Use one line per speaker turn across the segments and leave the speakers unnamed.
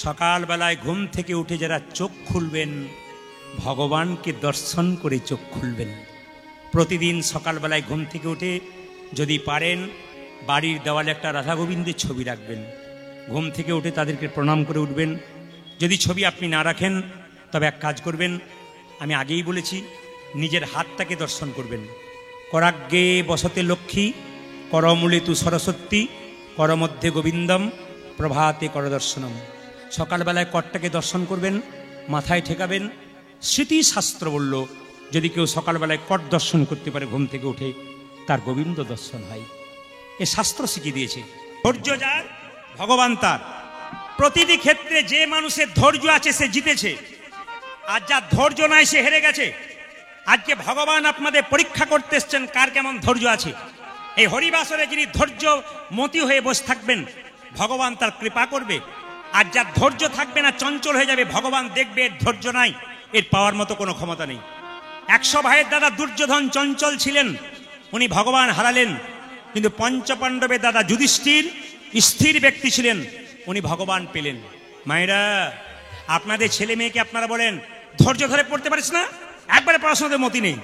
সকালবেলায় ঘুম থেকে উঠে যারা চোখ খুলবেন, ভগবানকে দর্শন করে চোখ খুলবেন। প্রতিদিন সকালবেলায় ঘুম থেকে উঠে যদি পারেন বাড়ির দেওয়ালে একটা রাধা গোবিন্দের ছবি রাখবেন। ঘুম থেকে উঠে তাদেরকে প্রণাম করে উঠবেন। যদি ছবি আপনি না রাখেন তবে এক কাজ করবেন, আমি আগেই বলেছি, নিজের হাতটাকে দর্শন করবেন। করাগ্গে বসতে লক্ষ্মী, করমূলে তু সরস্বতী, করমধ্যে গোবিন্দম, প্রভাতে করদর্শনম। সকালবেলায় করটাকে দর্শন করবেন, মাথায় ঠেকাবেন। স্মৃতিশাস্ত্র বলল, যদি কেউ সকালবেলায় কট দর্শন করতে পারে ঘুম থেকে উঠে, তার গোবিন্দ দর্শন হয়। এ শাস্ত্র শিখিয়ে দিয়েছে। ধৈর্য যার, ভগবান তার। প্রতিটি ক্ষেত্রে যে মানুষের ধৈর্য আছে সে জিতেছে, আর যার ধৈর্য নাই সে হেরে গেছে। আজকে ভগবান আপনাদের পরীক্ষা করতে এসছেন কার কেমন ধৈর্য আছে। এই হরিবাসরে যিনি ধৈর্য মতি হয়ে বসে থাকবেন, ভগবান তার কৃপা করবে। আর যার ধৈর্য থাকবে না, চঞ্চল হয়ে যাবে, ভগবান দেখবে এর ধৈর্য নাই, এর পাওয়ার মতো কোনো ক্ষমতা নেই। 100 ভাইয়ের দাদা দুর্যোধন চঞ্চল ছিলেন, উনি ভগবান হারালেন। কিন্তু পঞ্চপাণ্ডবের দাদা যুধিষ্ঠির স্থির ব্যক্তি ছিলেন, উনি ভগবান পেলেন। মায়েরা, আপনাদের ছেলে মেয়েকে আপনারা বলেন ধৈর্য ধরে পড়তে পারিস না, একবারে পড়াশোনাতে মতি নেই।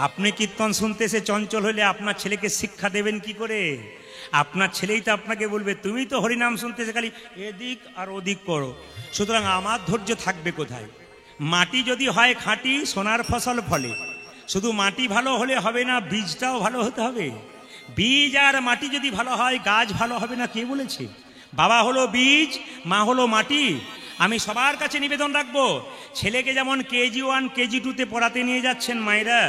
আপনি কীর্তন শুনতে এসে চঞ্চল হলে আপনার ছেলেকে শিক্ষা দেবেন কি করে? আপনার ছেলেই তো আপনাকে বলবে, তুমি তো হরিনাম শুনতেছে খালি এদিক আর ওদিক করো। সুতরাং আমার ধৈর্য থাকবে কোথায়? মাটি যদি হয় খাঁটি, সোনার ফসল ফলে। শুধু মাটি ভালো হলে হবে না, বীজটাও ভালো হতে হবে। বীজ আর মাটি যদি ভালো হয়, গাছ ভালো হবে না, কে বলেছে? বাবা হলো বীজ, মা হলো মাটি। আমি সবার কাছে নিবেদন রাখবো, ছেলেকে যেমন KG 1 KG 2-তে পড়াতে নিয়ে যাচ্ছেন মায়েরা,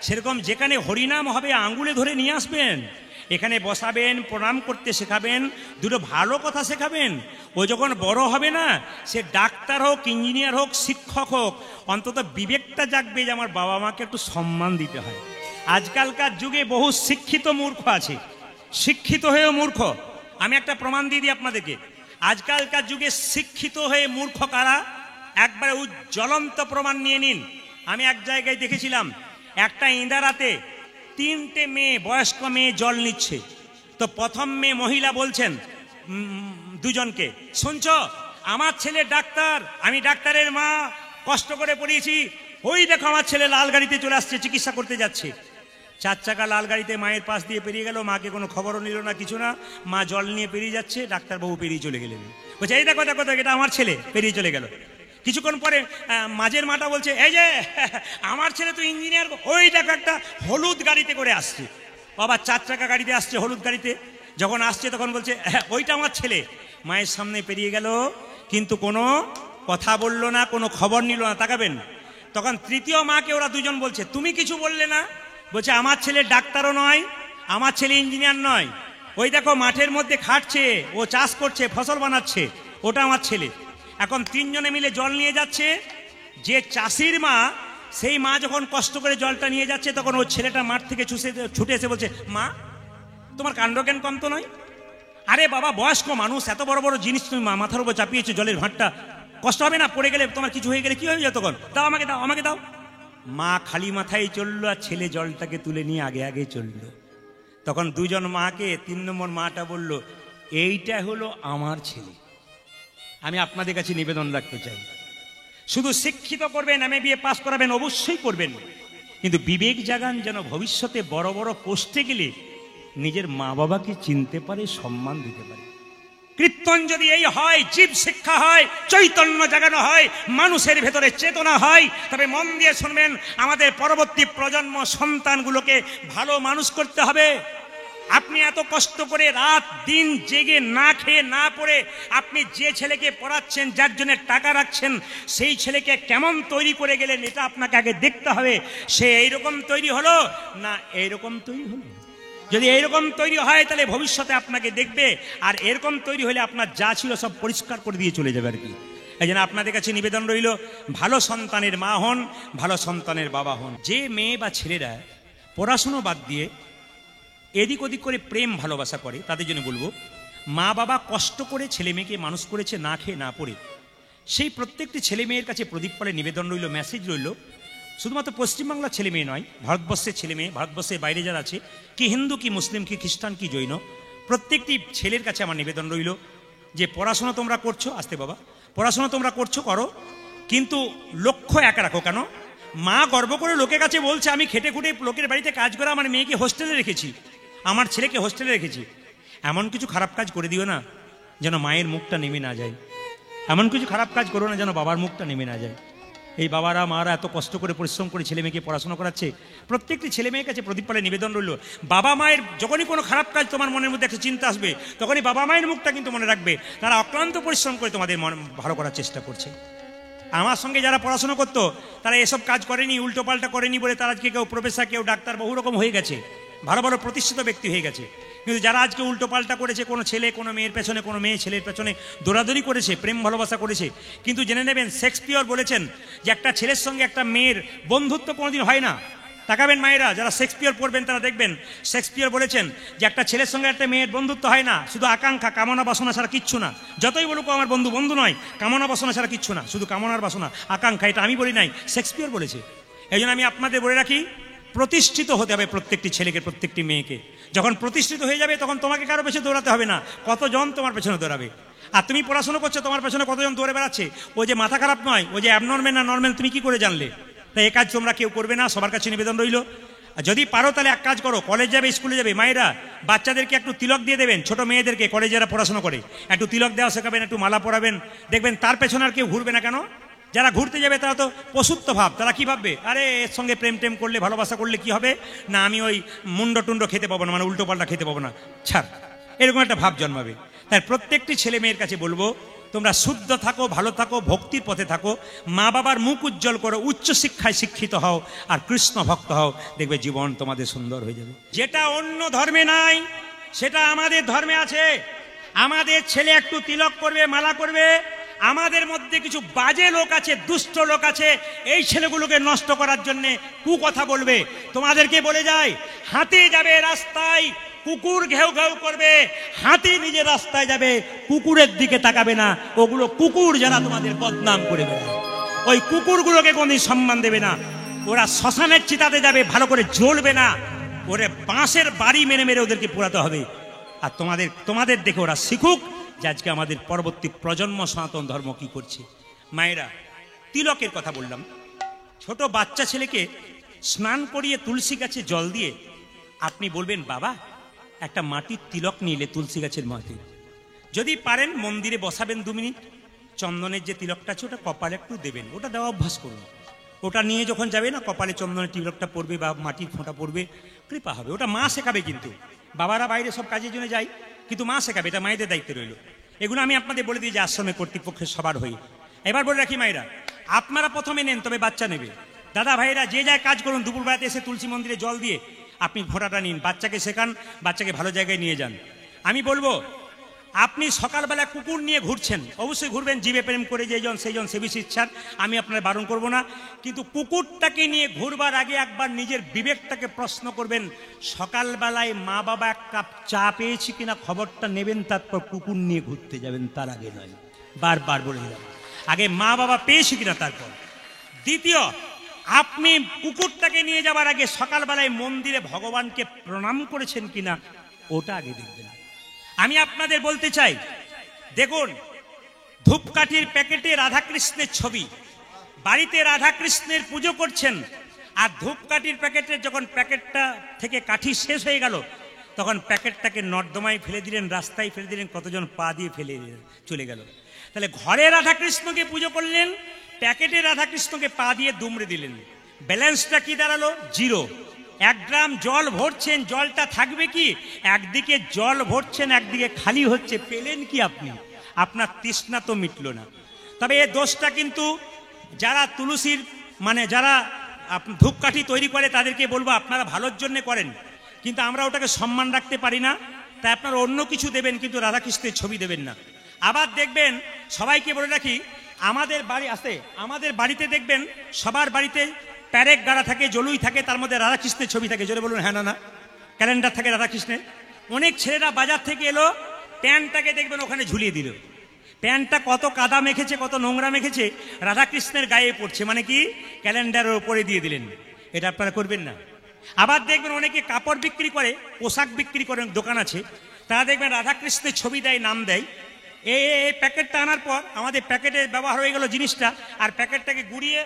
সেরকম যেখানে হরিনাম হবে আঙ্গুলে ধরে নিয়ে আসবেন, এখানে বসাবেন, প্রণাম করতে শেখাবেন, দুটো ভালো কথা শেখাবেন। ও যখন বড় হবে না, সে ডাক্তার হোক, ইঞ্জিনিয়ার হোক, শিক্ষক হোক, অন্তত বিবেকটা জাগবে যে আমার বাবা মাকে একটু সম্মান দিতে হয়। আজকালকার যুগে বহু শিক্ষিত মূর্খ আছে, শিক্ষিত হয়েও মূর্খ। আমি একটা প্রমাণ দিয়ে দিই আপনাদেরকে। আজকালকার যুগে শিক্ষিত হয়ে মূর্খ কারা, একবারে জ্বলন্ত প্রমাণ নিয়ে নিন। আমি এক জায়গায় দেখেছিলাম, একটা ইন্দারাতে 3টে মেয়ে, বয়স্ক মেয়ে জল নিচ্ছে। তো প্রথম মেয়ে মহিলা বলছেন দুজনকে, শুনছো, আমার ছেলে ডাক্তার, আমি ডাক্তারের মা, কষ্ট করে পড়িয়েছি, ওই দেখো আমার ছেলে লাল গাড়িতে চলে আসছে, চিকিৎসা করতে যাচ্ছে। 4 চাকা লাল গাড়িতে মায়ের পাশ দিয়ে পেরিয়ে গেল, মাকে কোনো খবরও নিল না, কিছু না। মা জল নিয়ে পেরিয়ে যাচ্ছে, ডাক্তারবাবু পেরিয়ে চলে গেলেন। বলছে, এই দেখো দেখো দেখো, এটা আমার ছেলে, পেরিয়ে চলে গেল। কিছুক্ষণ পরে মাঝের মাটা বলছে, এই যে আমার ছেলে তো ইঞ্জিনিয়ার, ওই দেখো একটা হলুদ গাড়িতে করে আসছে। বাবা 4 চাকা গাড়িতে আসছে, হলুদ গাড়িতে যখন আসছে তখন বলছে, ওইটা আমার ছেলে। মায়ের সামনে পেরিয়ে গেল, কিন্তু কোনো কথা বলল না, কোনো খবর নিল না। তাকাবেন, তখন তৃতীয় মাকে ওরা দুজন বলছে, তুমি কিছু বললে না? বলছে, আমার ছেলে ডাক্তারও নয়, আমার ছেলে ইঞ্জিনিয়ার নয়, ওই দেখো মাঠের মধ্যে খাটছে, ও চাষ করছে, ফসল বানাচ্ছে, ওটা আমার ছেলে। এখন 3 জনে মিলে জল নিয়ে যাচ্ছে। যে চাষির মা, সেই মা যখন কষ্ট করে জলটা নিয়ে যাচ্ছে, তখন ওর ছেলেটা মাঠ থেকে ছুটে এসে বলছে, মা তোমার কাণ্ডজ্ঞান কম তো নয়? আরে বাবা, বয়স্ক মানুষ, এত বড় বড় জিনিস তুমি মাথার উপর চাপিয়েছো, জলের ভাঁটটা, কষ্ট হবে না? পড়ে গেলে, তোমার কিছু হয়ে গেলে কি হয়ে যায় তখন? দাও আমাকে, দাও আমাকে দাও। মা খালি মাথায় চললো, আর ছেলে জলটাকে তুলে নিয়ে আগে আগে চললো। তখন 2 জন মাকে 3 নম্বর মাটা বলল, এইটা হলো আমার ছেলে। আমি আপনাদের কাছে নিবেদন রাখতে চাই, শুধু শিক্ষিত করবেন, MA পাস করাবেন, অবশ্যই করবেন, কিন্তু বিবেক জাগান, যেন ভবিষ্যতে বড় বড় পোস্টে গেলে নিজের মা বাবাকে চিনতে পারে, সম্মান দিতে পারে। কীর্তন যদি এই হয়, জীব শিক্ষা হয়, চৈতন্য জাগানো হয়, মানুষের ভেতরে চেতনা হয়, তবে মন দিয়ে শুনবেন, আমাদের পরবর্তী প্রজন্ম সন্তানগুলোকে ভালো মানুষ করতে হবে। আপনি এত কষ্ট করে রাত দিন জেগে না খেয়ে না পড়ে আপনি যে ছেলেকে পড়াচ্ছেন, যার জন্য টাকা রাখছেন, সেই ছেলেকে কেমন তৈরি করে গেলেন, এটা আপনাকে আগে দেখতে হবে। সে এইরকম তৈরি হলো না এইরকম তৈরি হলো? যদি এইরকম তৈরি হয়, তাহলে ভবিষ্যতে আপনাকে দেখবে, আর এরকম তৈরি হলে আপনার যা ছিল সব পরিষ্কার করে দিয়ে চলে যাবে আর কি। এই জন্য আপনাদের কাছে নিবেদন রইল, ভালো সন্তানের মা হন, ভালো সন্তানের বাবা হন। যে মেয়ে বা ছেলেরা পড়াশুনো বাদ দিয়ে এদিক ওদিক করে প্রেম ভালোবাসা করে, তাদের জন্য বলবো, মা বাবা কষ্ট করে ছেলে মেয়েকে মানুষ করেছে না খেয়ে না পড়ে, সেই প্রত্যেকটি ছেলে মেয়ের কাছে প্রদীপ পালে নিবেদন রইল, মেসেজ রইল, শুধুমাত্র পশ্চিমবাংলার ছেলে মেয়ে নয়, ভারতবর্ষের ছেলে মেয়ে, ভারতবর্ষের বাইরে যারা আছে, কি হিন্দু কি মুসলিম কি খ্রিস্টান কি জৈন, প্রত্যেকটি ছেলের কাছে আমার নিবেদন রইল যে পড়াশোনা তোমরা করছো, আসতে বাবা, পড়াশোনা তোমরা করছো করো, কিন্তু লক্ষ্য এক রাখো। কেন? মা গর্ব করে লোকের কাছে বলছে আমি খেটে খুঁটে লোকের বাড়িতে কাজ করে আমার মেয়েকে হোস্টেলে রেখেছি, আমার ছেলেকে হোস্টেলে রেখেছি। এমন কিছু খারাপ কাজ করে দিও না যেন মায়ের মুখটা নেমে না যায়। এমন কিছু খারাপ কাজ করো না যেন বাবার মুখটা নেমে না যায়। এই বাবারা মারা এত কষ্ট করে পরিশ্রম করে ছেলে মেয়েকে পড়াশোনা করাচ্ছে। প্রত্যেকটি ছেলে মেয়ের কাছে প্রদীপ পালে নিবেদন রইল, বাবা মায়ের যখনই কোনো খারাপ কাজ তোমার মনের মধ্যে একটা চিন্তা আসবে, তখনই বাবা মায়ের মুখটা কিন্তু মনে রাখবে। তারা অক্লান্ত পরিশ্রম করে তোমাদের মন ভালো করার চেষ্টা করছে। আমার সঙ্গে যারা পড়াশোনা করতো তারা এসব কাজ করেনি, উল্টো পাল্টা করেনি বলে তারা আজকে কেউ প্রফেসর, কেউ ডাক্তার, বহু রকম হয়ে গেছে, ভালো ভালো প্রতিষ্ঠিত ব্যক্তি হয়ে গেছে। কিন্তু যারা আজকে উল্টো পাল্টা করেছে, কোনো ছেলে কোনো মেয়ের পেছনে, কোনো মেয়ে ছেলের পেছনে দৌড়াদৌড়ি করেছে, প্রেম ভালোবাসা করেছে, কিন্তু জেনে নেবেন শেক্সপিয়র বলেছেন যে একটা ছেলের সঙ্গে একটা মেয়ের বন্ধুত্ব কোনোদিন হয় না। তাকাবেন মায়েরা, যারা শেক্সপিয়র পড়বেন তারা দেখবেন শেক্সপিয়র বলেছেন যে একটা ছেলের সঙ্গে একটা মেয়ের বন্ধুত্ব হয় না, শুধু আকাঙ্ক্ষা, কামনা বাসনা ছাড়া কিচ্ছু না। যতই বলুক আমার বন্ধু, বন্ধু নয়, কামনা বাসনা ছাড়া কিচ্ছু না, শুধু কামনার বাসনা, আকাঙ্ক্ষা। এটা আমি বলি নাই, শেক্সপিয়র বলেছে। এই জন্য আমি আপনাদের বলে রাখি, প্রতিষ্ঠিত হতে হবে প্রত্যেকটি ছেলেকে, প্রত্যেকটি মেয়েকে। যখন প্রতিষ্ঠিত হয়ে যাবে তখন তোমাকে কারো পেছনে দৌড়াতে হবে না, কতজন তোমার পেছনে দৌড়াবে। আর তুমি পড়াশোনা করছো, তোমার পেছনে কতজন দৌড়ে বেড়াচ্ছে, ও যে মাথা খারাপ নয়, ও যে অ্যাবনর্মাল না নর্মাল, তুমি কি করে জানলে? তাই এ কাজ তোমরা কেউ করবে না, সবার কাছে নিবেদন রইল। যদি পারো তাহলে এক কাজ করো, কলেজ যাবে, স্কুলে যাবে, মায়েরা বাচ্চাদেরকে একটু তিলক দিয়ে দেবেন। ছোট মেয়েদেরকে কলেজে যারা পড়াশোনা করে একটু তিলক দেওয়া শেখাবেন, একটু মালা পরাবেন, দেখবেন তার পেছনে আর কেউ ঘুরবে না। কেন? যারা ঘুরতে যাবে তারা তো পশুত্ব ভাব, তারা কি ভাববে, আরে এর সঙ্গে প্রেম টেম করলে, ভালোবাসা করলে কি হবে, না আমি ওই মুন্ড টুন্ড খেতে পাবো না, মানে উল্টো পাল্টা খেতে পাবো না, ছাড়, এরকম একটা ভাব জন্মাবে। তাই প্রত্যেকটি ছেলে মেয়ের কাছে বলবো, তোমরা শুদ্ধ থাকো, ভালো থাকো, ভক্তির পথে থাকো, মা বাবার মুখ উজ্জ্বল করো, উচ্চ শিক্ষায় শিক্ষিত হও, আর কৃষ্ণ ভক্ত হও, দেখবে জীবন তোমাদের সুন্দর হয়ে যাবে। যেটা অন্য ধর্মে নাই সেটা আমাদের ধর্মে আছে। আমাদের ছেলে একটু তিলক করবে, মালা করবে, আমাদের মধ্যে কিছু বাজে লোক আছে, দুষ্ট লোক আছে, এই ছেলেগুলোকে নষ্ট করার জন্যে কুকথা বলবে। তোমাদেরকে বলে যায়, হাতি যাবে রাস্তায়, কুকুর ঘেউ ঘেউ করবে, হাতি নিজের রাস্তায় যাবে, কুকুরের দিকে তাকাবে না। ওগুলো কুকুর যারা তোমাদের বদনাম করে বেড়ায়, ওই কুকুরগুলোকে কোনদিন সম্মান দেবে না। ওরা শ্মশানের চিতাতে যাবে, ভালো করে জ্বলবে না, ওরে বাঁশের বাড়ি মেরে মেরে ওদেরকে পোড়াতে হবে। আর তোমাদের দেখে ওরা শিখুক যে আজকে আমাদের পরবর্তী প্রজন্ম সনাতন ধর্ম কি করছে। মায়েরা, তিলকের কথা বললাম, ছোট বাচ্চা ছেলেকে স্নান করিয়ে তুলসী গাছে জল দিয়ে আপনি বলবেন, বাবা একটা মাটির তিলক নিলে তুলসী গাছের মাটি, যদি পারেন মন্দিরে বসাবেন 2 মিনিট, চন্দনের যে তিলকটা আছে ওটা কপালে একটু দেবেন, ওটা দেওয়া অভ্যাস করুন। ওটা নিয়ে যখন যাবে না, কপালে চন্দনের তিলকটা পড়বে বা মাটির ফোঁটা পড়বে, কৃপা হবে। ওটা মা শেখাবে, কিন্তু বাবারা বাইরে সব কাজের জন্য যায়, কিন্তু মা শেখাবে, এটা মায়েদের দায়িত্ব রইল। এগুলো আমি আপনাদের বলে দিই যে আশ্রমে কর্তৃপক্ষের সবার হয়ে। এবার বলে রাখি মায়েরা, আপনারা প্রথমে নেন, তবে বাচ্চা নেবে। দাদা ভাইরা যে যায় কাজ করুন, দুপুরবেলাতে এসে তুলসী মন্দিরে জল দিয়ে আপনি ফোঁটাটা নিন, বাচ্চাকে শেখান, বাচ্চাকে ভালো জায়গায় নিয়ে যান। আমি বলবো, আপনি সকালবেলা কুকুর নিয়ে ঘুরছেন, অবশ্যই ঘুরবেন, জীবে প্রেম করে যেজন সেইজন সে বেশি ইচ্ছার, আমি আপনার বারণ করব না, কিন্তু কুকুরটাকে নিয়ে ঘুরবার আগে একবার নিজের বিবেকটাকে প্রশ্ন করবেন, সকালবেলায় মা বাবা 1 কাপ চা পেয়েছি কিনা খবরটা নেবেন, তারপর কুকুর নিয়ে ঘুরতে যাবেন, তার আগে নয়। বারবার বলে দিলাম, আগে মা বাবা পেয়েছি কিনা তারপর। দ্বিতীয়, আপনি কুকুরটাকে নিয়ে যাবার আগে সকালবেলায় মন্দিরে ভগবানকে প্রণাম করেছেন কিনা, ওটা আগে দেখবেন। আমি আপনাদের বলতে চাই, দেখুন ধূপকাঠির প্যাকেটে রাধাকৃষ্ণের ছবি, বাড়িতে রাধাকৃষ্ণের পুজো করছেন, আর ধূপকাঠির প্যাকেটের যখন প্যাকেটটা থেকে কাঠি শেষ হয়ে গেল, তখন প্যাকেটটাকে নর্দমায় ফেলে দিলেন, রাস্তায় ফেলে দিলেন, কতজন পা দিয়ে ফেলে চলে গেল। তাহলে ঘরে রাধাকৃষ্ণকে পুজো করলেন, প্যাকেটে রাধাকৃষ্ণকে পা দিয়ে দুমড়ে দিলেন, ব্যালেন্সটা কি দাঁড়ালো? 0। 1 গ্রাম জল ভরছেন, জলটা থাকবে কি? একদিকে জল ভরছেন, একদিকে খালি হচ্ছে, পেলেন কি আপনি? আপনার তৃষ্ণা তো মিটলো না। তবে এই দোষটা কিন্তু যারা তুলসীর মানে যারা ধূপকাঠি তৈরি করে তাদেরকে বলবো, আপনারা ভালোর জন্য করেন, কিন্তু আমরা ওটাকে সম্মান রাখতে পারি না, তাই আপনারা অন্য কিছু দেবেন, কিন্তু রাধাকৃষ্ণের ছবি দেবেন না। আবার দেখবেন, সবাইকে বলে রাখি, আমাদের বাড়ি আছে, আমাদের বাড়িতে দেখবেন সবার বাড়িতে প্যারেক গাড়া থাকে, জলুই থাকে, তার মধ্যে রাধাকৃষ্ণের ছবি থাকে। জোরে বলুন হ্যাঁ না না। ক্যালেন্ডার থাকে রাধাকৃষ্ণের। অনেক ছেলেরা বাজার থেকে এলো, প্যান্টটাকে দেখবেন ওখানে ঝুলিয়ে দিল। প্যান্টটা কত কাদা মেখেছে, কত নোংরা মেখেছে, রাধাকৃষ্ণের গায়ে পড়ছে, মানে কি ক্যালেন্ডারের ওপরে দিয়ে দিলেন। এটা আপনারা করবেন না। আবার দেখবেন অনেকে কাপড় বিক্রি করে, পোশাক বিক্রি করে, দোকান আছে, তারা দেখবেন রাধাকৃষ্ণের ছবি দেয়, নাম দেয়, এই প্যাকেটটা আনার পর আমাদের প্যাকেটে ব্যবহার হয়ে গেল জিনিসটা, আর প্যাকেটটাকে গুড়িয়ে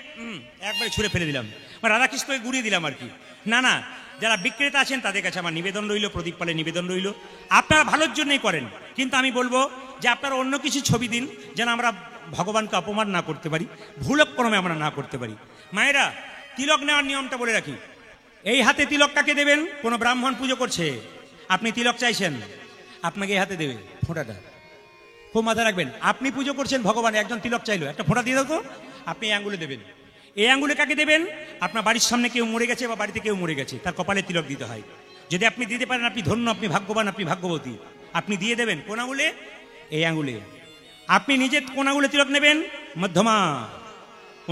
একবারে ছুঁড়ে ফেলে দিলাম, রাধাকৃষ্ণকে গুড়িয়ে দিলাম আর কি। না না, যারা বিক্রেতা আছেন তাদের কাছে আমার নিবেদন রইল, প্রদীপ পালের নিবেদন রইল, আপনারা ভালোর জন্যই করেন, কিন্তু আমি বলবো যে আপনারা অন্য কিছু ছবি দিন যেন আমরা ভগবানকে অপমান না করতে পারি, ভুলক্রমে আমরা না করতে পারি। মায়েরা, তিলক নেওয়ার নিয়মটা বলে রাখি। এই হাতে তিলক কাকে দেবেন? কোনো ব্রাহ্মণ পুজো করছে, আপনি তিলক চাইছেন, আপনাকে এই হাতে দেবে ফোঁটাটা, খুব মাথায় রাখবেন। আপনি পুজো করছেন, ভগবান একজন তিলক চাইলো, একটা ফোঁটা দিয়ে দাও তো, আপনি এই আঙ্গুলে দেবেন। এই আঙ্গুলে কাকে দেবেন? আপনার বাড়ির সামনে কেউ মরে গেছে বা বাড়িতে কেউ মরে গেছে, তার কপালে তিলক দিতে হয়। যদি আপনি দিতে পারেন আপনি ধন্য, আপনি ভাগ্যবান, আপনি ভাগ্যবতী, আপনি দিয়ে দেবেন। কোন আঙুলে? এই আঙুলে। আপনি নিজে কোন আঙুলে তিলক নেবেন? মধ্যমা।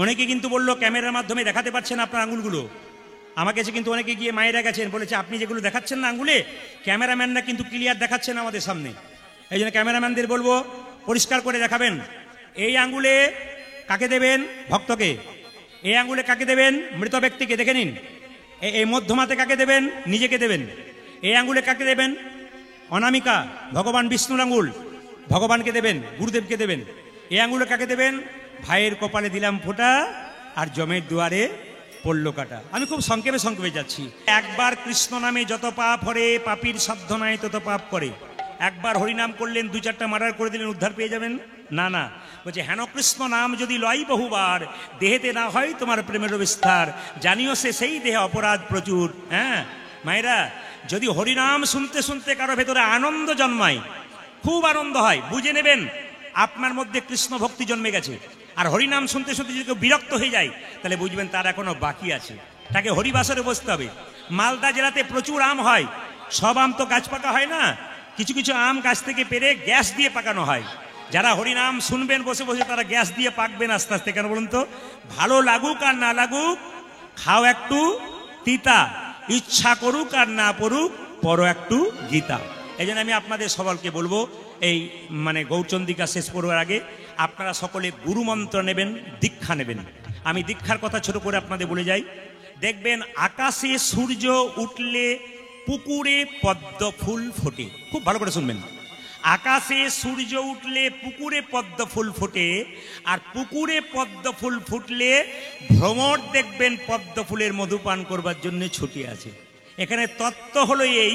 অনেকে কিন্তু বললো ক্যামেরার মাধ্যমে দেখাতে পারছেন আপনার আঙুলগুলো, আমার কাছে কিন্তু অনেকে গিয়ে মায়েরা গেছেন, বলেছে আপনি যেগুলো দেখাচ্ছেন না আঙুলে, ক্যামেরাম্যানরা কিন্তু ক্লিয়ার দেখাচ্ছেন আমাদের সামনে। এই জন্য ক্যামেরাম্যানদের বলবো পরিষ্কার করে দেখাবেন। এই আঙ্গুলে কাকে দেবেন? ভক্তকে। এই আঙ্গুলে কাকে দেবেন? মৃত ব্যক্তিকে। দেখে নিন। এই মধ্যমাতে কাকে দেবেন? নিজেকে দেবেন। এই আঙ্গুলে কাকে দেবেন? অনামিকা, ভগবান বিষ্ণুর আঙ্গুল, ভগবানকে দেবেন, গুরুদেবকে দেবেন। এই আঙ্গুলে কাকে দেবেন? ভাইয়ের কপালে দিলাম ফোঁটা, আর জমের দুয়ারে পড়লো কাটা। আমি খুব সংক্ষেপে যাচ্ছি। একবার কৃষ্ণ নামে যত পাপ হরে, পাপীর সাধ্য নাই তত পাপ করে। একবার হরিনাম করলেন, 2-4টা মার্ডার করে দিলেন, উদ্ধার পেয়ে যাবেন? না না, বলছে হেন কৃষ্ণ নাম যদি লয় বহুবার, দেহেতে না হয় তোমার প্রেমের বিস্তার, জানিও সে সেই দেহে অপরাধ প্রচুর। হ্যাঁ মায়েরা, যদি হরিনাম শুনতে শুনতে কারো ভেতরে আনন্দ জন্মায়, খুব আনন্দ হয়, বুঝে নেবেন আপনার মধ্যে কৃষ্ণ ভক্তি জন্মে গেছে। আর হরিনাম শুনতে শুনতে যদি কেউ বিরক্ত হয়ে যায়, তাহলে বুঝবেন তার এখনো বাকি আছে, তাকে হরিবাসরে বসতে হবে। মালদা জেলাতে প্রচুর আম হয়, সব আম তো গাছ পাকা হয় না, কিছু কিছু আম গাছ থেকে পেরে গ্যাস দিয়ে পাকানো হয়। যারা হরিনাম শুনবেন বসে বসে, তারা গ্যাস দিয়ে পাকবেন আস্তে আস্তে। কেন বলুন তো? ভালো লাগুক আর না লাগুক, খাও একটু তিতা, ইচ্ছা করুক আর না পড়ুক, পড়ো একটু গীতা। এই জন্য আমি আপনাদের সকলকে বলবো, এই গৌরচন্দ্রিকা শেষ করবার আগে আপনারা সকলে গুরুমন্ত্র নেবেন, দীক্ষা নেবেন। আমি দীক্ষার কথা ছোট করে আপনাদের বলে যাই। দেখবেন আকাশে সূর্য উঠলে পুকুরে পদ্ম ফুল ফোটে। খুব ভালো করে শুনবেন। আকাশে সূর্য উঠলে পুকুরে পদ্ম ফুল ফোটে, আর পুকুরে পদ্ম ফুল ফুটলে ভ্রমর দেখবেন পদ্ম ফুলের মধুপান করবার জন্য ছুটে আছে। এখানে তত্ত্ব হলো এই,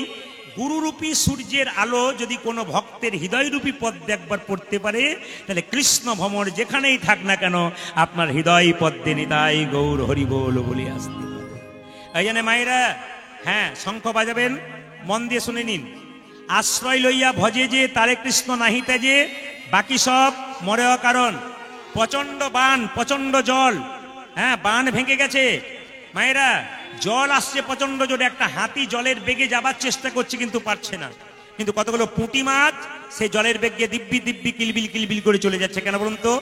গুরুরূপী সূর্যের আলো যদি কোনো ভক্তের হৃদয়রূপী পদ্মে একবার পড়তে পারে, তাহলে কৃষ্ণ ভ্রমর যেখানেই থাক না কেন, আপনার হৃদয় পদ্মে নিতাই গৌর হরি বল বলে আসতে পারে। এই জন্য মায়েরা, হ্যাঁ, শঙ্খ বাজাবেন, মন দিয়ে শুনে নিন। আশ্রয় লইয়া ভজে যে তারে কৃষ্ণ নাহি তেজে, বাকি সব মরে কারণ। প্রচন্ড বান, প্রচন্ড জল, হ্যাঁ, বান ভেঙে গেছে মায়েরা, জল আসছে প্রচন্ড জোরে। একটা হাতি জলের বেগে যাবার চেষ্টা করছে কিন্তু পারছে না, কিন্তু কতগুলো পুঁটি মাছ সেই জলের বেগে দিব্যি দিব্যি কিলবিল কিলবিল করে চলে যাচ্ছে। কেন বলুন তো?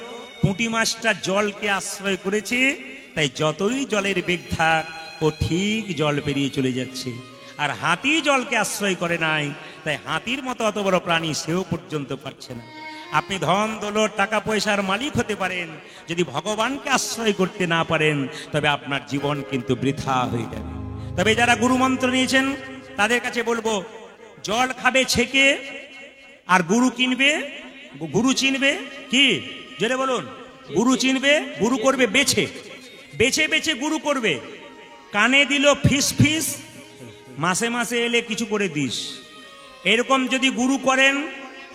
পুঁটি মাছটা জলকে আশ্রয় করেছে, তাই যতই জলের বেগ থাক ও ঠিক জল পেরিয়ে চলে যাচ্ছে। আর হাতি জলকে আশ্রয় করে নাই, তাই হাতির মতো অত বড় প্রাণী সেও পর্যন্ত পারছে না। আপনি ধন দৌলত টাকা পয়সার মালিক হতে পারেন, যদি ভগবানকে আশ্রয় করতে না পারেন, তবে আপনার জীবন কিন্তু বৃথা হয়ে যাবে। তবে যারা গুরুমন্ত্র নিয়েছেন তাদের কাছে বলবো, জল খাবে ছেঁকে, আর গুরু চিনবে কি? জোরে বলুন। গুরু চিনবে, গুরু করবে বেছে বেছে বেছে গুরু করবে। কানে দিল ফিস ফিস, মাসে মাসে এলে কিছু করে দিস। এরকম যদি গুরু করেন,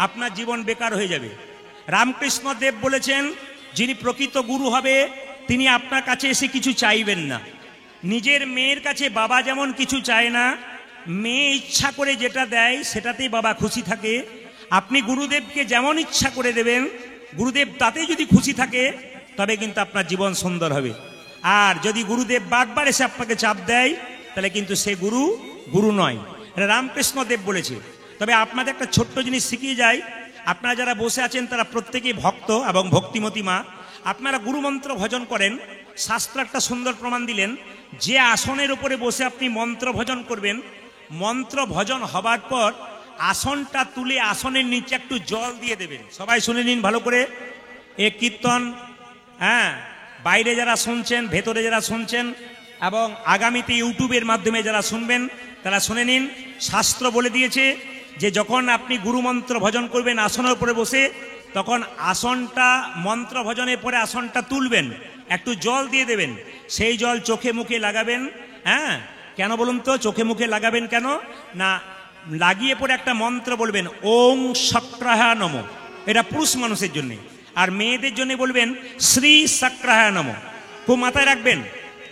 আপনার জীবন বেকার হয়ে যাবে। রামকৃষ্ণ দেব বলেছেন, যিনি প্রকৃত গুরু হবে, তিনি আপনার কাছে এসে কিছু চাইবেন না। নিজের মেয়ের কাছে বাবা যেমন কিছু চায় না, মেয়ে ইচ্ছা করে যেটা দেয় সেটাতেই বাবা খুশি থাকে। আপনি গুরুদেবকে যেমন ইচ্ছা করে দেবেন, গুরুদেব তাতে যদি খুশি থাকে, তবে কিন্তু আপনার জীবন সুন্দর হবে। আর যদি গুরুদেব বারবার এসে আপনাকে চাপ দেয়, তাহলে কিন্তু সে গুরু নয়। এটা রামকৃষ্ণ দেব বলেছে। তবে আপনাদের একটা ছোট্ট জিনিস শিখিয়ে যায়, আপনারা যারা বসে আছেন তারা প্রত্যেকেই ভক্ত এবং ভক্তিমতী মা। আপনারা গুরুমন্ত্র ভজন করেন, শাস্ত্র একটা সুন্দর প্রমাণ দিলেন, যে আসনের উপরে বসে আপনি মন্ত্র ভজন করবেন, মন্ত্র ভজন হবার পর আসনটা তুলে আসনের নিচে একটু জল দিয়ে দেবেন। সবাই শুনে নিন ভালো করে এ কীর্তন। হ্যাঁ, বাইরে যারা শুনছেন, ভেতরে যারা শুনছেন, এবং আগামীতে ইউটিউবের মাধ্যমে যারা শুনবেন, তারা শুনে নিন। শাস্ত্র বলে দিয়েছে যে যখন আপনি গুরুমন্ত্র ভজন করবেন আসনের উপরে বসে, তখন আসনটা মন্ত্র ভজনের পরে আসনটা তুলবেন, একটু জল দিয়ে দেবেন, সেই জল চোখে মুখে লাগাবেন। হ্যাঁ, কেন বলুন তো চোখে মুখে লাগাবেন কেন না, লাগিয়ে পরে একটা মন্ত্র বলবেন, ওং শক্রাহা নমঃ, এটা পুরুষ মানুষের জন্য। আর মেয়েদের জন্য বলবেন শ্রী শক্রাহা নমঃ। খুব মাথায় রাখবেন,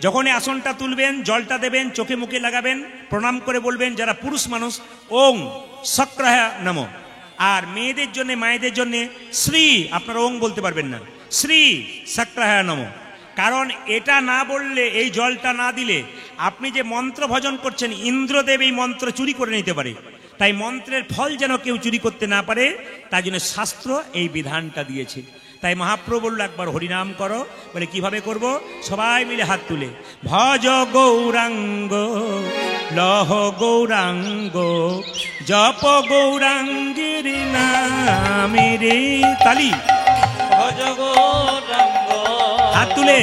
যখন এই আসনটা তুলবেন জলটা দেবেন, চোখে মুখে লাগাবেন, প্রণাম করে বলবেন যারা পুরুষ মানুষ ওং শক্রাহা নমঃ। আর মেয়েদের জন্য মায়েদের জন্য শ্রী, আপনারা ওং বলতে পারবেন না, শ্রী শক্রাহা নমঃ। কারণ এটা না বললে, এই জলটা না দিলে আপনি যে মন্ত্র ভজন করছেন, ইন্দ্রদেব এই মন্ত্র চুরি করে নিতে পারে। তাই মন্ত্রের ফল যেন কেউ চুরি করতে না পারে, তাই জন্য শাস্ত্র এই বিধানটা দিয়েছে। তাই মহাপ্রভু বলল একবার হরিনাম করো। বলে কিভাবে করব? সবাই মিলে হাত তুলে, ভজ গৌরাঙ্গ লহ গৌরাঙ্গ জপ গৌরাঙ্গের নামে রে। তালি,
ভজ গৌরাঙ্গ,
হাত তুলে,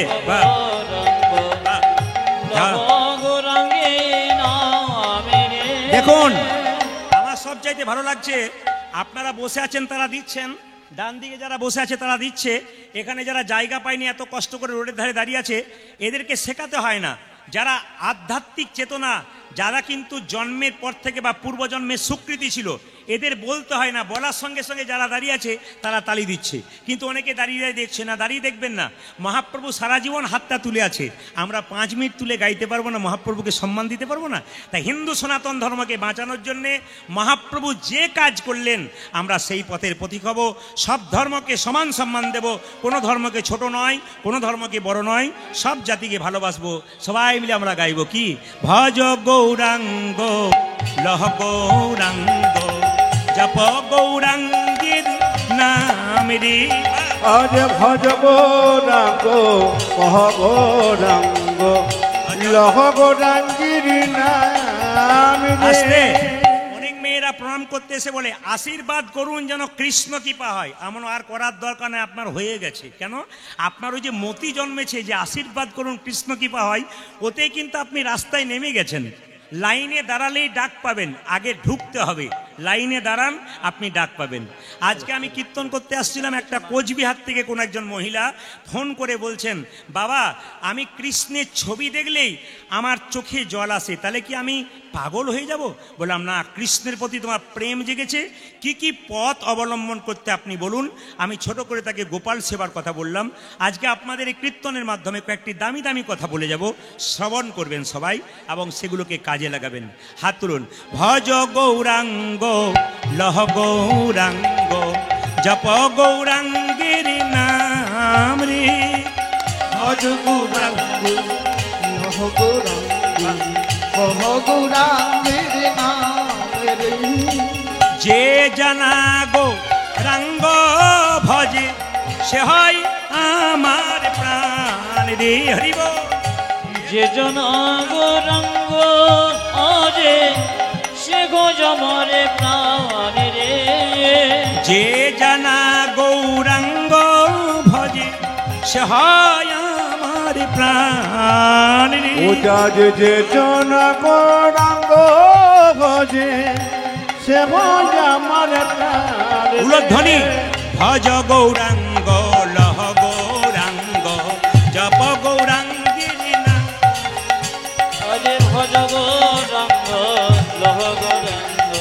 দেখুন আমার সবচাইতে ভালো লাগছে, আপনারা বসে আছেন তারা দিচ্ছেন, ডান দিকে যারা বসে আছে তারা দিচ্ছে, এখানে যারা জায়গা পায়নি এত কষ্ট করে রোডের ধারে দাঁড়িয়ে আছে, এদেরকে শেখাতে হয় না। যারা আধ্যাত্মিক চেতনা, যারা কিন্তু জন্মের পর থেকে বা পূর্বজন্মের স্বীকৃতি ছিল, এদের বলতে হয় না, বলার সঙ্গে সঙ্গে যারা দাঁড়িয়ে আছে তারা তালি দিচ্ছে। কিন্তু অনেকে দাঁড়িয়ে দেখছে না, দাঁড়িয়ে দেখবেন না। মহাপ্রভু সারা জীবন হাতটা তুলে আছে, আমরা 5 মিনিট তুলে গাইতে পারবো না, মহাপ্রভুকে সম্মান দিতে পারবো না? তাই হিন্দু সনাতন ধর্মকে বাঁচানোর জন্যে মহাপ্রভু যে কাজ করলেন আমরা সেই পথের পথিক হব। সব ধর্মকে সমান সম্মান দেব, কোনো ধর্মকে ছোট নয়, কোনো ধর্মকে বড় নয়, সব জাতিকে ভালোবাসবো। সবাই মিলে আমরা গাইব কি? ভজ গৌরাঙ্গ লহ গৌরাঙ্গ জপ গৌরাঙ্গের নাম রে।
আজ ভজ গৌরাঙ্গ কহ গৌরাঙ্গ লহ গৌরাঙ্গের নাম রে।
অনেক মেয়েরা প্রণাম করতে এসে বলে আশীর্বাদ করুন যেন কৃষ্ণ কৃপা হয়। এমন আর করার দরকার নেই, আপনার হয়ে গেছে। কেন? আপনার ওই যে মতি জন্মেছে যে আশীর্বাদ করুন কৃষ্ণ কৃপা হয়, ওতে কিন্তু আপনি রাস্তায় নেমে গেছেন। লাইনে দাঁড়ালেই ডাক পাবেন, আগে ঢুকতে হবে। লাইনে দাঁড়ান, আপনি ডাক পাবেন। আজকে আমি কীর্তন করতে আসছিলাম, একটা কোচবিহার থেকে কোন একজন মহিলা ফোন করে বলছেন, বাবা আমি কৃষ্ণের ছবি দেখলেই আমার চোখে জল আসে, তাহলে কি আমি পাগল হয়ে যাব? বললাম না, কৃষ্ণের প্রতি তোমার প্রেম জেগেছে, কি কি পথ অবলম্বন করতে আপনি বলুন। আমি ছোট করে তাকে গোপাল সেবার কথা বললাম। আজকে আপনাদের এই কীর্তনের মাধ্যমে কয়েকটি দামি দামি কথা বলে যাব, শ্রবণ করবেন সবাই এবং সেগুলোকে কাজে লাগাবেন। হাত তুলুন। ভজ গৌরাঙ্গ লহ গৌরাঙ্গ জপ গৌরাঙ্গের নাম রে।
ভজ গৌরাঙ্গ লহ গৌরাঙ্গ কহ গৌরাঙ্গের নাম রে।
যে জানা গৌরাঙ্গ ভজে সে হয় আমার প্রাণ রে। হরিব।
যে জানা গৌরাঙ্গ ভজে সে গো জমরে প্রাণ রে।
যে জানা গৌরাঙ্গ ভজে সে হয় আমার প্রাণ রে।
ও যে জন গৌরাঙ্গ ভজে সে ভজ আমার প্রাণ রে।
উলধ্বনি। ভজ গৌরাঙ্গ লহ গৌরাঙ্গ জপ গৌরাঙ্গের নাম।
ভজ গৌরাঙ্গ লহ গৌরাঙ্গ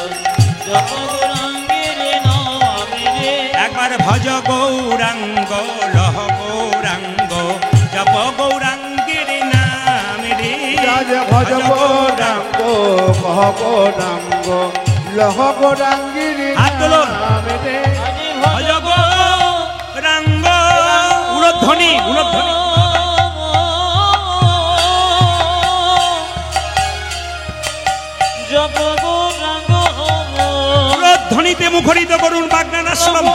জপ গৌরাঙ্গের নাম রে।
একবার ভজ গৌরাঙ্গ লহ গৌরাঙ্গ জপ গৌরাঙ্গের নাম রে।
ভজ গৌরাঙ্গ কহ গৌরাঙ্গ লহ গৌরাঙ্গের নাম রে।
ভজ গৌরাঙ্গ। উলধ্বনি, উলধ্বনি।
জপ গৌরাঙ্গ
উলধ্বনিতে মুখরিত করুন বাগনান আশ্রম।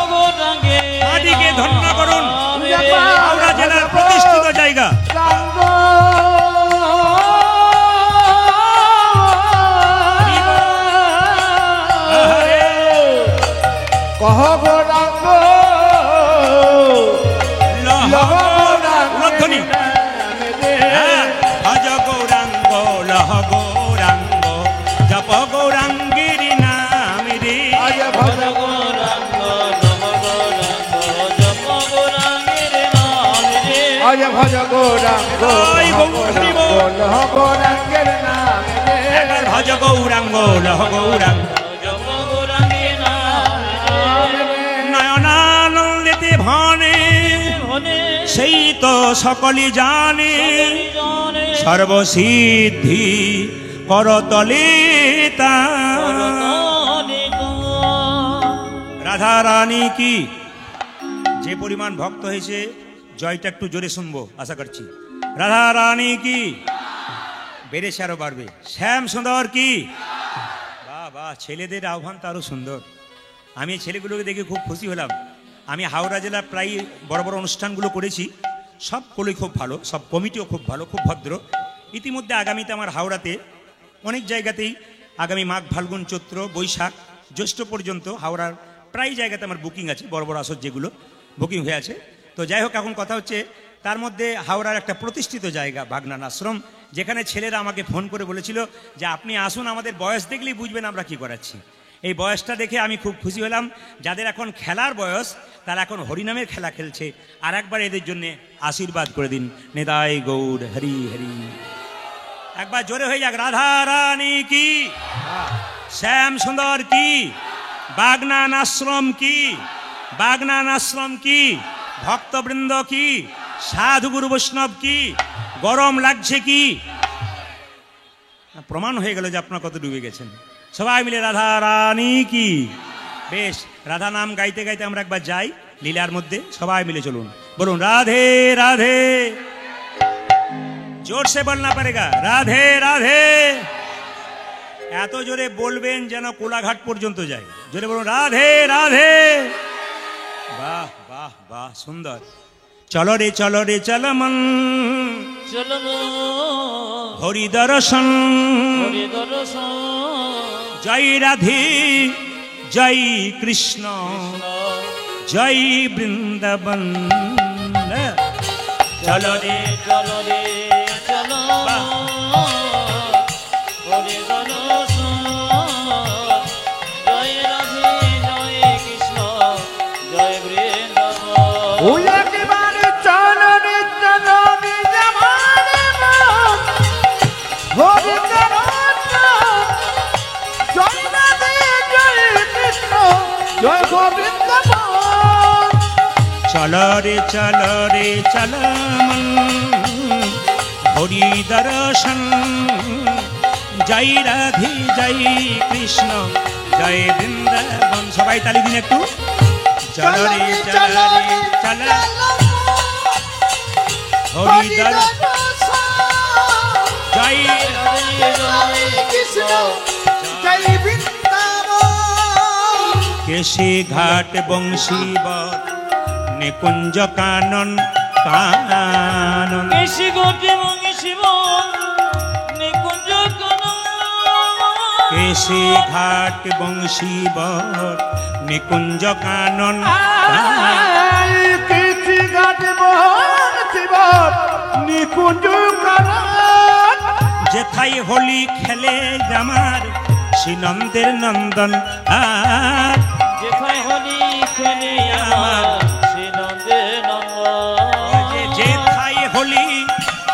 মাটিকে ধন্য করুন, হাওড়া জেলার প্রতিষ্ঠিত জায়গা।
কহ গৌরাঙ্গ লহ
উলধ্বনি। ভজ গৌরাঙ্গ লহ গৌরাঙ্গ জপ গৌরাঙ্গের নাম রে।
ভজ গৌরাঙ্গ লহ গৌরাঙ্গ
ভজ ভজ গৌরাঙ্গ
ওই
গৌরাঙ্গ লহ গৌরাঙ্গের নামে
একবার ভজ গৌরাঙ্গ লহ গৌরাঙ্গ
গৌরাঙ্গের নামে
নয়নানন্দেতে ভনে
ভনে
সেই তো সকলই জানে
জানে
সর্বসিদ্ধি করতলে তার রাধা রানী কি যে পরিমাণ ভক্ত হয়েছে জয়টা একটু জোরে শুনবো আশা করছি। রাধা রানী কি বেড়েছে আরো বাড়বে। শ্যাম সুন্দর কি বাহ বাহ, ছেলেদের আহ্বান তো আরো সুন্দর। আমি এই ছেলেগুলোকে দেখে খুব খুশি হলাম। আমি হাওড়া জেলার প্রায় বড় বড় অনুষ্ঠানগুলো করেছি, সবগুলোই খুব ভালো, সব কমিটিও খুব ভালো, খুব ভদ্র। ইতিমধ্যে আগামীতে আমার হাওড়াতে অনেক জায়গাতেই আগামী মাঘ ফাল্গুন চৈত্র বৈশাখ জ্যৈষ্ঠ পর্যন্ত হাওড়ার প্রায় জায়গাতে আমার বুকিং আছে, বড় বড় আসর যেগুলো বুকিং হয়ে আছে। তো যাই হোক, এখন কথা হচ্ছে তার মধ্যে হাওড়ার একটা প্রতিষ্ঠিত জায়গা বাগনান আশ্রম, যেখানে ছেলেরা আমাকে ফোন করে বলেছিল যে আপনি আসুন, আমাদের বয়স দেখলেই বুঝবেন আমরা কি করাচ্ছি। এই বয়সটা দেখে আমি খুব খুশি হলাম। যাদের এখন খেলার বয়স তারা এখন হরিনামের খেলা খেলছে। আর একবার এদের জন্য আশীর্বাদ করে দিন। নেদাই গৌর হরি হরি। একবার জোরে হয়ে যাক। রাধা রানী কি, শ্যাম সুন্দর কি, বাগনান আশ্রম কি, বাগনান আশ্রম কি, ভক্তবৃন্দ কি, সাধু গুরু বৈষ্ণব কি, গরম লাগছে কি। প্রমাণ হয়ে গেল যে আপনারা কত ডুবে গেছেন। সবাই মিলে রাধা রানী কি। বেশ, রাধা নাম গাইতে গাইতে আমরা একবার যাই লীলার মধ্যে। সবাই মিলে চলুন, বলুন রাধে রাধে। জোর সে বলনা পারেগা, রাধে রাধে। এত জোরে বলবেন যেন কোলাঘাট পর্যন্ত যায়। জোরে বলুন রাধে রাধে। বাহ বাহ বাহ, সুন্দর। চলো রে চলো রে চলো মন,
চলো
হরি দর্শন,
হরি দর্শন
জয় রাধে জয় কৃষ্ণ, জয় বৃন্দাবন। চলো রে
চলো রে চলো হরি দর্শন, জয় রাধে জয় কৃষ্ণ, জয় বৃন্দাবন।
ওই একেবারে চলো রে চলো রে জমানে মন, হরি কৃষ্ণ, জয় রাধে জয় কৃষ্ণ, জয় গোবিন্দবন।
চলো রে চলো মন, হরি দর্শন, জয় রাধে জয় কৃষ্ণ, জয় বৃন্দাবন। সবাই তালি দিন একটু। চলো রে চলো হরি দর্শন, জয়
রাধে জয় কৃষ্ণ,
জয় বৃন্দাবন।
কেশে ঘাট বংশীবর নিকুঞ্জ কানন কানন।
কেশি গোটে মঙ্গি শিব নিকুঞ্জ কানন।
কেশে ঘাট বংশীবর নিকুঞ্জ কানন কানন।
কৃষি ঘাট বহন শিবর নিকুঞ্জ কানন।
যেথায় হোলি খেলে আমার শ্রীনন্দের নন্দন। আর
যেথায় হলি খেলে আমার শ্রী নন্দে নন্দন।
যেথায় হোলি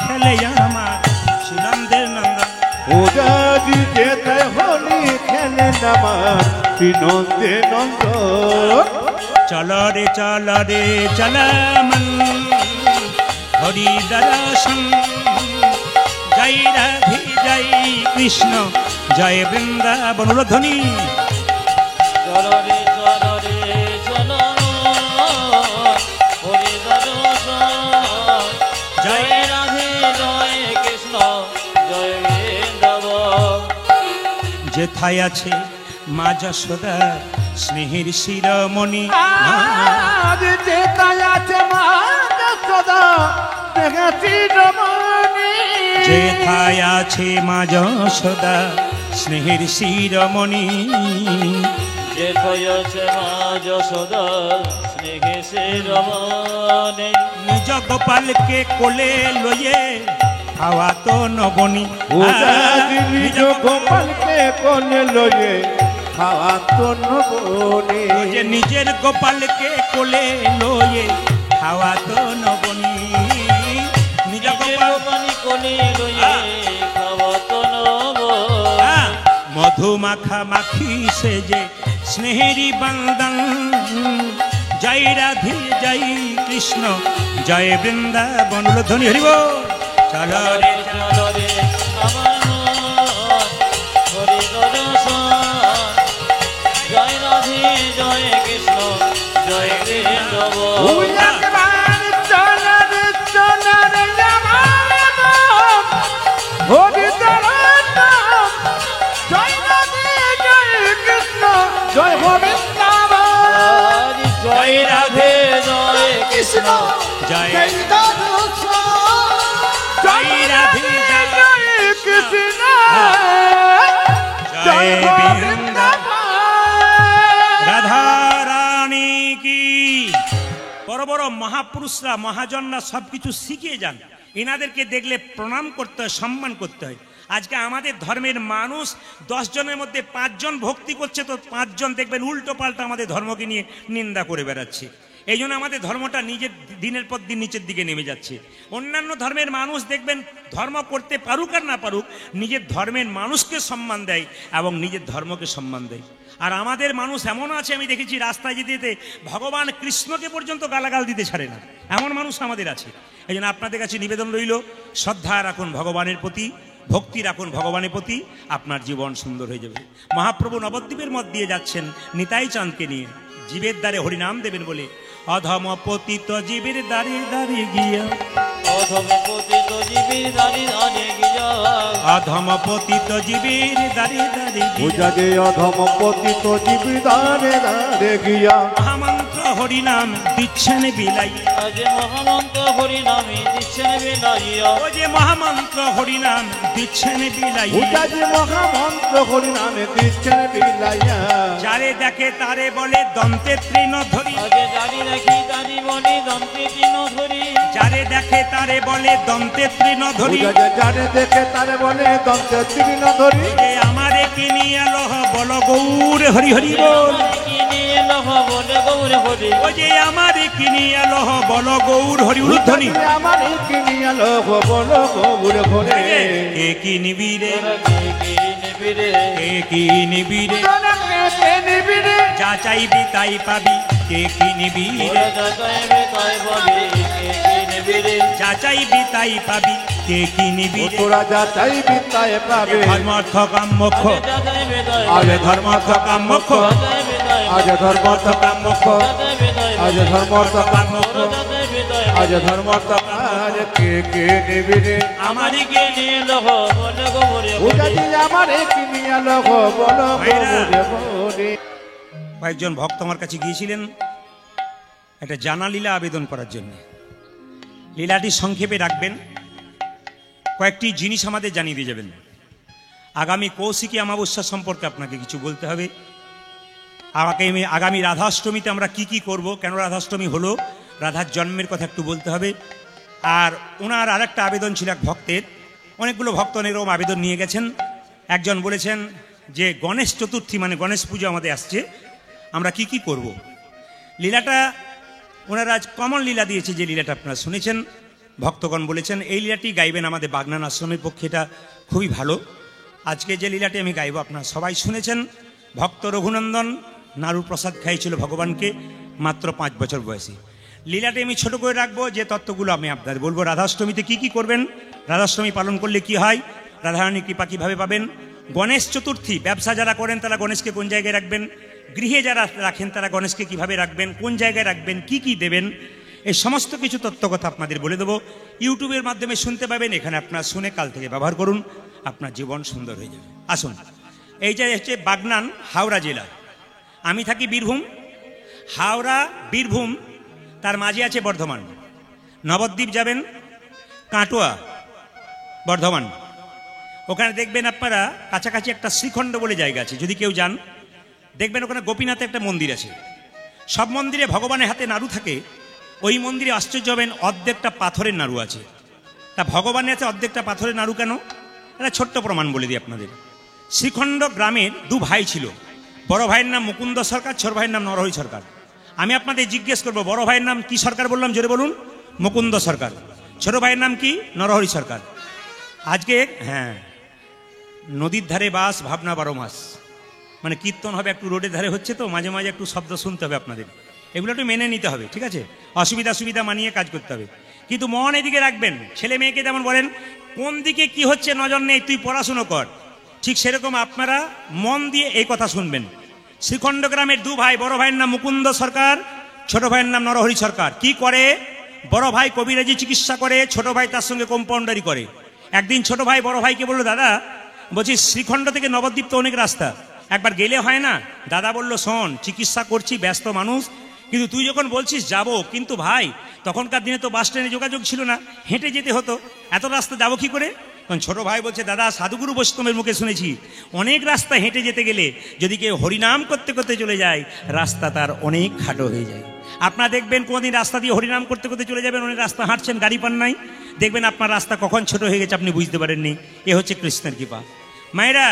খেলে আমার শ্রীনন্দের নন্দন।
ও দাদি যেতে হলি খেলে নামার বিনন্দে নন্দ।
চলো রে চল মন, হরি দর্শন, জয় রাধে জয় কৃষ্ণ, জয় বৃন্দাবন। ধ্বনি
চলো রে চলো হরি দর্শন, জয় রাধে জয় কৃষ্ণ, জয় বৃন্দাবন।
যেথায় আছে মা যশোদা স্নেহের শিরোমণি।
আজ যেতায় আছে মা যশোদা দেখেছি রমণী।
যেথায় আছে মা যশোদা স্নেহের শিরোমণি।
যেথায় আছে মা যশোদা স্নেহে সে রমণী।
নিজ গোপালকে কোলে লয়ে খাওয়া তো নবনী।
ও দাদি নিজ গোপালকে কোলে লয়ে খাওয়া তো নবনী।
যে নিজের গোপালকে কোলে লয়ে খাওয়া তো নবনী। মাখামাখি সেজে স্নেহেরই বন্দন। জয় রাধে জয় কৃষ্ণ জয় বৃন্দাবন। ধ্বনি হরিব। চলো রে
চলো রে আমার মন হরি দর্শন। জয় রাধে জয় কৃষ্ণ জয় বৃন্দাবন।
হরি দর্শন জয় রাধে জয় কৃষ্ণ জয় বৃন্দাবন।
জয় রাধে জয় কৃষ্ণ
জয়
জয় রাধে জয় কৃষ্ণ জয় বৃন্দাবন।
রাধা রানী কি। বড় বড় মহাপুরুষরা মহাজনরা সবকিছু শিখিয়ে যান। এনাদেরকে দেখলে প্রণাম করতে হয়, সম্মান করতে হয়। আজকে আমাদের ধর্মের মানুষ 10 জনের মধ্যে 5 জন ভক্তি করছে, তো 5 জন দেখবেন উল্টো পাল্টা আমাদের ধর্মকে নিয়ে নিন্দা করে বেড়াচ্ছে। এই জন্য আমাদের ধর্মটা নিজের দিনের পর দিন নিচের দিকে নেমে যাচ্ছে। অন্যান্য ধর্মের মানুষ দেখবেন ধর্ম করতে পারুক আর না পারুক, নিজের ধর্মের মানুষকে সম্মান দেয় এবং নিজের ধর্মকে সম্মান দেয়। আর আমাদের মানুষ এমন আছে, আমি দেখেছি রাস্তায় যেতে যেতে ভগবান কৃষ্ণকে পর্যন্ত গালাগাল দিতে ছাড়ে না, এমন মানুষ আমাদের আছে। এই জন্য আপনাদের কাছে নিবেদন রইল, শ্রদ্ধা রাখুন ভগবানের প্রতি, ভক্তি রাখুন ভগবানের প্রতি, আপনার জীবন সুন্দর হয়ে যাবে। মহাপ্রভু নবদ্বীপের মধ্য দিয়ে যাচ্ছেন নিতাই চাঁদকে নিয়ে, জীবের দ্বারে হরিনাম দেবেন বলে। অধম পতিত জীবের দ্বারে দ্বারে গিয়া,
অধম পতিত জীবের দ্বারে দ্বারে গিয়া,
অধম পতিত জীবের দ্বারে দ্বারে
পূজা
গিয়া,
যে অধম পতিত জীবি দারে দারে গিয়া,
মহামন্ত্র হরিনাম দিচ্ছেন বিলাই।
আজ মহামন্ত্র হরিনামে দিচ্ছেন বিলাইয়া,
ও যে মহামন্ত্র হরিনাম দিচ্ছেন বিলাই।
পূজা যে মহামন্ত্র হরিনামে দিচ্ছেন বিলাইয়া,
যারে দেখে তারে বলে দন্তে তৃণ ধরি,
আগে জানি রাখি জানি বলি দন্তে তৃণ ধরি,
যারে দেখে তারে বলে দন্তে তৃণ ধরি।
পূজা যে জানে দেখে তারে বলে দন্তে তৃণ ধরি,
যে আমারে কিনি আলো বল গৌর হরি হরি বল।
কিনে এলো বলে গৌর হরি,
ও যে আমারে কিনি আলো বল গৌর হরি উলুধ্বনি।
আমার কিনিয়া লোক বলো গৌর ভরে,
এ কি নিবিরে,
তোরা কে কে নেবে রে,
এ কি নিবিরে,
নিবিড়ে
যা চাইবি তাই পাবি, কে কি নিবিরে,
তোরা যা চাইবে তাই পাবি, কে কে নেবে রে,
যা চাইবি তাই পাবি, কে কি নিবিরে।
তোরা যা চাইবি তাই পাবে,
ধর্ম অর্থ কাম মোক্ষ,
যা চাইবে তাই
আগে ধর্ম অর্থ কাম মোক্ষ,
চাইবে তাই
আজ ধর্ম
কাম মোক্ষ,
চাইবে তাই
আজ ধর্ম
কাম মোক্ষ।
চাইবে তাই
আজ ধর্ম আজ কে কে নিবিড়ে,
আমারি কে নিয়ে লহ বলে গৌর
পূজা
হরি,
দিলে আমার কিনিয়া লোক বলো গৌর ভরে।
কয়েকজন ভক্ত আমার কাছে গিয়েছিলেন একটা জানা লীলা আবেদন করার জন্য। লীলাটি সংক্ষেপে রাখবেন, কয়েকটি জিনিস আমাদের জানিয়ে দিয়ে যাবেন। আগামী কৌশিকী অমাবস্যা সম্পর্কে আপনাকে কিছু বলতে হবে। আগামী রাধাষ্টমীতে আমরা কি কি করব, কেন রাধাষ্টমী হলো, রাধার জন্মের কথা একটু বলতে হবে। আর ওনার আরেকটা আবেদন ছিল এক ভক্তের, অনেকগুলো ভক্ত অনেক রকম আবেদন নিয়ে গেছেন। একজন বলেছেন যে গণেশ চতুর্থী মানে গণেশ পুজো আমাদের আসছে, আমরা কি কি করব। লীলাটা ওনারা আজ কমন লীলা দিয়েছে, যে লীলাটা আপনারা শুনেছেন। ভক্তগণ বলেছেন এই লীলাটি গাইবেন আমাদের বাগনান আশ্রমের পক্ষে, এটা খুবই ভালো। আজকে যে লীলাটি আমি গাইব আপনারা সবাই শুনেছেন। ভক্ত রঘুনন্দন নাড়ু প্রসাদ খাইছিল ভগবানকে মাত্র 5 বছর বয়সে। লীলাটি আমি ছোট করে রাখবো, যে তত্ত্বগুলো আমি আপনাদের বলবো। রাধাষ্টমীতে কি কি করবেন, রাধাষ্টমী পালন করলে কি হয়, রাধারানীর কৃপা কীভাবে পাবেন। গণেশ চতুর্থী ব্যবসা যারা করেন তারা গণেশকে কোন জায়গায় রাখবেন, গৃহে যারা রাখেন তারা গণেশকে কিভাবে রাখবেন, কোন জায়গায় রাখবেন, কি কি দেবেন, এই সমস্ত কিছু তত্ত্ব কথা আপনাদের বলে দেবো। ইউটিউবের মাধ্যমে শুনতে পাবেন, এখানে আপনারা শুনে কাল থেকে ব্যবহার করুন, আপনার জীবন সুন্দর হয়ে যাবে। আসুন, এই যে হচ্ছে বাগনান, হাওড়া জেলা। আমি থাকি বীরভূম। হাওড়া বীরভূম তার মাঝে আছে বর্ধমান। নবদ্বীপ যাবেন, কাটোয়া, বর্ধমান, ওখানে দেখবেন আপনারা কাছাকাছি একটা শ্রীখণ্ড বলে জায়গা আছে। যদি কেউ যান দেখবেন ওখানে গোপীনাথের একটা মন্দির আছে। সব মন্দিরে ভগবানের হাতে নাড়ু থাকে, ওই মন্দিরে আশ্চর্য হবেন অর্ধেকটা পাথরের নাড়ু আছে। তা ভগবানের হাতে অর্ধেকটা পাথরের নাড়ু কেন, এটা ছোট্ট প্রমাণ বলে দিই আপনাদের। শ্রীখণ্ড গ্রামের 2 ভাই ছিল। বড় ভাইয়ের নাম মুকুন্দ সরকার, ছোট ভাইয়ের নাম নরহরি সরকার। আমি আপনাদের জিজ্ঞেস করবো, বড় ভাইয়ের নাম কি সরকার বললাম, জোরে বলুন। মুকুন্দ সরকার। ছোট ভাইয়ের নাম কি, নরহরি সরকার। আজকে হ্যাঁ, নদীর ধারে বাস, ভাবনা 12 মাস। মানে কীর্তন হবে, একটু রোডের ধারে হচ্ছে তো মাঝে মাঝে একটু শব্দ শুনতে হবে আপনাদের, এগুলো একটু মেনে নিতে হবে, ঠিক আছে? অসুবিধা সুবিধা মানিয়ে কাজ করতে হবে, কিন্তু মন এদিকে রাখবেন। ছেলে মেয়েকে যেমন বলেন কোন দিকে কি হচ্ছে নজর নেই, তুই পড়াশুনো কর, ঠিক সেরকম আপনারা মন দিয়ে এই কথা শুনবেন। শ্রীখণ্ড গ্রামের দু ভাই, বড় ভাইয়ের নাম মুকুন্দ সরকার, ছোট ভাইয়ের নাম নরহরি সরকার। কি করে? বড় ভাই কবিরাজি চিকিৎসা করে, ছোট ভাই তার সঙ্গে কম্পাউন্ডারি করে। একদিন ছোট ভাই বড় ভাইকে বললো, দাদা বলছি শ্রীখণ্ড থেকে নবদ্বীপ তো অনেক রাস্তা, একবার গেলে হয় না? দাদা বলল, শোন চিকিৎসা করছি, ব্যস্ত মানুষ, কিন্তু তুই যখন বলছিস যাবো, কিন্তু ভাই তখনকার দিনে তো বাস ট্রেনে যোগাযোগ ছিল না, হেঁটে যেতে হতো, এত রাস্তা যাবো কি করে? তখন ছোট ভাই বলছে, দাদা সাধুগুরু বৈষ্ণবের মুখে শুনেছি অনেক রাস্তা হেঁটে যেতে গেলে যদি কেউ হরিনাম করতে করতে চলে যায় রাস্তা তার অনেক খাটো হয়ে যায়। আপনারা দেখবেন কোনদিন রাস্তা দিয়ে হরিনাম করতে করতে চলে যাবেন, অনেক রাস্তা হাঁটছেন, গাড়ি পান নাই, দেখবেন আপনার রাস্তা কখন ছোট হয়ে গেছে আপনি বুঝতে পারেননি। এ হচ্ছে কৃষ্ণের কৃপা। মায়েরা,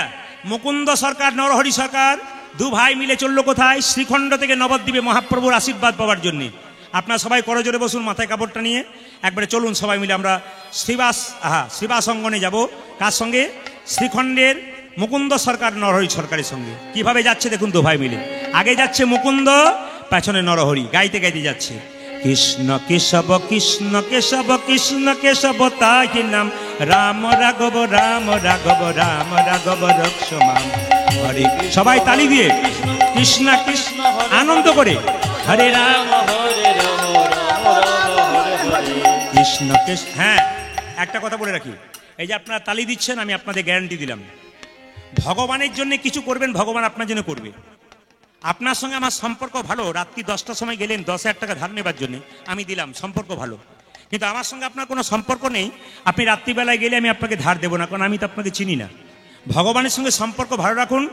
মুকুন্দ সরকার নরহরি সরকার দু ভাই মিলে চললো কোথায়? শ্রীখণ্ড থেকে নবদ্বীপে মহাপ্রভুর আশীর্বাদ পাওয়ার জন্য। আপনারা সবাই করজোরে বসুন, মাথায় কাপড়টা নিয়ে একবারে চলুন সবাই মিলে আমরা শ্রীবাস অঙ্গনে যাব। কার সঙ্গে? শ্রীখণ্ডের মুকুন্দ সরকার নরহরি সরকারের সঙ্গে। কিভাবে যাচ্ছে দেখুন দু ভাই মিলে, আগে যাচ্ছে মুকুন্দ, পেছনে নরহরি, গাইতে গাইতে যাচ্ছে কৃষ্ণ কেশব কৃষ্ণ কেশব কৃষ্ণ কেশব তাই নাম, রাম রাঘব রাম রাঘব রাম রাঘব রক্ষমাম হরে। সবাই তালি দিয়ে কৃষ্ণ কৃষ্ণ আনন্দ করে হরে রাম
হরে রাম রাম রাম হরে হরে।
কৃষ্ণ কৃষ্ণ। হ্যাঁ, একটা কথা বলে রাখি, এই যে আপনারা তালি দিচ্ছেন, আমি আপনাদের গ্যারান্টি দিলাম ভগবানের জন্য কিছু করবেন, ভগবান আপনার জন্য করবে। আপনার সঙ্গে আমার সম্পর্ক ভালো, রাত্রি 10টার সময় গেলেন 10,000 টাকা ধার নেবার জন্য, আমি দিলাম, সম্পর্ক ভালো। কিন্তু আমার সঙ্গে আপনার কোনো সম্পর্ক নেই, আপনি রাত্রিবেলায় গেলে আমি আপনাকে ধার দেবো না, কারণ আমি তো আপনাকে চিনি না। ভগবানের সঙ্গে সম্পর্ক ভালো রাখুন,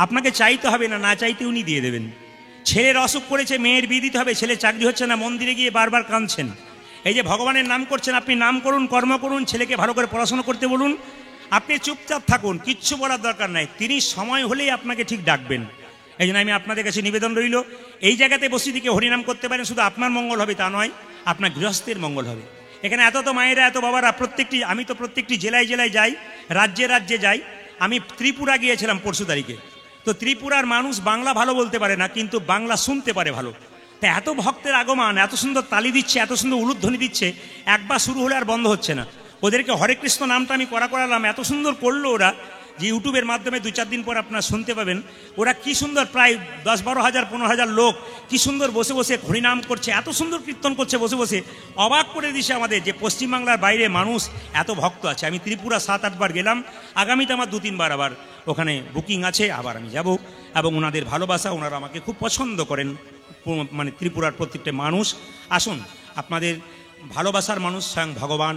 আপনাকে চাইতে হবে না, না চাইতে উনি দিয়ে দেবেন। ছেলের অসুখ করেছে, মেয়ের বিয়ে দিতে হবে, ছেলে চাকরি হচ্ছে না, মন্দিরে গিয়ে বারবার কাঁদছেন। এই যে ভগবানের নাম করছেন, আপনি নাম করুন, কর্ম করুন, ছেলেকে ভালো করে পড়াশোনা করতে বলুন, আপনি চুপচাপ থাকুন, কিচ্ছু বলার দরকার নাই, তিনি সময় হলেই আপনাকে ঠিক ডাকবেন। এই জন্য আমি আপনাদের কাছে নিবেদন রইল, এই জায়গাতে বসে দিকে হরিনাম করতে পারেন, শুধু আপনার মঙ্গল হবে তা নয়, আপনার গৃহস্থের মঙ্গল হবে। এখানে এত তো মায়েরা, এত বাবারা, আমি তো প্রত্যেকটি জেলায় জেলায় যাই, রাজ্যে রাজ্যে যাই। আমি ত্রিপুরা গিয়েছিলাম পরশু তারিখে, তো ত্রিপুরার মানুষ বাংলা ভালো বলতে পারে না, কিন্তু বাংলা শুনতে পারে ভালো। তা এত ভক্তের আগমন, এত সুন্দর তালি দিচ্ছে, এত সুন্দর উলুধ্বনি দিচ্ছে, একবার শুরু হলে আর বন্ধ হচ্ছে না। ওদেরকে হরে কৃষ্ণ নামটা আমি করালাম, এত সুন্দর করলো ওরা, যে ইউটিউবের মাধ্যমে 2-4 দিন পর আপনারা শুনতে পাবেন ওরা কি সুন্দর, প্রায় 10-12 হাজার 15 হাজার লোক কি সুন্দর বসে বসে হরিনাম করছে, এত সুন্দর কীর্তন করছে বসে বসে। অবাক করে দিছে আমাদের যে পশ্চিমবাংলার বাইরে মানুষ এত ভক্ত আছে। আমি ত্রিপুরা 7-8 বার গেলাম, আগামীতে আমার 2-3 বার আবার ওখানে বুকিং আছে, আবার আমি যাব। এবং ওনাদের ভালোবাসা, ওনারা আমাকে খুব পছন্দ করেন, মানে ত্রিপুরার প্রত্যেকটা মানুষ। আসুন, আপনাদের ভালোবাসার মানুষ স্বয়ং ভগবান,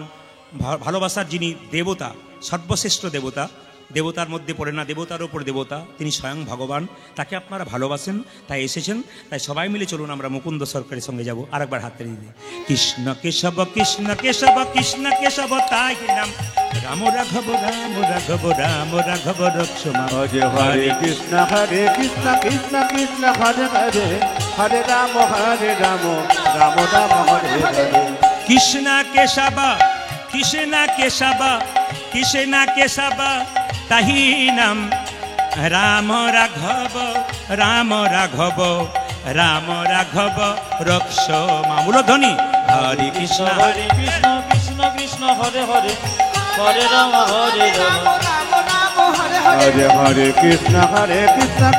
ভালোবাসার যিনি দেবতা, সর্বশ্রেষ্ঠ দেবতা, দেবতার মধ্যে পড়ে না, দেবতার ওপর দেবতা, তিনি স্বয়ং ভগবান, তাকে আপনারা ভালোবাসেন, তাই এসেছেন। তাই সবাই মিলে চলুন আমরা মুকুন্দ সরকারের সঙ্গে যাব। আরেকবার হাত তালি দিয়ে কৃষ্ণ কেশব কৃষ্ণ কেশব কৃষ্ণ কেশব তাই নাম, রাম রাঘব রাম রাঘব রাম রাঘব রক্ষমা
হরে হরে কৃষ্ণ কৃষ্ণ কৃষ্ণ হরে হরে, হরে রাম রাম রাম হরে হরে।
কৃষ্ণ কেশব কৃষ্ণ কেশব কৃষ্ণ কেশব তাহি নাম, রাম রাঘব রাম রাঘব রাম রাঘব রক্ষমা। মূলধ্বনি হরে কৃষ্ণ
হরে কৃষ্ণ কৃষ্ণ কৃষ্ণ হরে হরে, হরে রাম হরে রাম।
হরে হরে কৃষ্ণ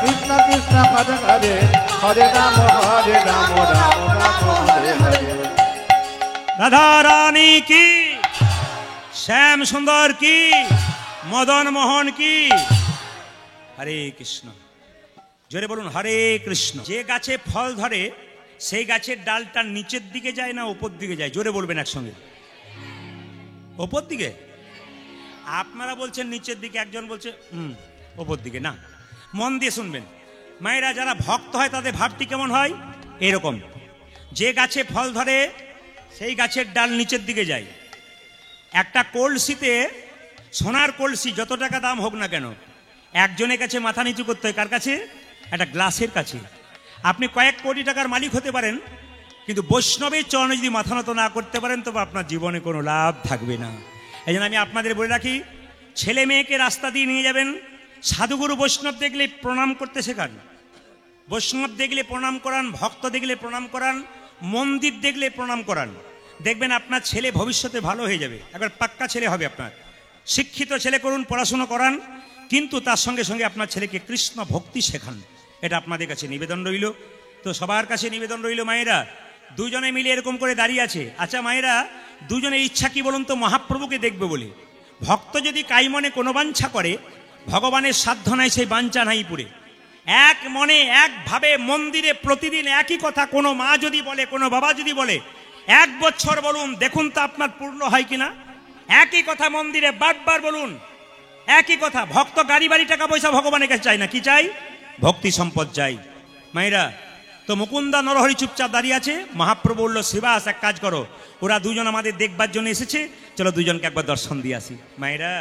কৃষ্ণ কৃষ্ণ হরে হরে, হরে রাম রাম রাম হরে হরে।
রাধা রানী কি, শ্যাম সুন্দর কি, মদন মোহন কি। হরে কৃষ্ণ, জোরে বলুন হরে কৃষ্ণ। যে গাছে ফল ধরে সেই গাছের ডালটা নিচের দিকে যায় না উপর দিকে যায়? জোরে বলবেন একসঙ্গে। ওপর দিকে। আপনারা বলছেন নিচের দিকে, একজন বলছে ওপর দিকে। না, মন দিয়ে শুনবেন মায়েরা, যারা ভক্ত হয় তাদের ভাবটি কেমন হয়? এরকম, যে গাছে ফল ধরে সেই গাছের ডাল নিচের দিকে যায়। একটা কলসিতে, সোনার কলসি যত টাকা দাম হোক না কেন, একজনের কাছে মাথা নিচু করতে হয়। কার কাছে? একটা গ্লাসের কাছে। আপনি কয়েক কোটি টাকার মালিক হতে পারেন, কিন্তু বৈষ্ণবের চরণে যদি মাথা নত না করতে পারেন তবে আপনার জীবনে কোনো লাভ থাকবে না। এই জন্য আমি আপনাদের বলে রাখি, ছেলে মেয়েকে রাস্তা দিয়ে নিয়ে যাবেন, সাধুগুরু বৈষ্ণব দেখলে প্রণাম করতে শেখান, বৈষ্ণব দেখলে প্রণাম করান, ভক্ত দেখলে প্রণাম করান, মন্দির দেখলে প্রণাম করান। দেখবেন আপনার ছেলে ভবিষ্যতে ভালো হয়ে যাবে, একবার পাক্কা ছেলে হবে আপনার। শিক্ষিত ছেলে করুন, পড়াশুনো করান, কিন্তু তার সঙ্গে সঙ্গে আপনার ছেলেকে কৃষ্ণ ভক্তি শেখান। এটা আপনাদের কাছে নিবেদন রইল। তো সবার কাছে নিবেদন রইল, মায়েরা দুজনে মিলে এরকম করে দাঁড়িয়ে আছে। আচ্ছা মায়েরা, দুজনের ইচ্ছা কি বলুন তো? মহাপ্রভুকে দেখবে বলে। ভক্ত যদি কাইমনে কোনো বাঞ্ছা করে, ভগবানের সাধ্য নাই সেই বাঞ্ছা নাই পুরে। এক মনে একভাবে মন্দিরে প্রতিদিন একই কথা কোনো মা যদি বলে, কোনো বাবা যদি বলে, 1 বছর বলুন, দেখুন তো আপনার পূর্ণ হয় কিনা। একই কথা মন্দিরে বারবার বলুন, একই কথা। ভক্ত গাড়ি বাড়ি টাকা পয়সা ভগবানের কাছে চাই না, কি চাই? ভক্তি সম্পদ চাই। মায়েরা, তো মুকুন্দা নরহরি চুপচাপ দাঁড়িয়ে আছে। মহাপ্রভু বলল, শ্রীবাস এক কাজ করো, ওরা দুজন আমাদের দেখবার জন্য এসেছে, চলো দুজনকে একবার দর্শন দিয়ে আসি। মায়েরা,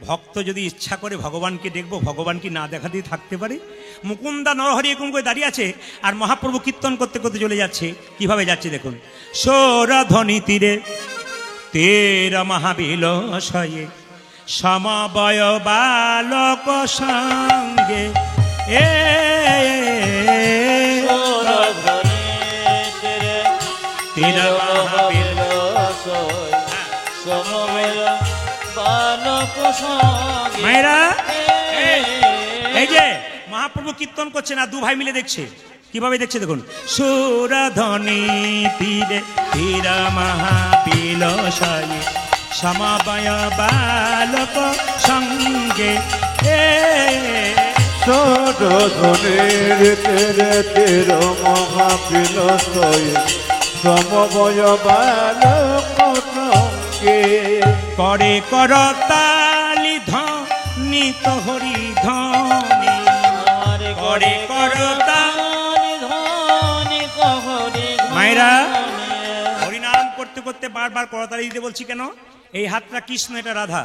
ভক্ত যদি ইচ্ছা করে ভগবানকে দেখবো, ভগবান কি না দেখা দিয়ে থাকতে পারে? মুকুন্দা নরহরি এরকম করে দাঁড়িয়ে আছে, আর মহাপ্রভু কীর্তন করতে করতে চলে যাচ্ছে। কিভাবে যাচ্ছে দেখুন। সৌরধ্বনি তীরে তেরা মহাবিলাসয়ে সমবয় বালক সঙ্গে এ তেরা মায়েরা, এই যে মহাপ্রভু কীর্তন করছে না, দু ভাই মিলে দেখছে। কিভাবে দেখছে দেখুন। সুরধ্বনি তীরে তীরা মহাবিলাসয়ে সমবয় বালক সঙ্গে এ
সুরধ্বনির তীরে তীরা মহাবিলাসয়ে সমবয় বালক সঙ্গে
করে করতালি ধ্বনিত হরি ধ্বনি, করে করতালি ধ্বনিত হরি। মায়েরা, হরিনাম করতে করতে বারবার করতালি দিতে বলছি কেন? এই হাতটা কৃষ্ণ, এটা রাধা।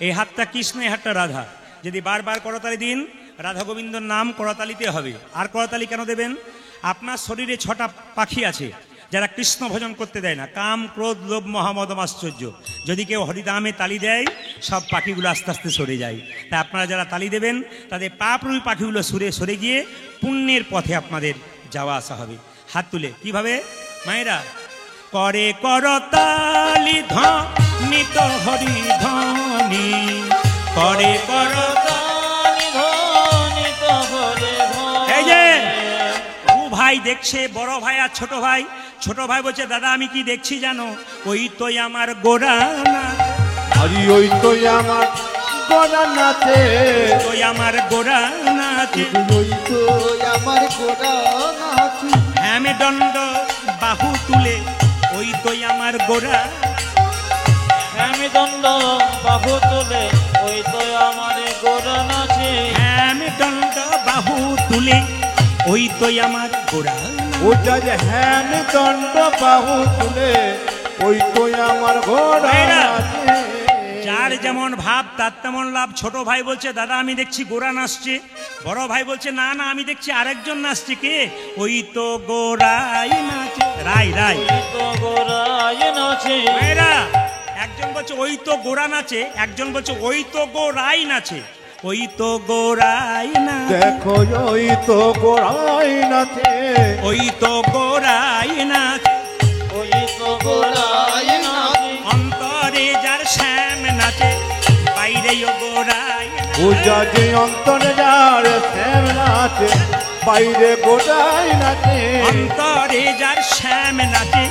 এই হাতটা কৃষ্ণ, এই হাতটা রাধা। যদি বারবার করতালি দিন, রাধা গোবিন্দর নাম করতালিতে হবে। আর করতালি কেন দেবেন? আপনার শরীরে 6টা পাখি আছে যারা কৃষ্ণ ভজন করতে দেয় না। কাম, ক্রোধ, লোভ, মোহ, মদ, আশ্চর্য। যদি কেউ হরিনামে তালি দেয়, সব পাখিগুলো আস্তে আস্তে সরে যায়। তাই আপনারা যারা তালি দেবেন, তাদের পাপরূপী পাখিগুলো সরে গিয়ে পুণ্যের পথে আপনাদের যাওয়া আসা হবে। হাত তুলে কিভাবে? মায়েরা, করে করতালি ধ্বনিত হরি ধ্বনি, করে করতালি ধ্বনিত হরি ধ্বনি। এই যে দু ভাই দেখছে, বড় ভাই আর ছোট ভাই। ছোট ভাই বলছে, দাদা আমি কি দেখছি জানো? ওই তো আমার গোরা নাচ,
আরে ওই তো আমার গোরা নাচে,
ওই আমার গোরা নাচে,
ওই তো আমার গোরা নাচে।
হ্যামে দণ্ড বাহু তুলে, ওই তো আমার গোরা,
হ্যামে দণ্ড বাহু তুলে, ওই তো আমার গোরা নাচে।
হ্যামে দণ্ড বাহু তুলে, ওই তো আমার গোরা।
ওটা যে হ্যাম দণ্ড বাহু তুলে, ওই তো আমার গোরা নাচে।
যার যেমন ভাব তার তেমন লাভ। ছোট ভাই বলছে, দাদা আমি দেখছি গোরা নাচছে। বড় ভাই বলছে, না না আমি দেখছি আরেকজন নাচছে। কে? ওই তো গোরাই নাচে। রাই রাই,
ওই তো গোরাই নাচে।
মেয়েরা, একজন বলছে ওই তো গোরা নাচে, একজন বলছে ওই তো গোরাই নাচে। ওই তো গোরাই নাচে,
দেখো ওই তো গোরাই নাচে,
ওই তো গোরাই নাচে,
ওই তো গোরাই নাচে।
অন্তরে যার শ্যাম নাচে, বাইরে ও গোরাই নাচে।
পূজা যে অন্তরে যার শ্যাম নাচে, বাইরে গোরাই নাচে।
অন্তরে যার শ্যাম নাচে,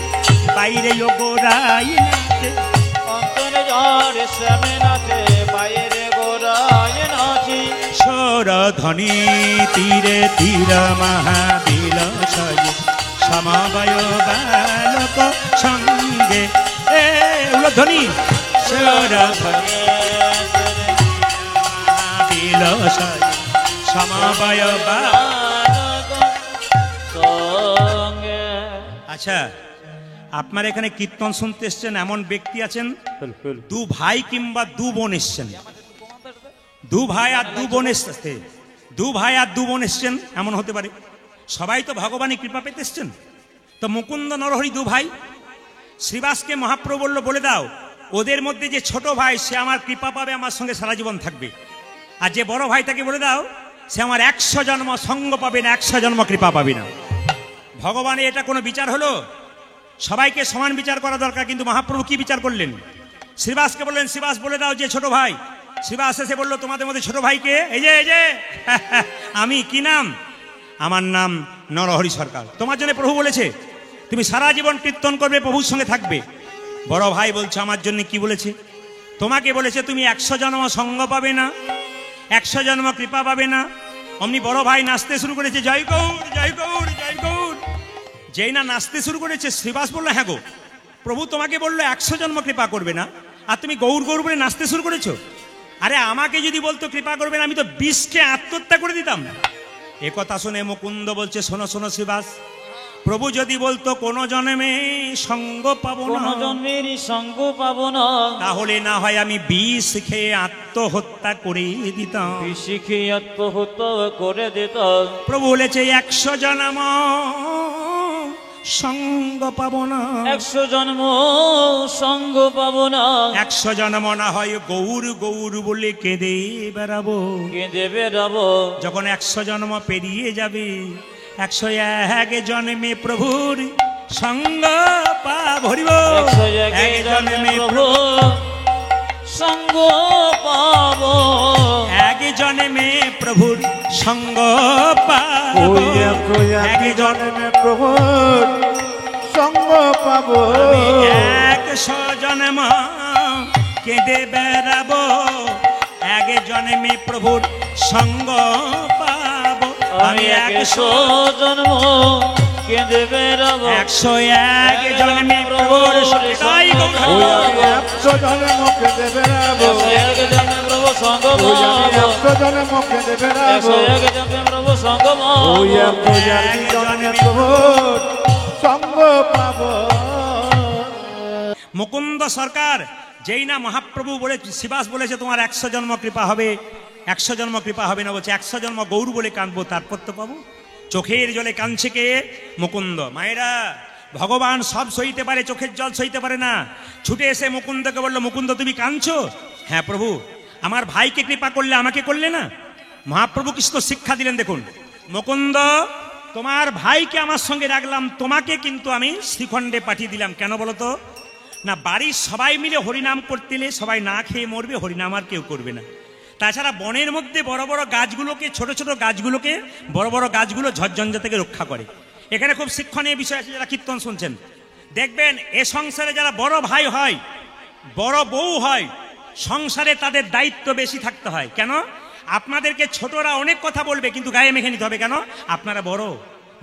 বাইরে ও গোরাই নাচে।
অন্তরে যার শ্যাম নাচে, বাইরে গোরাই নাচে।
সৌরধ্বনি তীরে তীরা মহাবিলাসয়ে সমবয় বালক সঙ্গে এ উলধ্বনি। সৌরধ্বনি মহাবিলাসয়ে সমবয় বালক
সঙ্গে।
আচ্ছা, আপনার এখানে কীর্তন শুনতে এসছেন এমন ব্যক্তি আছেন, দু ভাই কিংবা দু বোন এসছেন। দু ভাই আর দু বোন এসছে, দু ভাই আর দু বোন এসছেন, এমন হতে পারে। সবাই তো ভগবানের কৃপা পেতে এসছেন। তো মুকুন্দ নরহরি দু ভাই। শ্রীবাসকে মহাপ্রভু বলল, বলে দাও ওদের মধ্যে যে ছোট ভাই, সে আমার কৃপা পাবে, আমার সঙ্গে সারা জীবন থাকবে। আর যে বড় ভাই তাকে বলে দাও সে আমার 100 জন্ম সঙ্গ পাবে না, 100 জন্ম কৃপা পাবে না। ভগবানের এটা কোনো বিচার হলো? সবাইকে সমান বিচার করা দরকার, কিন্তু মহাপ্রভু কি বিচার করলেন? শ্রীবাসকে বললেন, শ্রীবাস বলে দাও যে ছোট ভাই। শ্রীবাস এসে বললো, তোমাদের মধ্যে ছোট ভাইকে? এই যে আমি। কি নাম? আমার নাম নরহরি সরকার। তোমার জন্য প্রভু বলেছে তুমি সারা জীবন কীর্তন করবে, প্রভুর সঙ্গে থাকবে। বড় ভাই বলছে, আমার জন্য কি বলেছে? তোমাকে বলেছে তুমি 100 জন্ম সঙ্গ পাবে না, 100 জন্ম কৃপা পাবে না। অমনি বড় ভাই নাচতে শুরু করেছে, জয় গৌর জয় গৌর জয় গৌর। যেই না নাচতে শুরু করেছে, শ্রীবাস বললো, হ্যাঁ গো, প্রভু তোমাকে বললো 100 জন্ম কৃপা করবে না, আর তুমি গৌর গৌর বলে নাচতে শুরু করেছো। আরে আমাকে যদি বলতো কৃপা করবে না, আমি তো বিষকে আত্মহত্যা করে দিতাম। এ কথা শুনে মুকুন্দ বলছে, শোনো শোনো শ্রীবাস, প্রভু যদি বলতো কোন জন্মে সঙ্গ পাবো না,
কোন জন্মের সঙ্গ পাবো না,
তাহলে না হয় আমি বিষ খেয়ে আত্মহত্যা করে দিতাম।
বিষ খেয়ে আত্মহত্যা করে দিতাম।
প্রভু বলেছে 100 জন্ম সঙ্গ পাবো না,
100 জন্ম সঙ্গ পাবো না,
100 জন্ম না হয় গৌর গৌর বলে কেঁদে বেড়াবো।
কেঁদে বেড়াবো।
যখন 100 জন্ম পেরিয়ে যাবে, 101 জন্মে প্রভুর সঙ্গ পাবো।
101 জন্মে প্রভু সঙ্গ পাবো।
1 জন্মে প্রভুর সঙ্গ পাবো।
ওই 101 জন্মে প্রভুর সঙ্গ পাবো।
100 জন্ম কেঁদে বেড়াবো, 1 জন্মে প্রভুর সঙ্গ পাবো।
আমি 100 জন্ম কেঁদে বেড়াবো।
101 জন্মে প্রভুর সঙ্গ পাবো।
ওই 100 জন্ম কেঁদে বেড়াবো।
101 জন্মে প্রভু সঙ্গ
ওই আমি
পাবো।
100 জন্ম কেঁদে বেড়াবো।
101 জন্মে প্রভু সঙ্গ
ওই
পাবো।
101 জন্মে প্রভুর সঙ্গ পাবো।
মুকুন্দ সরকার যেই না মহাপ্রভু বলে, শ্রীবাস বলেছে তোমার 100 জন্ম কৃপা হবে, 100 জন্ম কৃপা হবে না, বলছে 100 জন্ম গৌর বলে কাঁদবো, তারপর তো পাবো। চোখের জলে কাঁদছে কে? মুকুন্দ। মায়েরা, ভগবান সব সইতে পারে, চোখের জল সইতে পারে না। ছুটে এসে মুকুন্দকে বললো, মুকুন্দ তুমি কাঁদছো? হ্যাঁ প্রভু, আমার ভাইকে কৃপা করলে আমাকে করলে না। মহাপ্রভু কৃষ্ণ শিক্ষা দিলেন, দেখুন মুকুন্দ, তোমার ভাইকে আমার সঙ্গে রাখলাম, তোমাকে কিন্তু আমি শ্রীখণ্ডে পাঠিয়ে দিলাম। কেন বলো তো? না, বাড়ির সবাই মিলে হরিনাম করতে এলে সবাই না খেয়ে মরবে, হরিনাম আর কেউ করবে না। তাছাড়া বনের মধ্যে বড় বড় গাছগুলোকে, ছোট ছোট গাছগুলোকে বড় বড় গাছগুলো ঝড়ঝঞ্ঝা থেকে রক্ষা করে। এখানে খুব শিক্ষণীয় বিষয় আছে, যারা কীর্তন শুনছেন দেখবেন, এ সংসারে যারা বড় ভাই হয়, বড় বউ হয়, সংসারে তাদের দায়িত্ব বেশি থাকতে হয়। কেন? আপনাদেরকে ছোটরা অনেক কথা বলবে, কিন্তু গায়ে মেখে নিতে হবে। কেন? আপনারা বড়।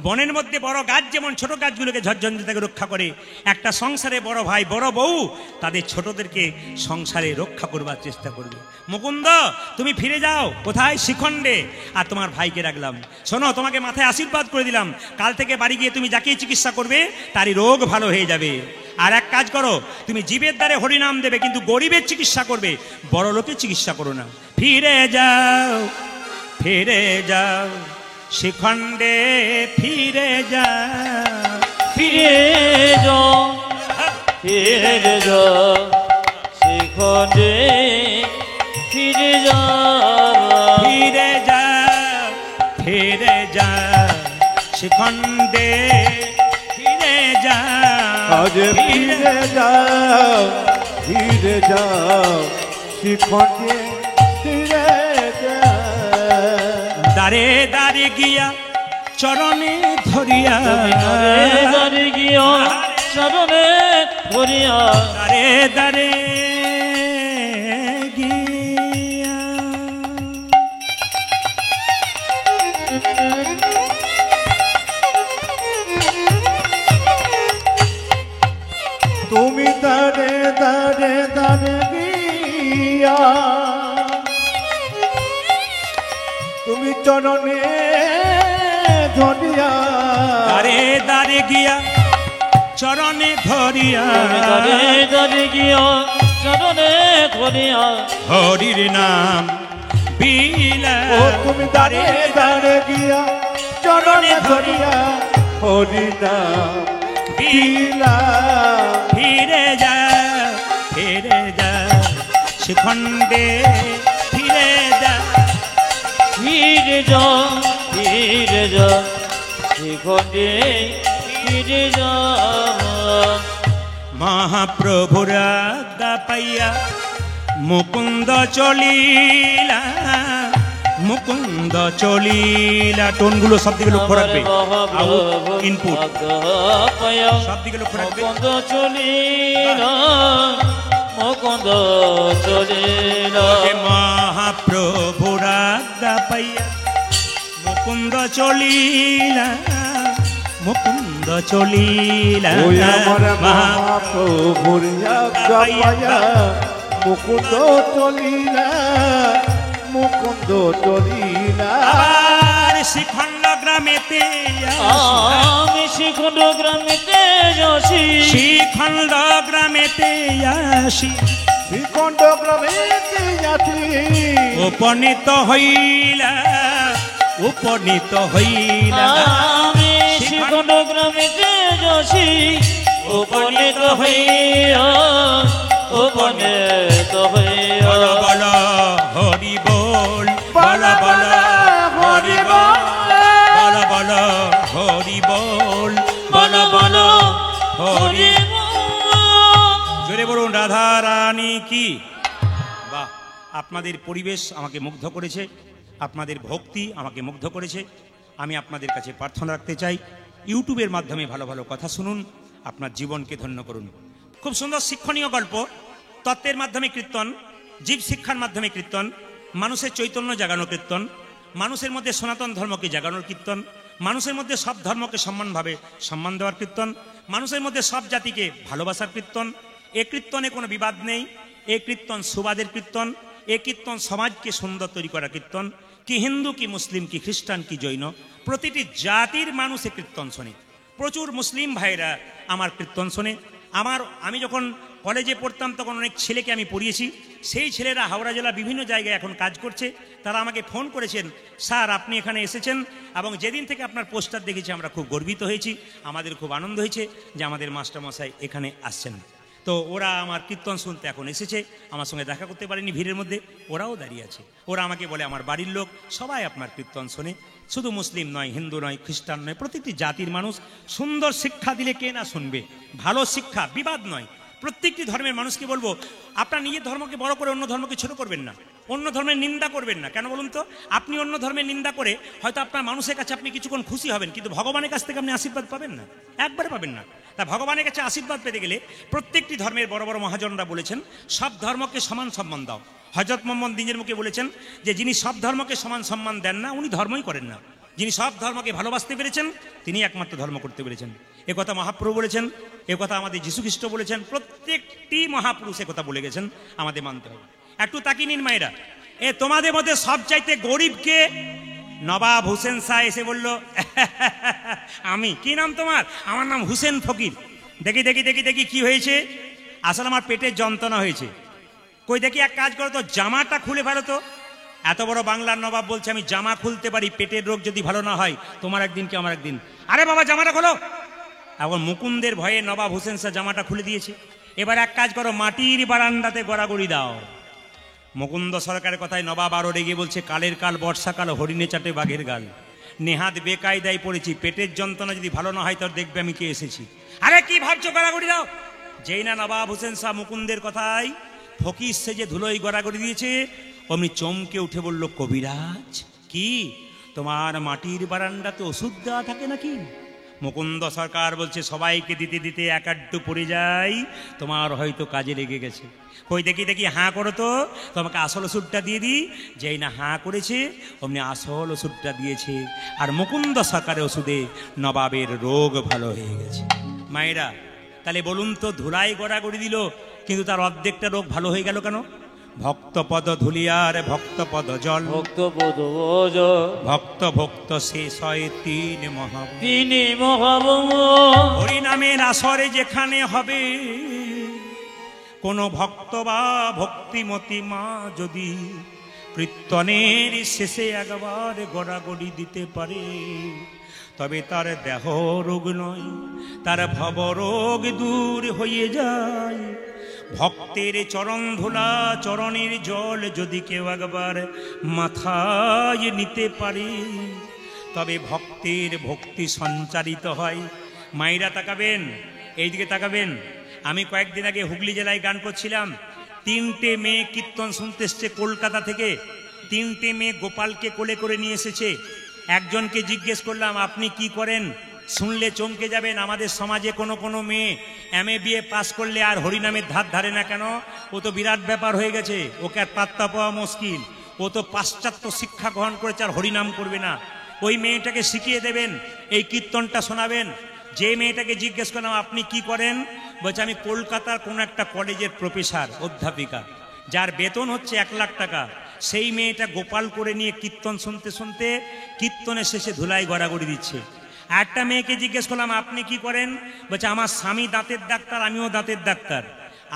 বনের মধ্যে বড় গাছ যেমন ছোট গাছগুলোকে ঝড়ঝঞ্ঝা থেকে রক্ষা করে, একটা সংসারে বড় ভাই বড় বউ তাদের ছোটদেরকে সংসারে রক্ষা করবার চেষ্টা করবে। মুকুন্দ, তুমি ফিরে যাও। কোথায়? শ্রীখণ্ডে। আর তোমার ভাইকে রাখলাম। শোনো, তোমাকে মাথায় আশীর্বাদ করে দিলাম, কাল থেকে বাড়ি গিয়ে তুমি যাকেই চিকিৎসা করবে তারই রোগ ভালো হয়ে যাবে। আর এক কাজ করো, তুমি জীবের দ্বারে হরিনাম দেবে, কিন্তু গরিবের চিকিৎসা করবে, বড় লোকের চিকিৎসা করো না। ফিরে যাও, ফিরে যাও শ্রীখণ্ডে, ফিরে যাও,
ফিরে যাও, ফিরে যাও শ্রীখণ্ডে, ফিরে যাও,
ফিরে যাও, ফিরে যাও শ্রীখণ্ডে, ফিরে যাও,
আজ ফিরে যাও, ফিরে যাও শ্রীখণ্ডে, ফিরে যাও।
দারে দারে গিয়া চরণে ধরিয়া,
দারে দারে গিয়া চরণে ধরিয়া,
দারে দারে গিয়া।
তুমি দারে দারে দারে গিয়া, তুমি চরণে ধরিয়া,
দারে দারে গিয়া চরণে ধরিয়া,
দারে দারে গিয়া চরণে ধরিয়া,
হরির নাম বিলা।
ও তুমি দারে দারে গিয়া চরণে ধরিয়া, হরি নাম বিলা।
ফিরে যা, ফিরে যা শ্রীখণ্ডে, ফিরে যা,
ফিরে যা শিখরে ফিরে যা
মহাপ্রভুর আজ্ঞা পাইয়া মুকুন্দ চলিলা, মুকুন্দ চলিলা। টোনগুলো সব দিকে লক্ষ্য রাখবে, ইনপুট সব দিকে লক্ষ্য রাখবে।
মুকুন্দ চলিলা, মুকুন্দ চলিলা।
মহাপ্রভুর আজ্ঞা পাইয়া মুকুন্দ চলিলা, মুকুন্দ চলিলা।
ওই আমার মহাপ্রভুর আজ্ঞা পাইয়া মুকুন্দ চলিলা, মুকুন্দ চলিলা।
আর শিখণ্ড গ্রামেতে
আমি শিখণ্ড গ্রামেতে আসি,
শিখণ্ড গ্রামেতে আসি,
শ্রীকণ্ঠ গ্রামেতে যাচ্ছি।
উপনীত হইলা, উপনীত হইলা।
আমি শিখণ্ড গ্রামেতে আসি, উপনীত হইয়া, উপনীত হইয়া।
বল বল হরি বল, বল বল হরি বল, বল বল হরি বল, বল বল হরি বল। জোরে বলুন রাধা রানী কি। বাহ, আপনাদের পরিবেশ আমাকে মুগ্ধ করেছে, আপনাদের ভক্তি আমাকে মুগ্ধ করেছে। আমি আপনাদের কাছে প্রার্থনা রাখতে চাই, ইউটিউবের মাধ্যমে ভালো ভালো কথা শুনুন, আপনার জীবনকে ধন্য করুন। খুব সুন্দর শিক্ষণীয় গল্প, তত্ত্বের মাধ্যমে কীর্তন, জীব শিক্ষার মাধ্যমে কীর্তন, মানুষের চৈতন্য জাগানো কীর্তন, মানুষের মধ্যে সনাতন ধর্মকে জাগানোর কীর্তন, মানুষের মধ্যে সব ধর্মকে সম্মান দেওয়ার কীর্তন, মানুষের মধ্যে সব জাতিকে ভালোবাসার কীর্তন। এ কীর্তনে কোনো বিবাদ নেই, এ কীর্তন সুবাদের কীর্তন, এ কীর্তন সমাজকে সুন্দর তৈরি করা কীর্তন। কি হিন্দু, কি মুসলিম, কি খ্রিস্টান, কি জৈন, প্রতিটি জাতির মানুষ এ কীর্তন শোনে। প্রচুর মুসলিম ভাইরা আমার কীর্তন শোনে। আমি যখন কলেজে পড়তাম তখন অনেক ছেলেকে আমি পড়িয়েছি, সেই ছেলেরা হাওড়া জেলা বিভিন্ন জায়গায় এখন কাজ করছে। তারা আমাকে ফোন করেছেন, স্যার আপনি এখানে এসেছেন এবং যেদিন থেকে আপনার পোস্টার দেখেছি আমরা খুব গর্বিত হয়েছি, আমাদের খুব আনন্দ হয়েছে যে আমাদের মাস্টারমশাই এখানে আসছেন। তো ওরা আমার কীর্তন শুনতে এখন এসেছে, আমার সঙ্গে দেখা করতে পারেনি ভিড়ের মধ্যে, ওরাও দাঁড়িয়ে আছে। ওরা আমাকে বলে আমার বাড়ির লোক সবাই আপনার কীর্তন শোনে, শুধু মুসলিম নয়, হিন্দু নয়, খ্রিস্টান নয়, প্রতিটি জাতির মানুষ। সুন্দর শিক্ষা দিলে কে না শুনবে, ভালো শিক্ষা, বিবাদ নয়। প্রত্যেকটি ধর্মের মানুষকে বলবো, আপনার নিজের ধর্মকে বড় করে অন্য ধর্মকে ছোট করবেন না, অন্য ধর্মের নিন্দা করবেন না। কেন বলুন তো? আপনি অন্য ধর্মের নিন্দা করে হয়তো আপনার মানুষের কাছে আপনি কিছুক্ষণ খুশি হবেন, কিন্তু ভগবানের কাছ থেকে আপনি আশীর্বাদ পাবেন না, একবারে পাবেন না। তা ভগবানের কাছে আশীর্বাদ পেতে গেলে প্রত্যেকটি ধর্মের বড় বড় মহাজনরা বলেছেন সব ধর্মকে সমান সম্মান দাও। হযরত মুহাম্মদ নিজের মুখে বলেছেন যে যিনি সব ধর্মকে সমান সম্মান দেন না উনি ধর্মই করেন না। যিনি সব ধর্মকে ভালোবাসতে পেরেছেন তিনি একমাত্র ধর্ম করতে পেরেছেন। এ কথা মহাপ্রভু বলেছেন, এ কথা আমাদের যীশু খ্রিস্ট বলেছেন, প্রত্যেকটি মহাপুরুষ এ কথা বলে গেছেন, আমাদের মানতে হবে। একটু তাকিয়ে নিন মায়েরা, এ তোমাদের মধ্যে সবচাইতে গরিবকে? নবাব হোসেন শাহ এসে বলল, আমি। কি নাম তোমার? আমার নাম হুসেন ফকির। দেখি দেখি দেখি দেখি কি হয়েছে? আসলে আমার পেটের যন্ত্রণা হয়েছে। কই দেখি এক কাজ করো তো, জামাটা খুলে ফেলো তো। এত বড় বাংলার নবাব বলছে আমি জামা খুলতে পারি, পেটের রোগ যদি ভালো না হয়, তোমার একদিন কি আমার একদিন। আরে বাবা জামাটা খোলো। এখন মুকুন্দের ভয়ে নবাব হোসেন শাহ জামাটা খুলে দিয়েছে। এবার এক কাজ করো, মাটির বারান্দাতে গড়াগড়ি দাও। মুকুন্দ সরকারের কথায় নবাব আরো রেগে বলছে, কালের কাল বর্ষাকাল, হরিণে চাটে বাঘের গাল। নেহাত বেকায়দায় পড়েছি, পেটের যন্ত্রণা যদি ভালো না হয় তোর দেখবে আমি কে এসেছি। আরে কি ভাবছো, গড়াগড়ি দাও। যেই না নবাব হোসেন শাহ মুকুন্দের কথায় ফকির সেজে ধুলোয় গড়াগড়ি দিয়েছে, অমনি চমকে উঠে বলল, কবিরাজ কি তোমার মাটির বারান্দাতে ওষুধ দেওয়া থাকে নাকি? মুকুন্দ সরকার বলছে, সবাইকে দিতে দিতে এক আড্ডু পড়ে যাই, তোমার হয়তো কাজে লেগে গেছে। কই দেখি দেখি, হাঁ করো তো, তোমাকে আসল ওষুধটা দিয়ে দিই। যেই না হাঁ করেছে অমনি আসল ওষুধটা দিয়েছে, আর মুকুন্দ সরকারের ওষুধে নবাবের রোগ ভালো হয়ে গেছে। মায়েরা তাহলে বলুন তো, ধুলায় গড়াগড়ি দিল কিন্তু তার অর্ধেকটা রোগ ভালো হয়ে গেল কেন? ভক্তপদ ধুলিয়ার ভক্তপদ জল,
ভক্তপদ
ভক্ত ভক্ত শেষ হয় তিন
মহাবঙ্গ।
হরিনামের আসরে যেখানে হবে কোন ভক্ত বা ভক্তিমতী মা যদি কীর্তনের শেষে একবার গড়াগড়ি দিতে পারে, তবে তার দেহ রোগ নয়, তার ভবরোগ দূর হয়ে যায়। ভক্তের চরণ ধুলা চরণের জল যদি কেউ একবার মাথায় নিতে পারে তবে ভক্তের ভক্তি সঞ্চারিত হয়। মায়েরা তাকাবেন, এইদিকে তাকাবেন। আমি কয়েকদিন আগে হুগলি জেলায় গান করছিলাম, 3টে মেয়ে কীর্তন শুনতে এসছে কলকাতা থেকে। 3টে মেয়ে গোপালকে কোলে করে নিয়ে এসেছে। একজনকে জিজ্ঞেস করলাম আপনি কি করেন, শুনলে চমকে যাবেন। আমাদের সমাজে কোনো মেয়ে MA BA পাস করলে আর হরিনামের ধার ধারে না কেন? ও তো বিরাট ব্যাপার হয়ে গেছে, ওকে আর পাত্তা পাওয়া মুশকিল। ও তো পাশ্চাত্য শিক্ষা গ্রহণ করেছে, আর হরিনাম করবে না। ওই মেয়েটাকে শিখিয়ে দেবেন, এই কীর্তনটা শোনাবেন। যে মেয়েটাকে জিজ্ঞেস করলাম আপনি কি করেন, বলছে আমি কলকাতার কোনো একটা কলেজের প্রফেসর, অধ্যাপিকা, যার বেতন হচ্ছে 1 লাখ টাকা। সেই মেয়েটা গোপাল করে নিয়ে কীর্তন শুনতে শুনতে কীর্তনের শেষে ধুলাই গড়াগড়ি দিচ্ছে। একটা মেয়েকে জিজ্ঞেস করলাম আপনি কি করেন, বলছে আমার স্বামী দাঁতের ডাক্তার, আমিও দাঁতের ডাক্তার।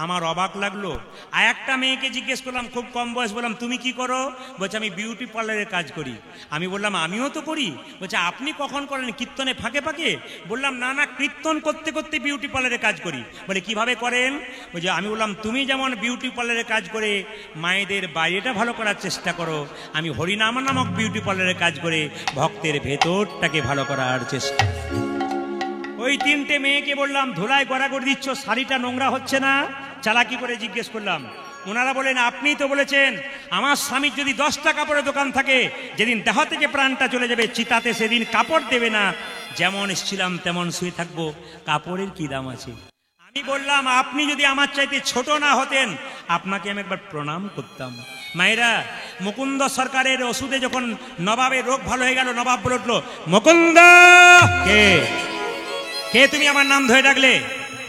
আমার অবাক লাগলো। আর একটা মেয়েকে জিজ্ঞেস করলাম, খুব কম বয়স, বললাম তুমি কি করো, বলছে আমি বিউটি পার্লারের কাজ করি। আমি বললাম আমিও তো করি। বলছে আপনি কখন করেন, কীর্তনে ফাঁকে ফাঁকে? বললাম না না, কীর্তন করতে করতে বিউটি পার্লারে কাজ করি। বলে কিভাবে করেন? বলছে আমি বললাম তুমি যেমন বিউটি পার্লারে কাজ করে মায়েদের বাইরেটা ভালো করার চেষ্টা করো, আমি হরিনাম নামক বিউটি পার্লারে কাজ করে ভক্তের ভেতরটাকে ভালো করার চেষ্টা। ওই 3টে মেয়েকে বললাম ধুলায় গড়াগড়ি দিচ্ছ, শাড়িটা নোংরা হচ্ছে না? চালাকি করে জিজ্ঞেস করলাম। ওনারা বলেন আপনিই তো বলেছেন আমার স্বামীর যদি 10টা কাপড়ের দোকান থাকে, যেদিন দেহ থেকে প্রাণটা চলে যাবে চিতাতে সেদিন কাপড় দেবে না, যেমন এসেছিলাম তেমন শুয়ে থাকবো, কাপড়ের কি দাম আছে? আমি বললাম আপনি যদি আমার চাইতে ছোট না হতেন আপনাকে আমি একবার প্রণাম করতাম। মায়েরা, মুকুন্দ সরকারের ওষুধে যখন নবাবের রোগ ভালো হয়ে গেল, নবাব বলে উঠলো মুকুন্দ, কে কে তুমি আমার নাম ধরে ডাকলে?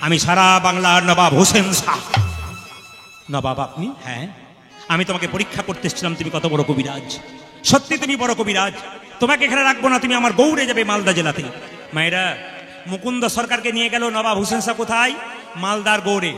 আমি সারা বাংলার নবাব হোসেন শাহ। নবাব আপনি? হ্যাঁ, আমি তোমাকে পরীক্ষা করতে এসেছিলাম তুমি কত বড় কবিরাজ। সত্যি তুমি বড় কবিরাজ, তোমাকে এখানে রাখবো না, তুমি আমার গৌড়ে যাবে মালদা জেলাতে। মায়েরা, মুকুন্দ সরকারকে নিয়ে গেল নবাব হোসেন শাহ কোথায়? মালদার গৌড়ে।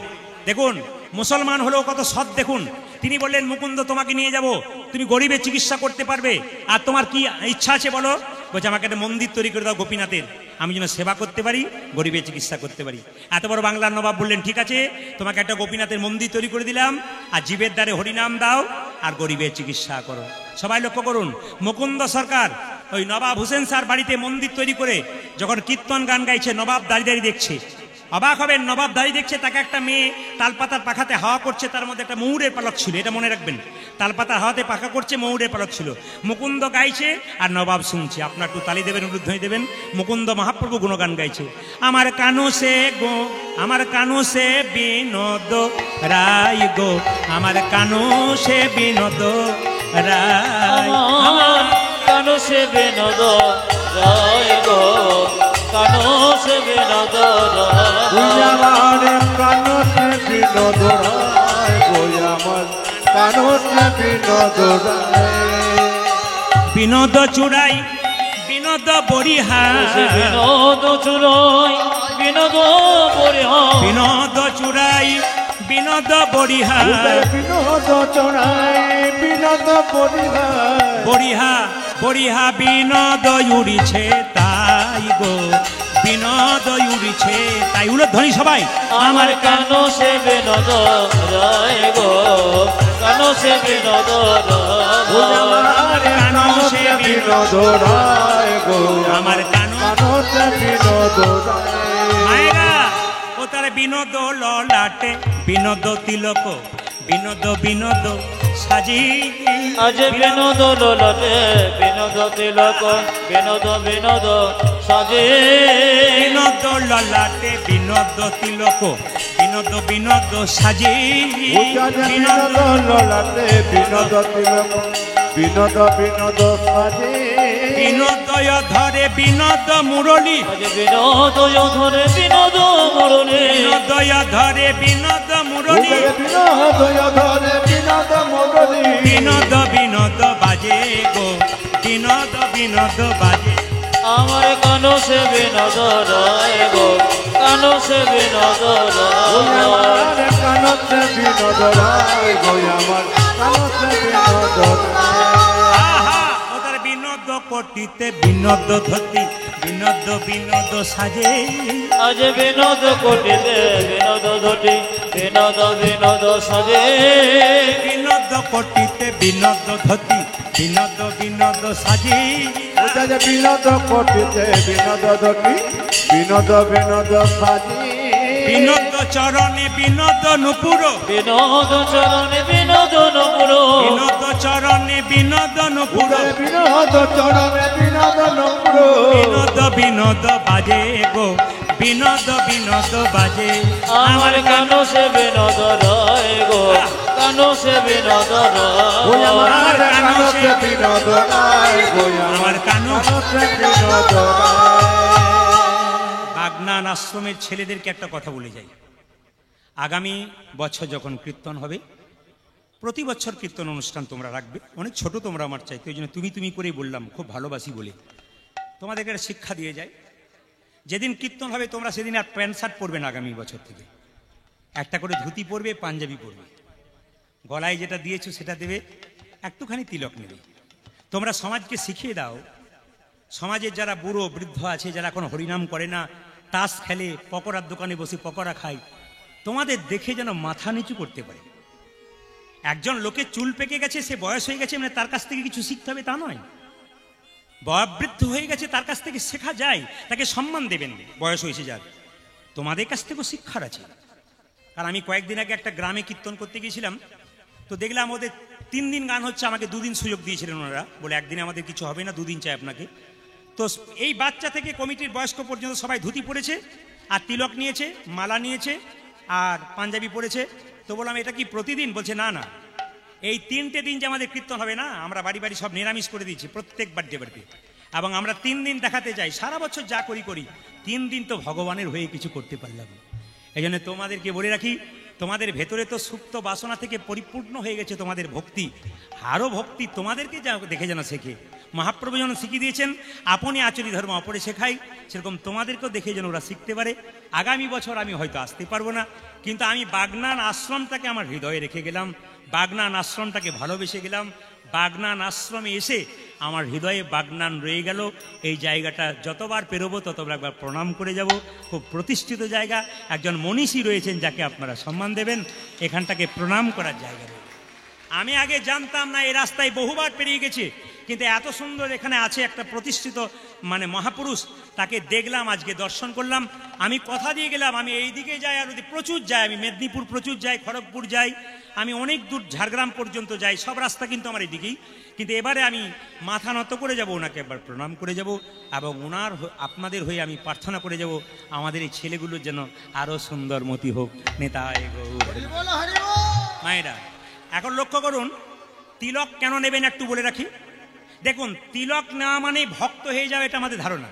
দেখুন মুসলমান হলেও কত সৎ দেখুন। তিনি বললেন মুকুন্দ তোমাকে নিয়ে যাব, তুমি গরিবের চিকিৎসা করতে পারবে, আর তোমার কি ইচ্ছা আছে বলো? বলছে আমাকে একটা মন্দির তৈরি করে দাও গোপীনাথের, আমি যেন সেবা করতে পারি, গরিবের চিকিৎসা করতে পারি। এত বড় বাংলার নবাব বললেন ঠিক আছে, তোমাকে একটা গোপীনাথের মন্দির তৈরি করে দিলাম, আর জীবের দ্বারে হরিনাম দাও আর গরিবের চিকিৎসা করো। সবাই লক্ষ্য করুন, মুকুন্দ সরকার ওই নবাব হোসেন শাহর বাড়িতে মন্দির তৈরি করে যখন কীর্তন গান গাইছে, নবাব দাঁড়িয়ে দাঁড়িয়ে দেখছে। অবাক হবেন, নবাব দাঁড়িয়ে দেখছে, তাকে একটা মেয়ে তালপাতার পাখাতে হাওয়া করছে, তার মধ্যে একটা ময়ূরের পালক ছিল, এটা মনে রাখবেন। তালপাতার হাওয়াতে পাখা করছে, ময়ূরের পালক ছিল। মুকুন্দ গাইছে আর নবাব শুনছে। আপনার একটু তালি দেবেন, উলুধ্বনি দেবেন। মুকুন্দ মহাপ্রভু গুণগান গাইছে। আমার কানু সে গো, আমার কানু সে বিনোদ রায় গো, আমার কানু সে বিনোদ রায়,
আমার কানু সে বিনোদ রায় গো, কানু সে বিনোদ রায়।
আমার কানু সে বিনোদ রায় গো, আমার কানু সে বিনোদ রায়।
বিনোদ চূড়াই বিনোদ বরিহার,
বিনোদ চুরাই বিনোদ বরিহার,
বিনোদ চূড়াই বিনোদ বরিহার,
বিনোদ চড়াই বিনোদ বরিহার,
বরিহা বরিহা বিনোদ উড়িছে তাই গো, বিনোদ উড়িছে তাই। উলুধ্বনি সবাই।
আমার কানু সে বিনোদ রায় গো, কানু সে বিনোদ
আমার কানু সে বিনোদ রায় গো,
আমার কানু
কানু সে বিনোদ রায়।
মায়েরা, ও তার বিনোদ ললাটে বিনোদ তিলক, বিনোদ বিনোদ সাজি,
আজ বিনোদ লোলটে বিনোদ তিলক, বিনোদ বিনোদ সাজে।
বিনোদ ললাটে বিনোদ তিলক, বিনোদ বিনোদ সাজি,
বিনোদ ললাটে বিনোদ তিলক, বিনোদ বিনোদ সাজে।
বিনোদয় ধরে বিনোদ মুরলী,
আজ বিনোদয় ধরে বিনোদ মুরলী,
বিনোদয় ধরে বিনোদ মুরলী,
বিনোদয় ধরে বিনোদ মুরলী,
বিনোদ বিনোদ বাজে গো, বিনোদ বিনোদ বাজে।
আমার কানু সে বিনোদ রায় গো, কানু সে বিনোদ রায়।
আমার কানু সে বিনোদ রায় গো, আমার কানু সে বিনোদ রায়।
আহা, ও তার বিনোদ বিনোদ কোটিতে বিনোদ ধতি বিনোদ বিনোদ সাজে
আজ বিনোদ কোটিতে বিনোদ ধটি বিনোদ বিনোদ সাজে
বিনোদ কোটিতে বিনোদ ধতি বিনোদ বিনোদ সাজে
ওটা যে বিনোদ কোটিতে বিনোদ ধতি বিনোদ বিনোদ সাজি
বিনোদ চরণে বিনোদ নুপুর
বিনোদ চরণে বিনোদ নপুর
বিনোদ চরণে বিনোদ নুপুর
বিনোদ চরণে বিনোদ নপুর
বিনোদ বিনোদ বাজে গো বিনোদ বিনোদ বাজে
আমার কানো সে বিনোদ রয় গো কানো সে বিনোদ
ওই
রয়
আমার কানতে বিনোদ রায় ওই
আমার কানো
কানতে বিনোদ
বাগনান আশ্রমের ছেলেদেরকে একটা কথা বলে যাই। আগামী বছর যখন কীর্তন হবে, প্রতি বছর কীর্তন অনুষ্ঠান তোমরা রাখবে। অনেক ছোট তোমরা আমার চাইতে, ওই জন্য তুমি তুমি করেই বললাম, খুব ভালোবাসি বলে তোমাদেরকে একটা শিক্ষা দিয়ে যায়। যেদিন কীর্তন হবে তোমরা সেদিন আর প্যান্ট শার্ট পরবে না, আগামী বছর থেকে একটা করে ধুতি পরবে, পাঞ্জাবি পরবে, গলায় যেটা দিয়েছো সেটা দেবে, একটুখানি তিলক নেবে। তোমরা সমাজকে শিখিয়ে দাও, সমাজের যারা বুড়ো বৃদ্ধ আছে, যারা কোনো হরিনাম করে না, তাস খেলে, পকোড়ার দোকানে বসে পকোড়া খায়, তোমাদের দেখে যেন মাথা নিচু করতে পারে। একজন লোকের চুল পেকে গেছে, সে বয়স হয়ে গেছে মানে তার কাছ থেকে কিছু শিখতে হবে তা নয়। বয়োবৃদ্ধ হয়ে গেছে, তার কাছ থেকে শেখা যায়, তাকে সম্মান দেবেন, বয়স হয়েছে যার। তোমাদের কাছ থেকেও শিক্ষার আছে। আর আমি কয়েকদিন আগে একটা গ্রামে কীর্তন করতে গিয়েছিলাম, তো দেখলাম ওদের 3 দিন গান হচ্ছে, আমাকে 2 দিন সুযোগ দিয়েছিলেন ওনারা, বলে একদিনে আমাদের কিছু হবে না, 2 দিন চাই আপনাকে। তো এই বাচ্চা থেকে কমিটির বয়স্ক পর্যন্ত সবাই ধুতি পরেছে আর তিলক নিয়েছে, মালা নিয়েছে আর পাঞ্জাবি পরেছে। তো বললাম এটা কি প্রতিদিন? বলছে না না, এই 3টে দিন যে আমাদের কীর্তন হবে না, আমরা বাড়ি বাড়ি সব নিরামিষ করে দিয়েছি, প্রত্যেক বাড়িতে বাড়িতে। এবং আমরা 3 দিন দেখাতে চাই, সারা বছর যা করি 3 দিন তো ভগবানের হয়ে কিছু করতে পারলাম। এই জন্য তোমাদেরকে বলে রাখি, তোমাদের ভেতরে তো সুপ্ত বাসনা থেকে পরিপূর্ণ হয়ে গেছে তোমাদের ভক্তি, আরও ভক্তি তোমাদেরকে দেখে যেন শেখে। মহাপ্রভু যেন শিখিয়ে দিয়েছেন আপনি আচরি ধর্ম অপরে শেখাই, সেরকম তোমাদেরকেও দেখে যেন ওরা শিখতে পারে। আগামী বছর আমি হয়তো আসতে পারবো না, কিন্তু আমি বাগনান আশ্রমটাকে আমার হৃদয়ে রেখে গেলাম, বাগনান আশ্রমটাকে ভালোবেসে গেলাম। বাগনান আশ্রমে এসে আমার হৃদয়ে বাগনান রয়ে গেল। এই জায়গাটা যতবার পেরোবো ততবার একবার প্রণাম করে যাব। খুব প্রতিষ্ঠিত জায়গা, একজন মনীষী রয়েছেন যাকে আপনারা সম্মান দেবেন, এখানটাকে প্রণাম করার জায়গা। আমি আগে জানতাম না, এই রাস্তায় বহুবার পেরিয়ে গেছি, কিন্তু এত সুন্দর এখানে আছে একটা প্রতিষ্ঠিত মানে মহাপুরুষ, তাকে দেখলাম, আজকে দর্শন করলাম। আমি কথা দিয়ে গেলাম আমি এই দিকে যাই, আর ওদিকে প্রচুর যাই, আমি মেদিনীপুর প্রচুর যাই, খড়গপুর যাই, আমি অনেক দূর ঝাড়গ্রাম পর্যন্ত যাই, সব রাস্তা কিন্তু আমার এদিকেই। কিন্তু এবারে আমি মাথা নত করে যাব, ওনাকে একবার প্রণাম করে যাব, এবং ওনার আপনাদের হয়ে আমি প্রার্থনা করে যাব আমাদের এই ছেলেগুলোর যেন আরও সুন্দরমতি হোক। নেতায় গৌর। মায়েরা এখন লক্ষ্য করুন, তিলক কেন নেবেন একটু বলে রাখি। দেখুন, তিলক নেওয়া মানে ভক্ত হয়ে যাবে, এটা আমাদের ধারণা।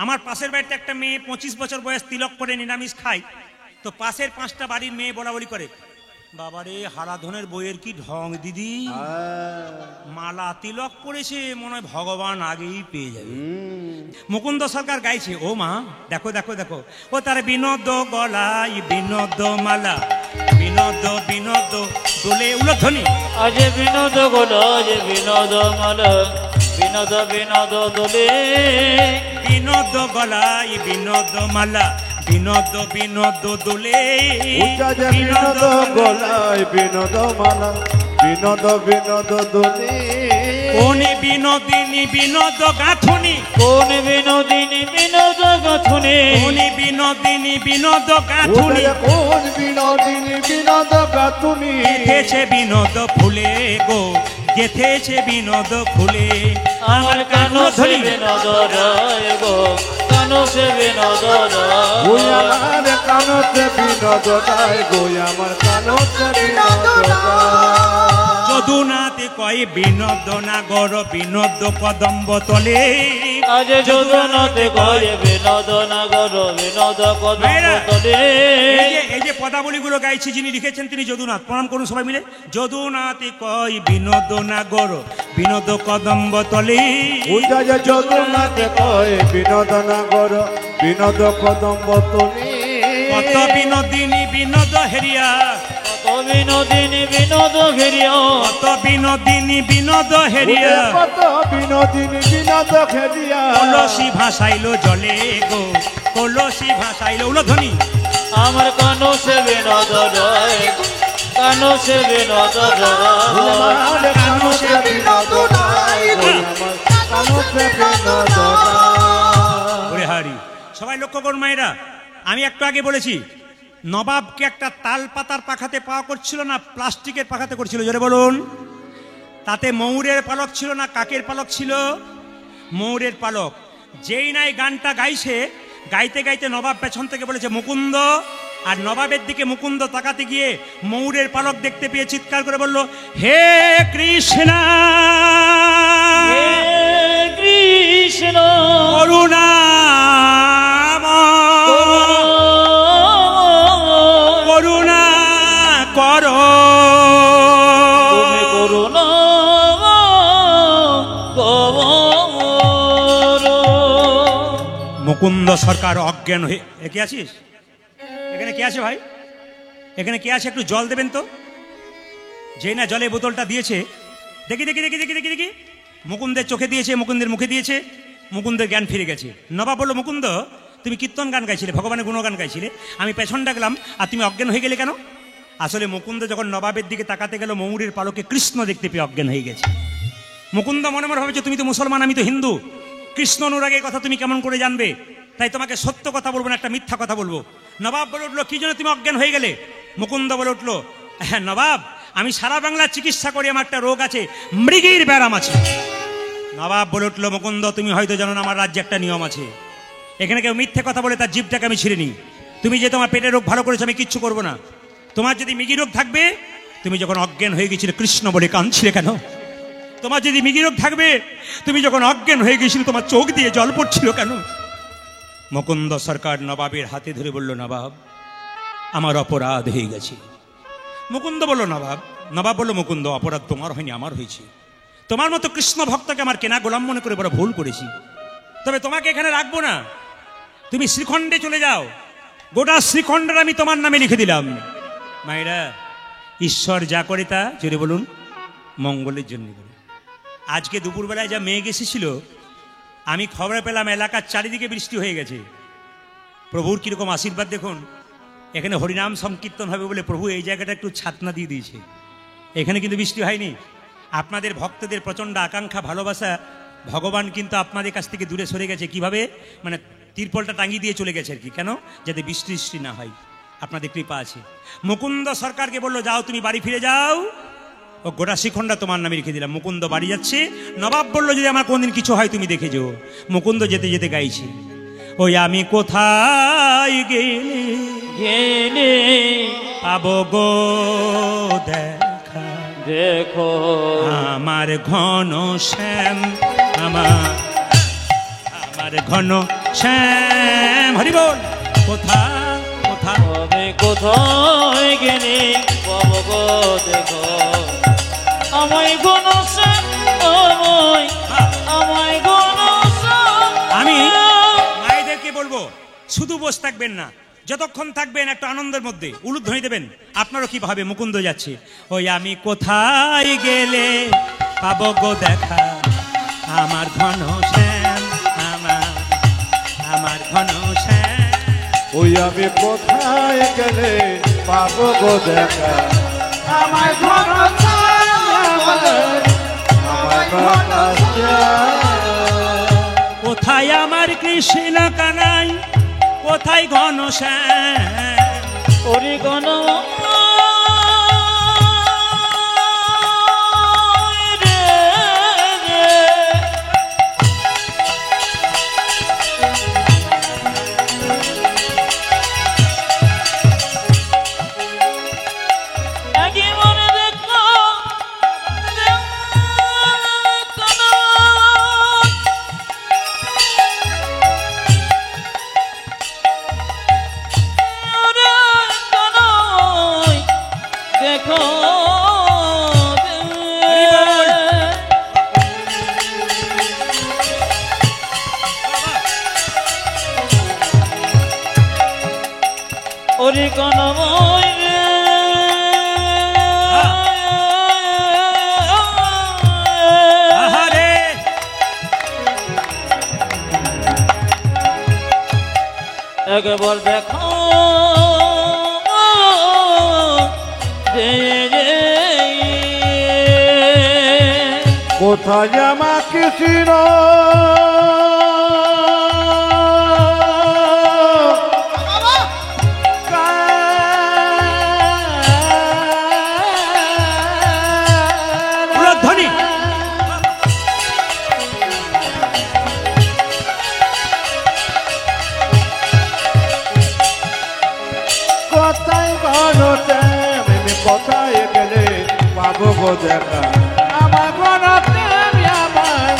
আমার পাশের বাড়িতে একটা মেয়ে 25 বছর বয়স, তিলক করে নিরামিষ খায়। তো পাশের 5টা বাড়ির মেয়ে বলা বলি করে, বাবারে হারাধনের বইয়ের কি ঢং দিদি, মালা তিলক পড়েছে, মনে হয় ভগবান আগেই পেয়ে যাবে। মুকুন্দ সরকার গাইছে, ও মা দেখো দেখো দেখো, ও তার বিনোদ গলায় বিনোদ মালা, বিনোদ বিনোদ দোলে উলধ্বনি,
আজ বিনোদ গোল আজ বিনোদ মাল বিনোদ বিনোদ দোলে
বিনোদ গলায় বিনোদ মালা, বিনোদ বিনোদ দোলে,
উচ্চা যে বিনোদ গলায় বিনোদ মালা, বিনোদ বিনোদ দোলে।
কোন বিনোদিনী বিনোদ গাঁথুনি,
কোন বিনোদিনী বিনোদ গাথুনি,
কোন বিনোদিনী বিনোদ গাঁথুনি,
কোন বিনোদিনী বিনোদ গাতুনি,
গেথেছে বিনোদ ফুলে গো, গেথেছে বিনোদ ফুলে।
আমার কানো সে বিনোদ রয় গো, কানো সে বিনোদ
ওই
রয়।
আমার কানতে বিনোদ রায় গো, আমার কানতে বিনোদ রায়।
যদুনাথে কয় বিনোদ নাগর, বিনোদ কদম্ব তলে,
আজ যোজনাতে কয় বিনোদ নাগর, বিনোদ কদম তলে।
এই যে পদাবলীগুলো গাইছি, যিনি লিখেছেন তিনি যদুনাথ। প্রণাম করুন সবাই মিলে। যদুনাথে কয় বিনোদ নাগর, বিনোদ কদম্ব তলে,
উচ্চা যে জগন্নাথে কয় বিনোদ নাগর, বিনোদ কদম্ব তলে।
কত বিনোদিনী বিনোদ হেরিয়া,
কত বিনোদিনী বিনোদ ঘেরিয়া
কত বিনোদিনী বিনোদ হেরিয়া
কত বিনোদিনী বিনোদ খেলিয়া
কলসি ভাসাইলো জলে গো কলসি ভাসাইলো উলধ্বনি
আমার কানো সে বিনোদ রয় কানো সে বিনোদ রয়
আমার কানো সে বিনোদ নাই ওরে আমার কানো সে বিনোদ নাই।
ওরে হারি সবাই লক্ষ্য করুন মায়েরা, আমি একটু আগে বলেছি নবাবকে একটা তাল পাতার পাখাতে পাওয়া করছিল না প্লাস্টিকের পাখাতে করছিল, জোরে বলুন। তাতে ময়ূরের পালক ছিল না কাকের পালক ছিল? ময়ূরের পালক। যেই নাই গানটা গাইছে, গাইতে গাইতে নবাব পেছন থেকে বলেছে মুকুন্দ, আর নবাবের দিকে মুকুন্দ তাকাতে গিয়ে ময়ূরের পালক দেখতে পেয়ে চিৎকার করে বলল, হে কৃষ্ণ
হে কৃষ্ণ
করুণা করুণা কর,
তুমি করুণা করো।
মুকুন্দ সরকার অজ্ঞান হয়ে কে আছিস? এখানে কে আছে ভাই? এখানে কে আছে? একটু জল দেবেন তো। যেই না জলে বোতলটা দিয়েছে, দেখি দেখি দেখি দেখি দেখি দেখি মুকুন্দের চোখে দিয়েছে, মুকুন্দের মুখে দিয়েছে, মুকুন্দের জ্ঞান ফিরে গেছে। নবাব বলল, মুকুন্দ তুমি কীর্তন গান গাইছিলে, ভগবানের গুণগান গাইছিলে, আমি পেছন ডাকলাম আর তুমি অজ্ঞান হয়ে গেলে কেন? আসলে মুকুন্দ যখন নবাবের দিকে তাকাতে গেল, ময়ূরের পালকে কৃষ্ণ দেখতে পেয়ে অজ্ঞান হয়ে গেছে। মুকুন্দ মনে মনে ভাবেছে তুমি তো মুসলমান, আমি তো হিন্দু, কৃষ্ণ অনুরাগের কথা তুমি কেমন করে জানবে? তাই তোমাকে সত্য কথা বলবো না, একটা মিথ্যা কথা বলবো। নবাব বলে উঠলো, কি জন্য তুমি অজ্ঞান হয়ে গেলে? মুকুন্দ বলে উঠলো, হ্যাঁ নবাব, আমি সারা বাংলার চিকিৎসা করি, আমার একটা রোগ আছে, মৃগীর ব্যারাম আছে। নবাব বলে উঠলো, মুকুন্দ তুমি হয়তো জানো না আমার রাজ্যে একটা নিয়ম আছে, এখানে কেউ মিথ্যে কথা বলে তার জিভটাকে আমি ছিঁড়ে নিই। তুমি যে তোমার পেটের রোগ ভালো করেছো, আমি কিচ্ছু করবো না। তোমার যদি মৃগী রোগ থাকবে, তুমি যখন অজ্ঞান হয়ে গেছিলে কৃষ্ণ বলে কাঁদছিলে কেন? তোমার যদি মৃগী রোগ থাকবে, তুমি যখন অজ্ঞান হয়ে গেছিলে তোমার চোখ দিয়ে জল পড়ছিল কেন? মুকুন্দ সরকার নবাবের হাতে ধরে বলল, নবাব আমার অপরাধ হয়ে গেছে। মুকুন্দ বলল, নবাব বলল, মুকুন্দ অপরাধ তোমার হয়নি, আমার হয়েছে। তোমার মতো কৃষ্ণ ভক্তকে আমার কেনা গোলাম মনে করে বড় ভুল করেছি। তবে তোমাকে এখানে রাখবো না, তুমি শ্রীখণ্ডে চলে যাও, গোটা শ্রীখণ্ডের আমি তোমার নামে লিখে দিলাম। মায়েরা, ঈশ্বর যা করে তা জোরে বলুন মঙ্গলের জন্য। আজকে দুপুরবেলায় যা মেঘ এসেছিল, আমি খবরে পেলাম এলাকার চারিদিকে বৃষ্টি হয়ে গেছে। প্রভুর কিরকম আশীর্বাদ দেখুন। এখানে হরিনাম সংকীর্তন হবে বলে প্রভু এই জায়গাটা একটু ছাতনা দিয়ে দিয়েছে। এখানে কিন্তু বৃষ্টি হয়নি। আপনাদের ভক্তদের প্রচণ্ড আকাঙ্ক্ষা ভালোবাসা, ভগবান কিন্তু আপনাদের কাছ থেকে দূরে সরে গেছে। কিভাবে? মানে তিরপলটা টাঙিয়ে দিয়ে চলে গেছে আর কি। কেন? যাতে বৃষ্টি না হয়। আপনাদের কৃপা আছে। মুকুন্দ সরকারকে বললো, যাও তুমি বাড়ি ফিরে যাও, ও গোটা শ্রীখণ্ডা তোমার নামে রেখে দিলাম। মুকুন্দ বাড়ি যাচ্ছে। নবাব বলল, যদি আমার কোনদিন কিছু হয় তুমি দেখে যেও। মুকুন্দ যেতে যেতে গাইছে, ওই আমি কোথায়
গেলে
পাবো গো দেখা,
দেখো
আমার ঘন শ্যাম, আমার ঘন শ্যাম। হরি বল। কোথা কোথা
আমি কোথায় গেলে পাবো গো দেখো, আমায় গণসা আমায় গণসা।
আমি মায়েদেরকে বলবো, শুধু বসে থাকবেন না, যতক্ষণ থাকবেন একটু আনন্দের মধ্যে উলুধ্বনি দেবেন। আপনারও কি ভাবে মুকুন্দ যাচ্ছে, ওই আমি কোথায় গেলে পাবো গো দেখা, আমার ঘন শ্যাম, আমার ঘন শ্যাম।
ওই আমি কোথায় গেলে পাবো গো দেখা, আমার ঘন আমার ঘন
কোথায় আমার কৃষ্ণ কানাই, কোথায় ঘন শ্যাম।
ওরে গণ ওরে কনময় রে একবার দেখা দে রে।
কোথায় আমাকে চির
ধ্বনি
কোথায় ঘনতে আমি কোথায় গেলে পাবো গো দেখা আমার ঘনতে আমার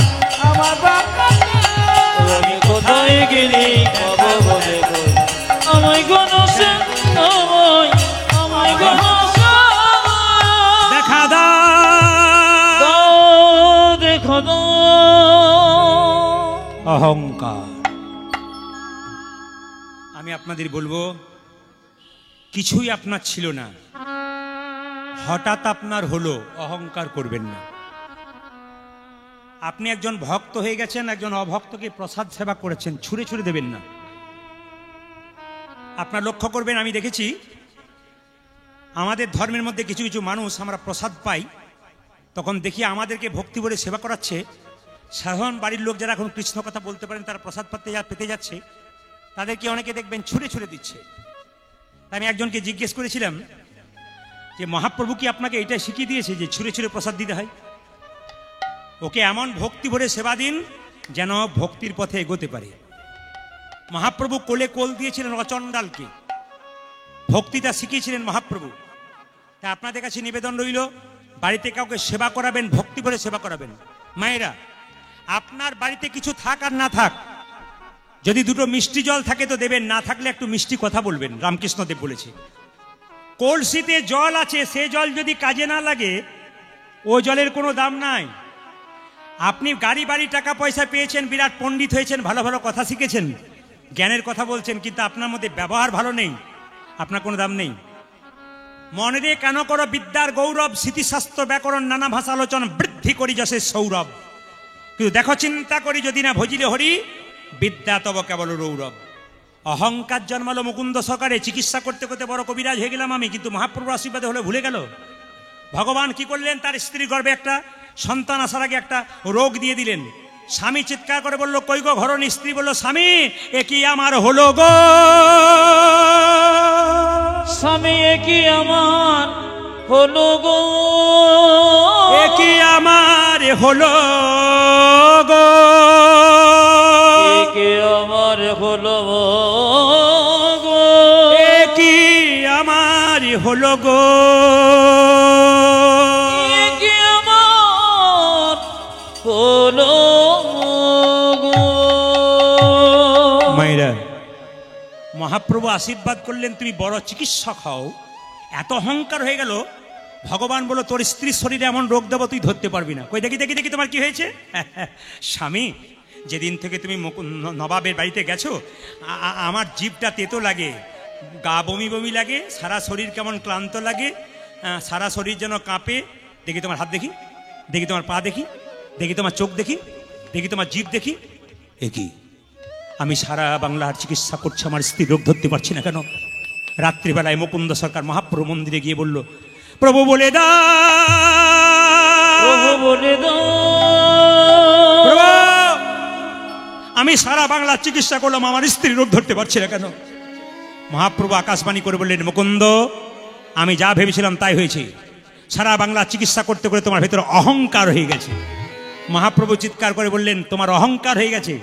আমি কোথায় গেলি পাবো বলে গো আমায় গনসে আমায় গনসে
দেখা দাও
দেখো দাও।
অহংকার। আমি আপনাদের বলবো কিছুই আপনার ছিল না, হঠাৎ আপনার হলো, অহংকার করবেন না। আপনি একজন ভক্ত হয়ে গেছেন, একজন অভক্তকে প্রসাদ সেবা করেছেন, ছুঁড়ে ছুঁড়ে দেবেন না। আপনার লক্ষ্য করবেন, আমি দেখেছি আমাদের ধর্মের মধ্যে কিছু কিছু মানুষ আমরা প্রসাদ পাই, তখন দেখি আমাদেরকে ভক্তি বলে সেবা করাচ্ছে। সাধারণ বাড়ির লোক যারা এখন কৃষ্ণ কথা বলতে পারেন, তারা প্রসাদ পেতে যাচ্ছে, তাদেরকে অনেকে দেখবেন ছুঁড়ে ছুঁড়ে দিচ্ছে। আমি একজনকে জিজ্ঞেস করেছিলাম যে মহাপ্রভু কি আপনাকে এটা শিখিয়ে দিয়েছে যে ছুঁড়ে ছুঁড়ে প্রসাদ দিতে হয়? ওকে এমন ভক্তি ভরে সেবা দিন যেন ভক্তির পথে এগোতে পারে। মহাপ্রভু কোলে কোল দিয়েছিলেন অচণ্ডালকে, ভক্তিটা শিখিয়েছিলেন মহাপ্রভু। তা আপনাদের কাছে নিবেদন রইল, বাড়িতে কাউকে সেবা করাবেন, ভক্তি ভরে সেবা করাবেন। মায়েরা, আপনার বাড়িতে কিছু থাক আর না থাক, যদি দুটো মিষ্টি জল থাকে তো দেবেন, না থাকলে একটু মিষ্টি কথা বলবেন। রামকৃষ্ণদেব বলেছে কলসিতে জল আছে, সে জল যদি কাজে না লাগে ও জলের কোনো দাম নাই। আপনি গাড়ি বাড়ি টাকা পয়সা পেয়েছেন, বিরাট পণ্ডিত হয়েছেন, ভালো ভালো কথা শিখেছেন, জ্ঞানের কথা বলছেন, কিন্তু আপনার মধ্যে ব্যবহার ভালো নেই, আপনার কোনো দাম নেই। মনে দিয়ে কেন করো বিদ্যার গৌরব, স্মৃতিশাস্ত্র ব্যাকরণ নানা ভাষা আলোচনা বৃদ্ধি করি যশের সৌরভ। কিন্তু দেখো চিন্তা করি যদি না ভজিলে হরি, বিদ্যা তব কেবল রৌরব। অহংকার জন্মালো মুকুন্দ সরকারে, চিকিৎসা করতে করতে বড় কবিরাজ হয়ে গেলাম আমি, কিন্তু মহাপ্রভুর আশীর্বাদে হলে ভুলে গেল। ভগবান কি করলেন, তার স্ত্রীর গর্ভে একটা সন্তান আসার আগে একটা রোগ দিয়ে দিলেন। স্বামী চিৎকার করে বলল কই গো ঘরণী? স্ত্রী বলল স্বামী এ কি আমার হলো গো,
স্বামী এ কি আমার হলো গো,
এ কি আমার হলো গো,
এ কি আমার হলো গো,
এ কি আমার হলো গো,
এ কি আমার হলো গো।
মায়েরা, মহাপ্রভু আশীর্বাদ করলেন তুমি বড় চিকিৎসক হও। এত অহংকার হয়ে গেল, ভগবান বলল তোর স্ত্রীর শরীরে এমন রোগ দেবো তুই ধরতে পারবি না। কই দেখি দেখি দেখি তোমার কি হয়েছে? স্বামী, যেদিন থেকে তুমি নবাবের বাড়িতে গেছো আমার জিভটা তেতো লাগে, গা বমি বমি লাগে, সারা শরীর কেমন ক্লান্ত লাগে, সারা শরীর যেন কাঁপে। দেখি তোমার হাত দেখি, দেখি তোমার পা দেখি, দেখি তোমার চোখ দেখি, দেখি তোমার জিভ দেখি। এ কি? আমি সারা বাংলার চিকিৎসা করছি, আমার স্ত্রী রোগ ধরতে পারছি না কেন? রাত্রিবেলায় মুকুন্দ সরকার মহাপ্রভু মন্দিরে গিয়ে বলল প্রভু বলে দাও,
প্রভু বলে দাও,
প্রভু আমি সারা বাংলার চিকিৎসা করলাম, আমার স্ত্রী রোগ ধরতে পারছি না কেন? মহাপ্রভু আকাশবাণী করে বললেন মুকুন্দ, আমি যা ভেবেছিলাম তাই হয়েছে। সারা বাংলা চিকিৎসা করতে করে তোমার ভেতরে অহংকার হয়ে গেছে। মহাপ্রভু চিৎকার করে বললেন তোমার অহংকার হয়ে গেছে।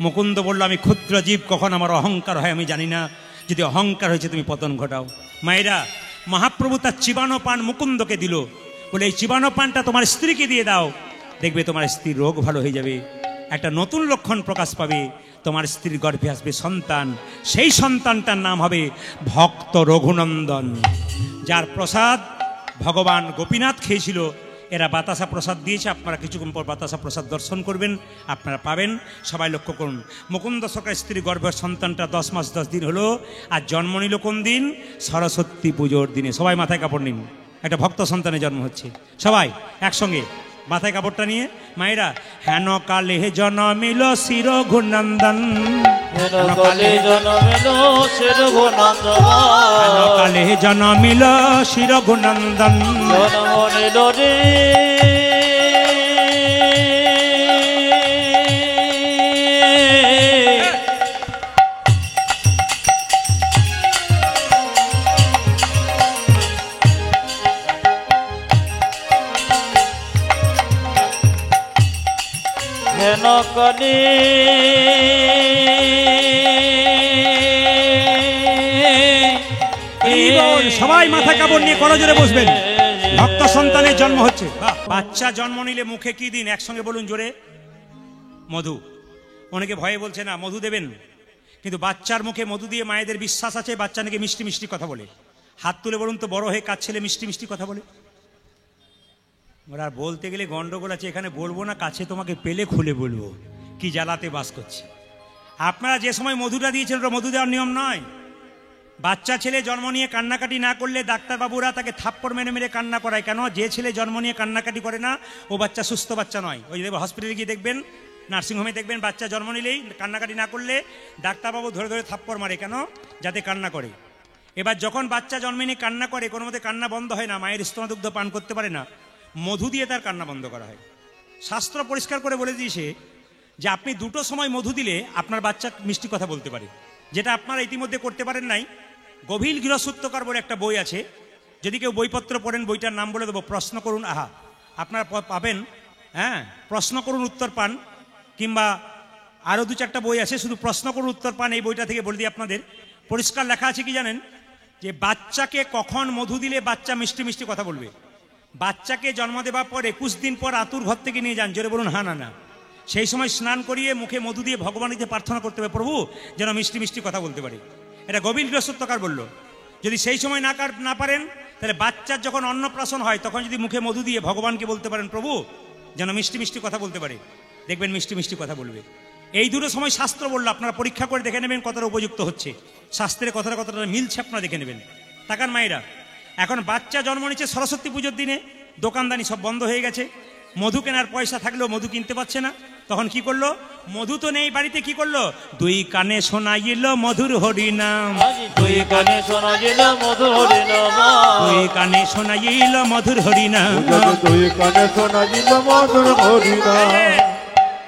মুকুন্দ বলল আমি ক্ষুদ্র জীব, কখন আমার অহংকার হয় আমি জানি না, যদি অহংকার হয়েছে তুমি পতন ঘটাও। মায়েরা, মহাপ্রভু তার চিবানো পান মুকুন্দকে দিল, বলে এই চিবানো পানটা তোমার স্ত্রীকে দিয়ে দাও, দেখবে তোমার স্ত্রীর রোগ ভালো হয়ে যাবে, একটা নতুন লক্ষণ প্রকাশ পাবে, তোমার স্ত্রীর গর্ভে আসবে সন্তান, সেই সন্তানটার নাম হবে ভক্ত রঘুনন্দন, যার প্রসাদ ভগবান গোপীনাথ খেয়েছিল। এরা বাতাসা প্রসাদ দিয়েছে, আপনারা কিছুক্ষণ পর বাতাসা প্রসাদ দর্শন করবেন, আপনারা পাবেন। সবাই লক্ষ্য করুন, মুকুন্দ সরকার স্ত্রী গর্ভের সন্তানটা 10 মাস 10 দিন হলো, আর জন্ম নিল কোন দিন? সরস্বতী পুজোর দিনে। সবাই মাথায় কাপড় নিন, একটা ভক্ত সন্তানের জন্ম হচ্ছে। সবাই একসঙ্গে মাথায় কাপড়টা নিয়ে মায়েরা, হেন কালে জনমিল শির ঘুনন্দন,
হেন কালে জনমিল শির ঘুনন্দন,
হেন কালে জনমিল শির ঘুনন্দন,
জন্ম নিল রে হেন কালে
সবাই মাথায় কাপড় নিয়ে করজোরে বসবেন। ভক্ত সন্তানের জন্ম হচ্ছে। বাচ্চা জন্ম নিলে মুখে কি দিন? একসঙ্গে বলুন জোরে, মধু। অনেকে ভয়ে বলছে না মধু দেবেন, কিন্তু বাচ্চার মুখে মধু দিয়ে মায়েদের বিশ্বাস আছে বাচ্চা নাকি মিষ্টি মিষ্টি কথা বলে। হাত তুলে বলুন তো, বড় হয়ে কাজ ছেলে মিষ্টি মিষ্টি কথা বলে? ওরা বলতে গেলে গন্ডগোল আছে, এখানে বলবো না, কাছে তোমাকে পেলে খুলে বলবো কি জ্বালাতে বাস করছে। আপনারা যে সময় মধুটা দিয়েছেন ওটা মধু দেওয়ার নিয়ম নয়। বাচ্চা ছেলে জন্ম নিয়ে কান্নাকাটি না করলে ডাক্তারবাবুরা তাকে থাপ্পড় মেরে মেরে কান্না করায়। কেন? যে ছেলে জন্ম নিয়ে কান্নাকাটি করে না ও বাচ্চা সুস্থ বাচ্চা নয়। ওই হসপিটালে গিয়ে দেখবেন, নার্সিংহোমে দেখবেন, বাচ্চা জন্ম নিলেই কান্নাকাটি না করলে ডাক্তারবাবু ধরে ধরে থাপ্পড় মারে। কেন? যাতে কান্না করে। এবার যখন বাচ্চা জন্মে নিয়ে কান্না করে, কোনো মতে কান্না বন্ধ হয় না, মায়ের স্তনদুগ্ধ পান করতে পারে না, মধু দিয়ে তার কান্না বন্ধ করা হয়। শাস্ত্র পরিষ্কার করে বলে দিয়েছে যে আপনি দুটো সময় মধু দিলে আপনার বাচ্চা মিষ্টি কথা বলতে পারে। যেটা আপনারা ইতিমধ্যে করতে পারেন নাই। গভীর গৃহসূত্রকার বলে একটা বই আছে, যদি কেউ বইপত্র পড়েন বইটার নাম বলে দেবো, প্রশ্ন করুন আহা, আপনারা পাবেন। হ্যাঁ, প্রশ্ন করুন উত্তর পান, কিংবা আরও দু চারটা বই আছে শুধু প্রশ্ন করুন উত্তর পান। এই বইটা থেকে বলে দিই আপনাদের, পরিষ্কার লেখা আছে কি জানেন? যে বাচ্চাকে কখন মধু দিলে বাচ্চা মিষ্টি মিষ্টি কথা বলবে। বাচ্চাকে জন্ম দেওয়ার পর 21 দিন পর আতুর ঘর থেকে নিয়ে যান, জোরে বলুন হ্যাঁ না না। সেই সময় স্নান করিয়ে মুখে মধু দিয়ে ভগবানকে প্রার্থনা করতে হবে, প্রভু যেন মিষ্টি মিষ্টি কথা বলতে পারে। এটা গভীর গৃহসূত্রকার বলল। যদি সেই সময় না পারেন, তাহলে বাচ্চার যখন অন্নপ্রাশন হয় তখন যদি মুখে মধু দিয়ে ভগবানকে বলতে পারেন, প্রভু যেন মিষ্টি মিষ্টি কথা বলতে পারে, দেখবেন মিষ্টি মিষ্টি কথা বলবে। এই দুটো সময় শাস্ত্র বললো, আপনারা পরীক্ষা করে দেখে নেবেন কতটা উপযুক্ত হচ্ছে, শাস্ত্রের কতটা মিলছে আপনারা দেখে নেবেন। তাকান মায়েরা, এখন বাচ্চা জন্ম নিচ্ছে সরস্বতী পুজোর দিনে, দোকানদানি সব বন্ধ হয়ে গেছে, মধু কেনার পয়সা থাকলেও মধু কিনতে পারছে না। তখন কি করলো? মধু তো নেই বাড়িতে, কি করলো? দুই কানে শোনাইল মধুর হরিনাম,
দুই কানে শোনাইল মধুর হরিনাম,
দুই কানে শোনাইল মধুর হরিনাম,
দুই কানে শোনাইল মধুর হরিনাম,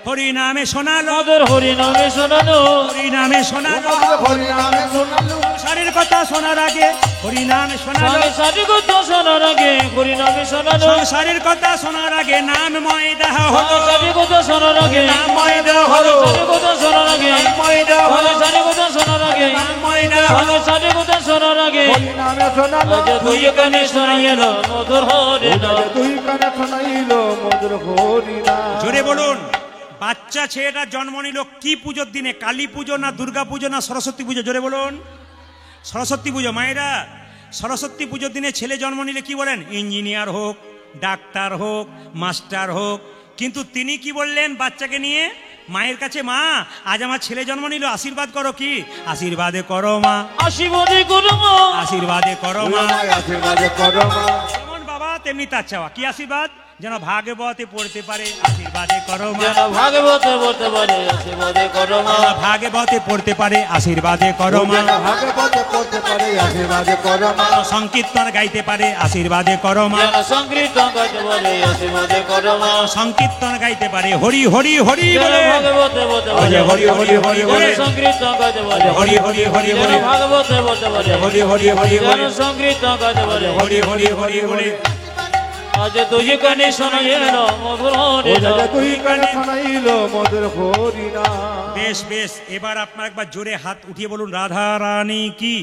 হরিনামে শোনালো,
মধুর হরিনামে শোনালো,
হরিনামে শোনালো,
হরিনামে শোনালো,
সংসারের কথা শোনার আগে হরিনামে শোনালো,
সংসারের কথা শোনার আগে হরিনামে শোনালো,
সংসারের কথা শোনার আগে নামময় দেহ হলো,
সংসারের কথা শোনার আগে
নামময় দেহ হলো,
সংসারের কথা শোনার আগে
নামময় দেহ হলো,
সংসারের কথা শোনার আগে
নামময় দেহ হলো,
সংসারের কথা শোনার আগে
হরিনামে শোনালো,
দুই কানে শোনাইল মধুর হরিনাম,
দুই কানে শোনাইল মধুর হরিনাম।
জোরে বলুন। বাচ্চা ছেলেটা জন্ম নিল কি পুজোর দিনে? কালী পুজো না দুর্গা পুজো না সরস্বতী পুজো? জোরে বলুন। সরস্বতী পুজো। মায়েরা, সরস্বতী পুজোর দিনে ছেলে জন্ম নিলে কি বলেন? ইঞ্জিনিয়ার হোক, ডাক্তার হোক, মাস্টার হোক। কিন্তু তিনি কি বললেন বাচ্চাকে নিয়ে মায়ের কাছে? মা, আজ আমার ছেলে জন্ম নিল, আশীর্বাদ করো। কি আশীর্বাদে করো মা,
আশীর্বাদে করো মা,
আশীর্বাদে করো মা,
আশীর্বাদে করো মা।
যেমন বাবা তেমনি তার চাওয়া। কি আশীর্বাদ? যেন ভাগবতে পড়তে পারে, আশীর্বাদে করো মা,
যেন ভাগবতে পড়তে পারে, আশীর্বাদে করো মা,
ভাগবতে পড়তে পারে, আশীর্বাদে করো মা,
ভাগবতে পড়তে পারে, আশীর্বাদে করো মা।
সংকীর্তন গাইতে পারে, আশীর্বাদে করো মা,
যেন সংকীর্তন গাইতে পারে, আশীর্বাদে করো মা,
সংকীর্তন গাইতে পারে, হরি হরি হরি
যেন
বলে,
ভাগবতে পড়তে পারে,
হরি হরি হরি বলে,
যেন সংকীর্তন গাইতে পারে,
হরি হরি হরি
যেন
বলে,
ভাগবতে পড়তে পারে,
হরি হরি হরি
যেন
বলে,
সংকীর্তন গাইতে পারে,
হরি হরি হরি বলে।
আজ দুই কানে শোনাইল মধুর হরিনাম,
দুই কানে শোনাইল মধুর হরিনাম।
বেশ বেশ, এবার আপনার একবার জোরে হাত উঠিয়ে বলুন, রাধা রানী কি,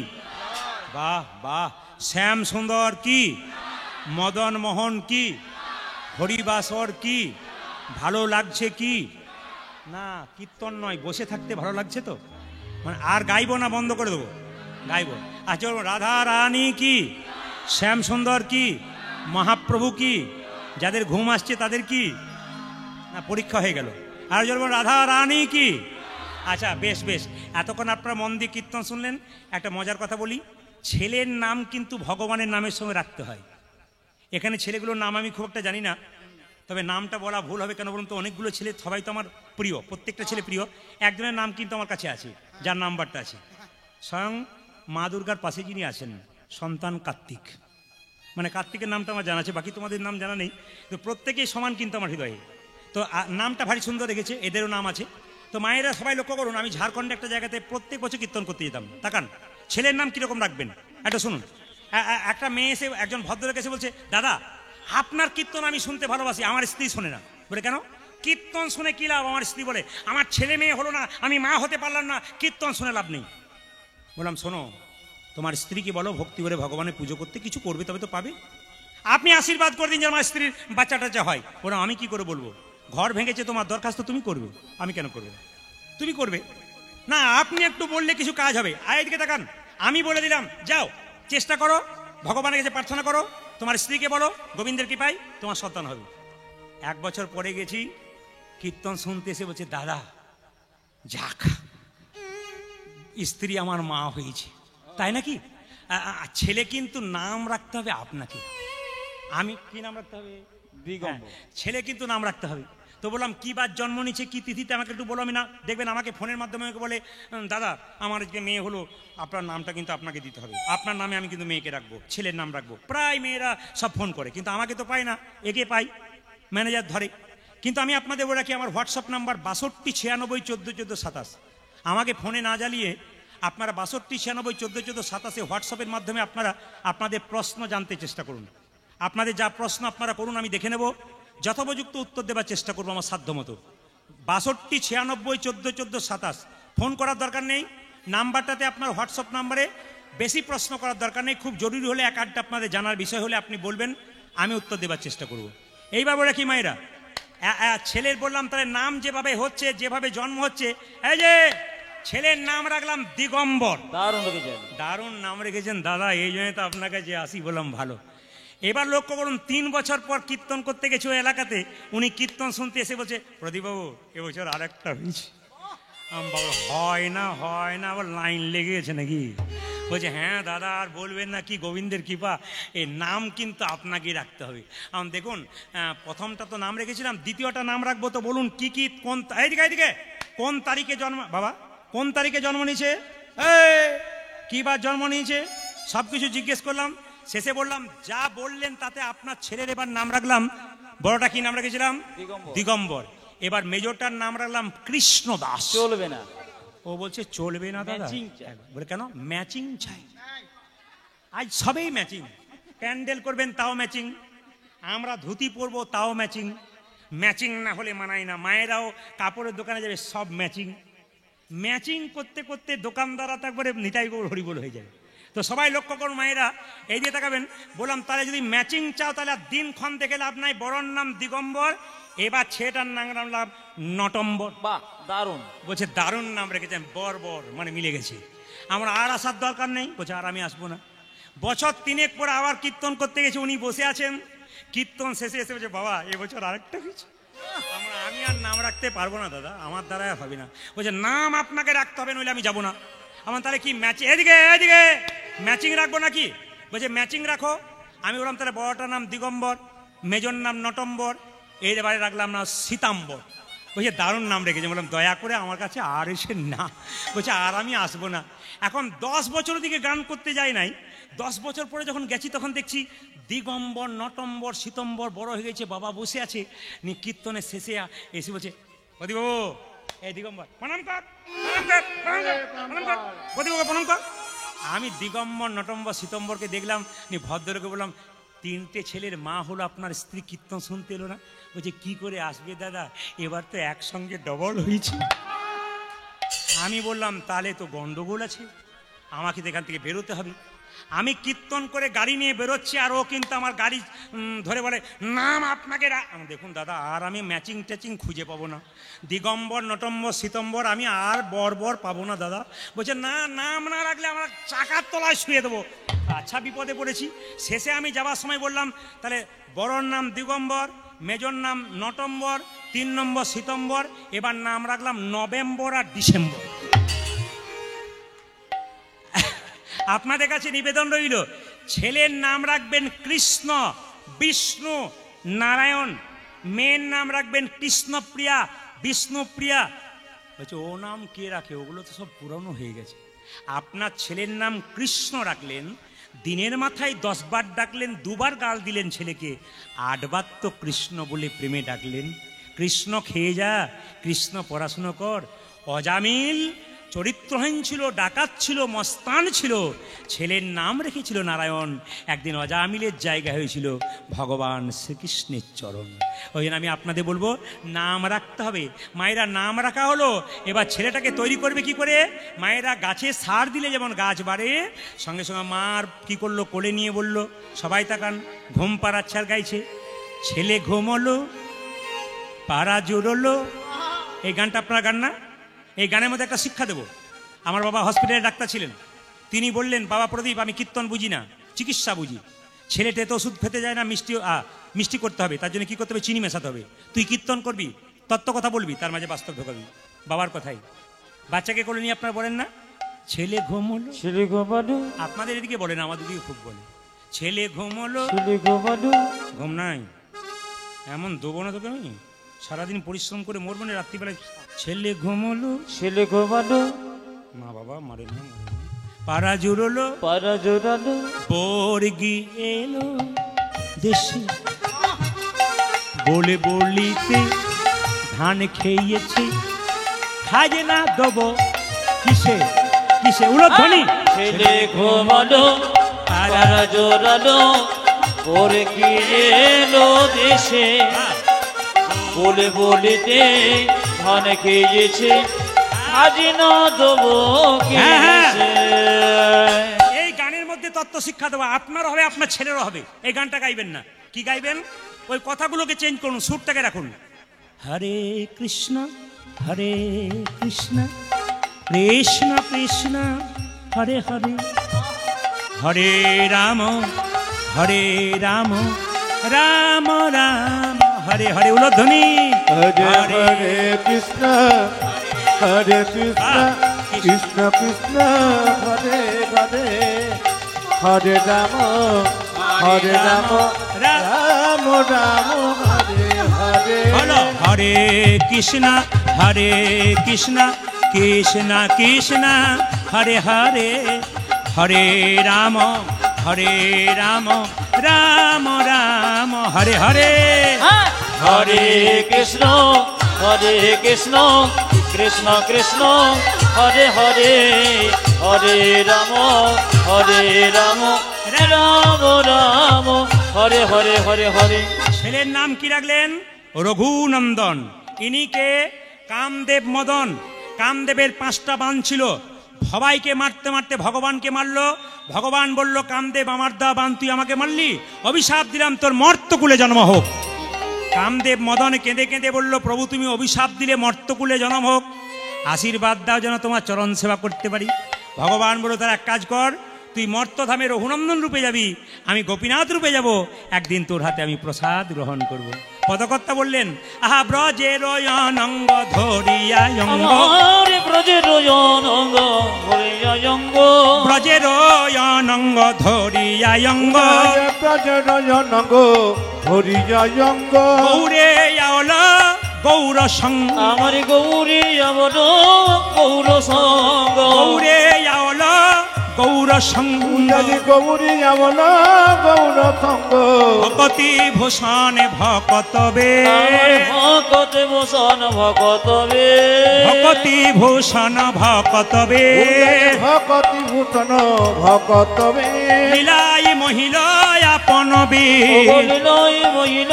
বাহ বাহ, শ্যাম সুন্দর কি, মদন মোহন কি, হরিবাসর কি, ভালো লাগছে কি? না কীর্তন নয়, বসে থাকতে ভালো লাগছে তো, মানে আর গাইবো না, বন্ধ করে দেবো, গাইবো। আচ্ছা, রাধা রানী কি, শ্যাম সুন্দর কি, মহাপ্রভু কি, যাদের ঘুম আসছে তাদের কি? না পরীক্ষা হয়ে গেল। আর যদি রাধা রানী কি? আচ্ছা বেশ বেশ, এতক্ষণ আপনারা মন দিয়ে কীর্তন শুনলেন। একটা মজার কথা বলি, ছেলের নাম কিন্তু ভগবানের নামের সঙ্গে রাখতে হয়। এখানে ছেলেগুলোর নাম আমি খুব একটা জানি না, তবে নামটা বলা ভুল হবে, কেন বলুন তো, অনেকগুলো ছেলে, সবাই তো আমার প্রিয়, প্রত্যেকটা ছেলে প্রিয়। একজনের নাম কিন্তু আমার কাছে আছে, যার নাম্বারটা আছে, স্বয়ং মা দুর্গার পাশে যিনি আছেন, সন্তান কার্তিক। মানে কার্তিকের নামটা আমার জানা আছে, বাকি তোমাদের নাম জানা নেই। তো প্রত্যেকেই সমান কিন্তু আমার হৃদয়ে। তো নামটা ভারী সুন্দর রেখেছে, এদেরও নাম আছে। তো মায়েরা সবাই লক্ষ্য করুন, আমি ঝাড়খণ্ডে একটা জায়গাতে প্রত্যেক বছর কীর্তন করতে যেতাম। তাকান ছেলের নাম কীরকম রাখবেন একটা শুনুন। একটা মেয়ে এসে, একজন ভদ্রলোক এসে বলছে, দাদা আপনার কীর্তন আমি শুনতে ভালোবাসি, আমার স্ত্রী শোনে না। বলে কেন? কীর্তন শুনে কী লাভ? আমার স্ত্রী বলে, আমার ছেলে মেয়ে হলো না, আমি মা হতে পারলাম না, কীর্তন শুনে লাভ নেই। বললাম, শোনো, তোমার স্ত্রীকে বলো ভক্তি করে ভগবানের পুজো করতে, কিছু করবে তবে তো পাবে। আপনি আশীর্বাদ করে দিন যে আমার স্ত্রীর বাচ্চা টাচ্চা হয়। বললাম, আমি কি করে বলবো? ঘর ভেঙেছে, তোমার দরখাস্ত তুমি করবে, আমি কেন করবো? তুমি করবে না, আপনি একটু বললে কিছু কাজ হবে। এদিকে তাকান, আমি বলে দিলাম, যাও চেষ্টা করো, ভগবানের কাছে প্রার্থনা করো, তোমার স্ত্রীকে বলো গোবিন্দের কৃপায় তোমার সন্তান হবে। 1 বছর পরে গেছি, কীর্তন শুনতে এসে বলছে, দাদা যাক, স্ত্রী আমার মা হয়েছে। তাই নাকি? ছেলে কিন্তু নাম রাখতে হবে আপনাকে। আমি কি নাম রাখতে হবে?
দিগম্বর।
ছেলে কিন্তু নাম রাখতে হবে। তো বললাম, কি বার জন্ম নিচ্ছে, কি তিথিতে, আমাকে একটু বলো। আমি না, দেখবেন আমাকে ফোনের মাধ্যমে আমাকে বলে, দাদা আমার যে মেয়ে হলো, আপনার নামটা কিন্তু আপনাকে দিতে হবে, আপনার নামে আমি কিন্তু মেয়েকে রাখবো, ছেলের নাম রাখবো। প্রায় মেয়েরা সব ফোন করে, কিন্তু আমাকে তো পাই না, একে পাই, ম্যানেজার ধরে। কিন্তু আমি আপনাদের বলে রাখি, আমার হোয়াটসঅ্যাপ নাম্বার 62 96 14 14 27। আমাকে ফোনে না জ্বালিয়ে আপনারা 62 96 14 14 27 হোয়াটসঅ্যাপের মাধ্যমে আপনারা আপনাদের প্রশ্ন জানতে চেষ্টা করুন। আপনাদের যা প্রশ্ন আপনারা করুন, আমি দেখে নেব, যথোপযুক্ত উত্তর দেওয়ার চেষ্টা করবো আমার সাধ্য মতো। 62 96 14 14 27 ফোন করার দরকার নেই। নাম্বারটাতে আপনার হোয়াটসঅ্যাপ নাম্বারে বেশি প্রশ্ন করার দরকার নেই। খুব জরুরি হলে 1-8টা আপনাদের জানার বিষয় হলে আপনি বলবেন, আমি উত্তর দেওয়ার চেষ্টা করব। এইবার বলে কি মায়েরা, ছেলের বললাম তাহলে নাম যেভাবে হচ্ছে, যেভাবে জন্ম হচ্ছে, এই যে ছেলের নাম রাখলাম দিগম্বর।
দারুণ রেখেছেন,
দারুণ নাম রেখেছেন দাদা, এই জন্য তো আপনার কাছে আসি, বললাম ভালো। এবার লক্ষ্য করুন, 3 বছর পর কীর্তন করতে গেছে ওই এলাকাতে, উনি কীর্তন শুনতে এসে বলছে, প্রদীপবাবু এবছর আরেকটা হয়েছে। আমি বাবু, হয় না আবার লাইন লেগে গেছে নাকি? বলছে, হ্যাঁ দাদা আর বলবেন না, কি গোবিন্দের কৃপা, এই নাম কিন্তু আপনাকেই রাখতে হবে। দেখুন, প্রথমটা তো নাম রেখেছিলাম, দ্বিতীয়টা নাম রাখবো, তো বলুন কি কি, কোন এইদিকে কোন তারিখে জন্ম, বাবা কোন তারিখে জন্ম নিয়েছে, কি বার জন্ম নিয়েছে, সব কিছু জিজ্ঞেস করলাম। শেষে বললাম, যা বললেন তাতে আপনার ছেলের এবার নাম রাখলাম, বড়টা কি নাম রেখেছিলাম? দিগম্বর। এবার মেজরটার নাম রাখলাম কৃষ্ণ দাস।
চলবে না।
ও বলছে চলবে না দাদা।
ম্যাচিং চাই।
বলে কেন? ম্যাচিং চাই। আজ সবেই ম্যাচিং, প্যান্ডেল করবেন তাও ম্যাচিং, আমরা ধুতি পরবো তাও ম্যাচিং, ম্যাচিং না হলে মানায় না। মায়েরাও কাপড়ের দোকানে যাবে, সব ম্যাচিং। ম্যাচিং করতে করতে দোকানদাররা তো একবারে নিতাই গৌর হরিবোল হয়ে যাবে। তো সবাই লক্ষ্য করুন মায়েরা, এই দিয়ে তাকাবেন। বললাম, তাহলে যদি ম্যাচিং চাও তাহলে দিনক্ষণ দেখে লাভ নাই, বড়র নাম দিগম্বর, এবার ছেলেটার নাম রাখলাম নটম্বর।
বাহ, দারুণ।
বলছে দারুণ নাম রেখেছেন, বর মানে মিলে গেছে, আমার আর আসার দরকার নেই। বলছে আর আমি আসবো না। বছর 3 পর আবার কীর্তন করতে গেছে, উনি বসে আছেন, কীর্তন শেষে এসে বলছে, বাবা এবছর আরেকটা হয়েছে। আমি আর নাম রাখতে পারবো না দাদা, আমার দ্বারা হবে না। বলছে নাম আপনাকে রাখতে হবে, নইলে আমি যাবো না। আমার তাহলে কি ম্যাচিং, এদিকে ম্যাচিং রাখবো নাকি? বলছে ম্যাচিং রাখো। আমি বললাম তাহলে বড়টার নাম দিগম্বর, মেজর নাম নটম্বর, এই এবারে রাখলাম না সীতাম্বর। বলছে দারুণ নাম রেখেছে। বললাম দয়া করে আমার কাছে আর এসে না। বলছে আর আমি আসবো না। এখন 10 বছর দিকে গান করতে যাই নাই, 10 বছর পরে যখন গেছি তখন দেখছি দিগম্বর, নটম্বর, সীতম্বর বড় হয়ে গেছে, বাবা বসে আছে। কীর্তনের শেষে এসে বলছে, প্রদীপবাবু এই দিগম্বর প্রণাম কর, প্রদীপবাবু প্রণাম কর। আমি দিগম্বর, নটম্বর, সীতম্বরকে দেখলাম, ভদ্রলোকে বললাম, 3টে ছেলের মা হলো, আপনার স্ত্রী কীর্তন শুনতে এলো না? বলছে কি করে আসবে দাদা, এবার তো একসঙ্গে ডবল হয়েছে। আমি বললাম তাহলে তো গন্ডগোল আছে, আমাকে তো এখান থেকে বেরোতে হবে। আমি কীর্তন করে গাড়ি নিয়ে বেরোচ্ছি, আর ও কিন্তু আমার গাড়ি ধরে বলে নাম আপনাকে দেখুন দাদা, আর আমি ম্যাচিং ট্যাচিং খুঁজে পাবো না, দিগম্বর, নটম্বর, সীতম্বর আমি আর বর পাবো না দাদা। বলছে না, নাম না রাখলে আমরা চাকার তলায় শুয়ে দেবো। আচ্ছা, বিপদে পড়েছি। শেষে আমি যাবার সময় বললাম, তাহলে বড়র নাম দিগম্বর, মেজর নাম নটম্বর, 3 নম্বর সীতম্বর, এবার নাম রাখলাম নভেম্বর আর ডিসেম্বর। আপনাদের কাছে নিবেদন রইল, ছেলের নাম রাখবেন কৃষ্ণ, বিষ্ণু, নারায়ণ, মেয়ের নাম রাখবেন কৃষ্ণপ্রিয়া, বিষ্ণুপ্রিয়া। বলছে ও নাম কে রাখে, ওগুলো তো সব পুরনো হয়ে গেছে। আপনার ছেলের নাম কৃষ্ণ রাখলেন, দিনের মাথায় 10 বার ডাকলেন, 2 বার গাল দিলেন ছেলেকে, 8 বার তো কৃষ্ণ বলে প্রেমে ডাকলেন। কৃষ্ণ খেয়ে যা, কৃষ্ণ পড়াশুনো কর। অজামিল চরিত্রহীন ছিল, ডাকাত ছিল, মস্তান ছিল, ছেলের নাম রেখেছিল নারায়ণ। একদিন অজামিলের জায়গা হয়েছিল ভগবান শ্রীকৃষ্ণের চরণ। ওই জন্য আমি আপনাদের বলবো নাম রাখতে হবে। মায়েরা নাম রাখা হলো, এবার ছেলেটাকে তৈরি করবে কি করে? মায়েরা গাছে সার দিলে যেমন গাছ বাড়ে, সঙ্গে সঙ্গে মার কি করলো, কোলে নিয়ে বলল, সবাই তাকান, ঘুম পাড়াচ্ছে আর গাইছে, ছেলে ঘুমলো পাড়া জোড়লো। এই গানটা আপনারা গান না? এই গানের মধ্যে একটা শিক্ষা দেব। আমার বাবা হসপিটালে ডাক্তার ছিলেন, তিনি বললেন, বাবা প্রদীপ আমি কীর্তন বুঝি না, চিকিৎসা বুঝি। ছেলেটে তো ওষুধ খেতে যায় না, মিষ্টি করতে হবে, তার জন্য কি করতে হবে, চিনি মেশাতে হবে। তুই কীর্তন করবি, তত্ত্ব কথা বলবি, তার মাঝে বাস্তব ঢোকাবি। বাবার কথাই বাচ্চাকে কোলে নিয়ে আপনারা বলেন না, ছেলে ঘুমলো,
ছেলে ঘুমালো,
আপনাদের এদিকে বলেন, আমাদের দিকে খুব বলে, ছেলে ঘুমলো,
ছেলে ঘুমালো।
ঘুম নাই এমন দেবো না তোকে আমি, সারাদিন পরিশ্রম করে মরবো না, রাত্রিবেলায় ছেলে ঘুমলো,
ছেলে ঘুমালো,
মা বাবা মারে না, পাড়া জুড়লো,
পাড়া জোড়ালো,
বর্গি এলো দেশে, বলে বলিতে ধান খেয়েছি, খাজনা দেবো কিসে কিসে, উলধ্বনি।
ছেলে ঘুমালো, পাড়া জোড়ালো, ওরে কি এলো দেশে, বলে বলিতে ধান খেয়েছে, আজি না দেবো কিসে।
এই গানের মধ্যে তত্ত্ব শিক্ষা দেবো, আপনার হবে, আপনার ছেলেরও হবে। এই গানটা গাইবেন না, কি গাইবেন, ওই কথাগুলোকে চেঞ্জ করুন, সুরটাকে রাখুন। হরে কৃষ্ণ হরে কৃষ্ণ কৃষ্ণ কৃষ্ণ হরে হরে, হরে রাম হরে রাম রাম রাম হরে হরে, উলধ্বনি।
হরে হরে কৃষ্ণ হরে কৃষ্ণ কৃষ্ণ কৃষ্ণ হরে হরে, হরে রাম রাম রাম হরে হরে।
বলো হরে কৃষ্ণ কৃষ্ণ কৃষ্ণ হরে হরে, হরে রাম রাম রাম হরে হরে।
হরে কৃষ্ণ কৃষ্ণ কৃষ্ণ হরে হরে, হরে রাম রাম রাম হরে হরে হরে হরে।
ছেলের নাম কি রাখলেন? রঘুনন্দন। ইনিকে কামদেব মদন, কামদেবের 5টা বাণ ছিল, সবাইকে মারতে মারতে ভগবানকে মারলো। ভগবান বলল, কামদেব আমার দা বাণ তুই আমাকে মারলি, অভিশাপ দিলাম তোর মর্তকুলে জন্ম হোক। কামদেব মদন কেঁদে কেঁদে বলল, প্রভু তুমি অভিশাপ দিলে মর্তকুলে জন্ম হোক, আশীর্বাদ দাও যেন তোমার চরণ সেবা করতে পারি। ভগবান বলল, তার এক কাজ কর, তুই মর্তধামে রঘুনন্দন রূপে যাবি, আমি গোপীনাথ রূপে যাব, একদিন তোর হাতে আমি প্রসাদ গ্রহণ করব। পদকর্তা বললেন, আহা ব্রজের অনঙ্গ ধরিয়া অঙ্গ,
ব্রজের অনঙ্গ ধরিয়া অঙ্গ,
ব্রজের অনঙ্গ ধরিয়া অঙ্গ,
ব্রজের অনঙ্গ ধরিয়া অঙ্গ,
গৌরে আওল গৌর সঙ্গ,
আমার গৌরী আমার গৌর সঙ্গ,
গৌরে আওল গৌর সঙ্গ,
গৌরী আমল গৌর সঙ্গ,
ভকতি ভূষণ ভকতবে,
ভকত ভূষণ ভকতবে,
ভকতি ভূষণ ভকতবে,
ভকতি ভূষণ ভকতবে,
লীলাই মহিলয় আপনবে,
লীলাই মহিল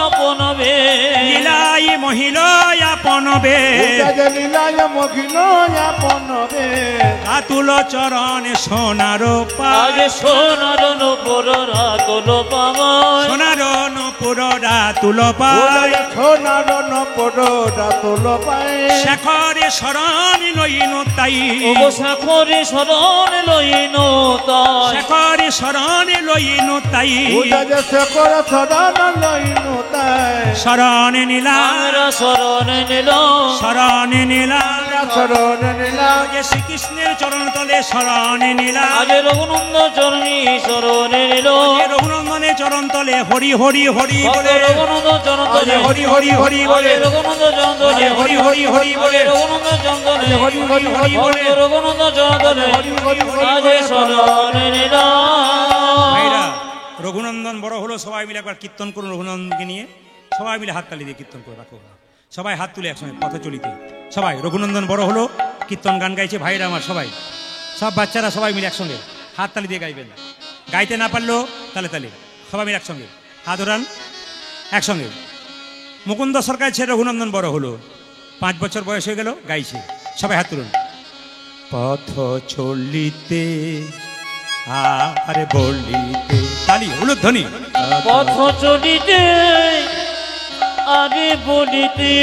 আপনবে,
লীলাই মহিলয় আপনবে,
লীলায় মহিল আপনবে,
কাতুল চরণে সোনার
আজ সোনার নূপুর রাতুল পামায়,
সোনার নূপুর রাতুল পায়,
সোনার নপর রাতুল পায়,
শেখরে শরণ লইন তাই,
শেখরে শরণ লইন তাই,
শেখরে শরণ লইন তাই,
শেখর শরণ লইন তাই,
শরণ নীলা
আমরা শরণ নিল,
শরণ নীলা
শরণ নিলাম
যে শ্রীকৃষ্ণের চরণ তলে শরণে নিলাম
আজ রঘুনন্দ চরণী শরণে নিল
যে রঘুনন্দনের চরণ তলে হরি হরি হরি
ভক্ত
বলে
রঘুনন্দ চরণ তলে
হরি হরি হরি বলে
রঘুনন্দ চরণ তলে
হরি হরি হরি বলে
রঘুনন্দ চরণ তলে
হরি হরি হরি
বলে
ভক্ত রঘুনন্দ চরণ তলে আজ শরণে নিল
ভাইরা রঘুনন্দন বড় হলো সবাই মিলে একবার কীর্তন করুন রঘুনন্দনকে নিয়ে সবাই মিলে হাততালি দিয়ে কীর্তন করে রাখো সবাই হাত তুলে একসঙ্গে পথ চলিতে সবাই রঘুনন্দন বড় হলো কীর্তন গান গাইছে ভাইরা আমার সবাই সব বাচ্চারা সবাই মিলে একসঙ্গে হাততালি দিয়ে গাইবেন গাইতে না পারলেও তালে তালে সবাই মিলে একসঙ্গে হাত ওড়ান একসঙ্গে মুকুন্দ সরকার ছেলে রঘুনন্দন বড় হলো 5 বছর বয়স হয়ে গেল গাইছে সবাই হাত তুলুন পথ চলিতে আরে বলিতে তালি হলুদ ধ্বনি
পথ চলিতে আরে বলিতে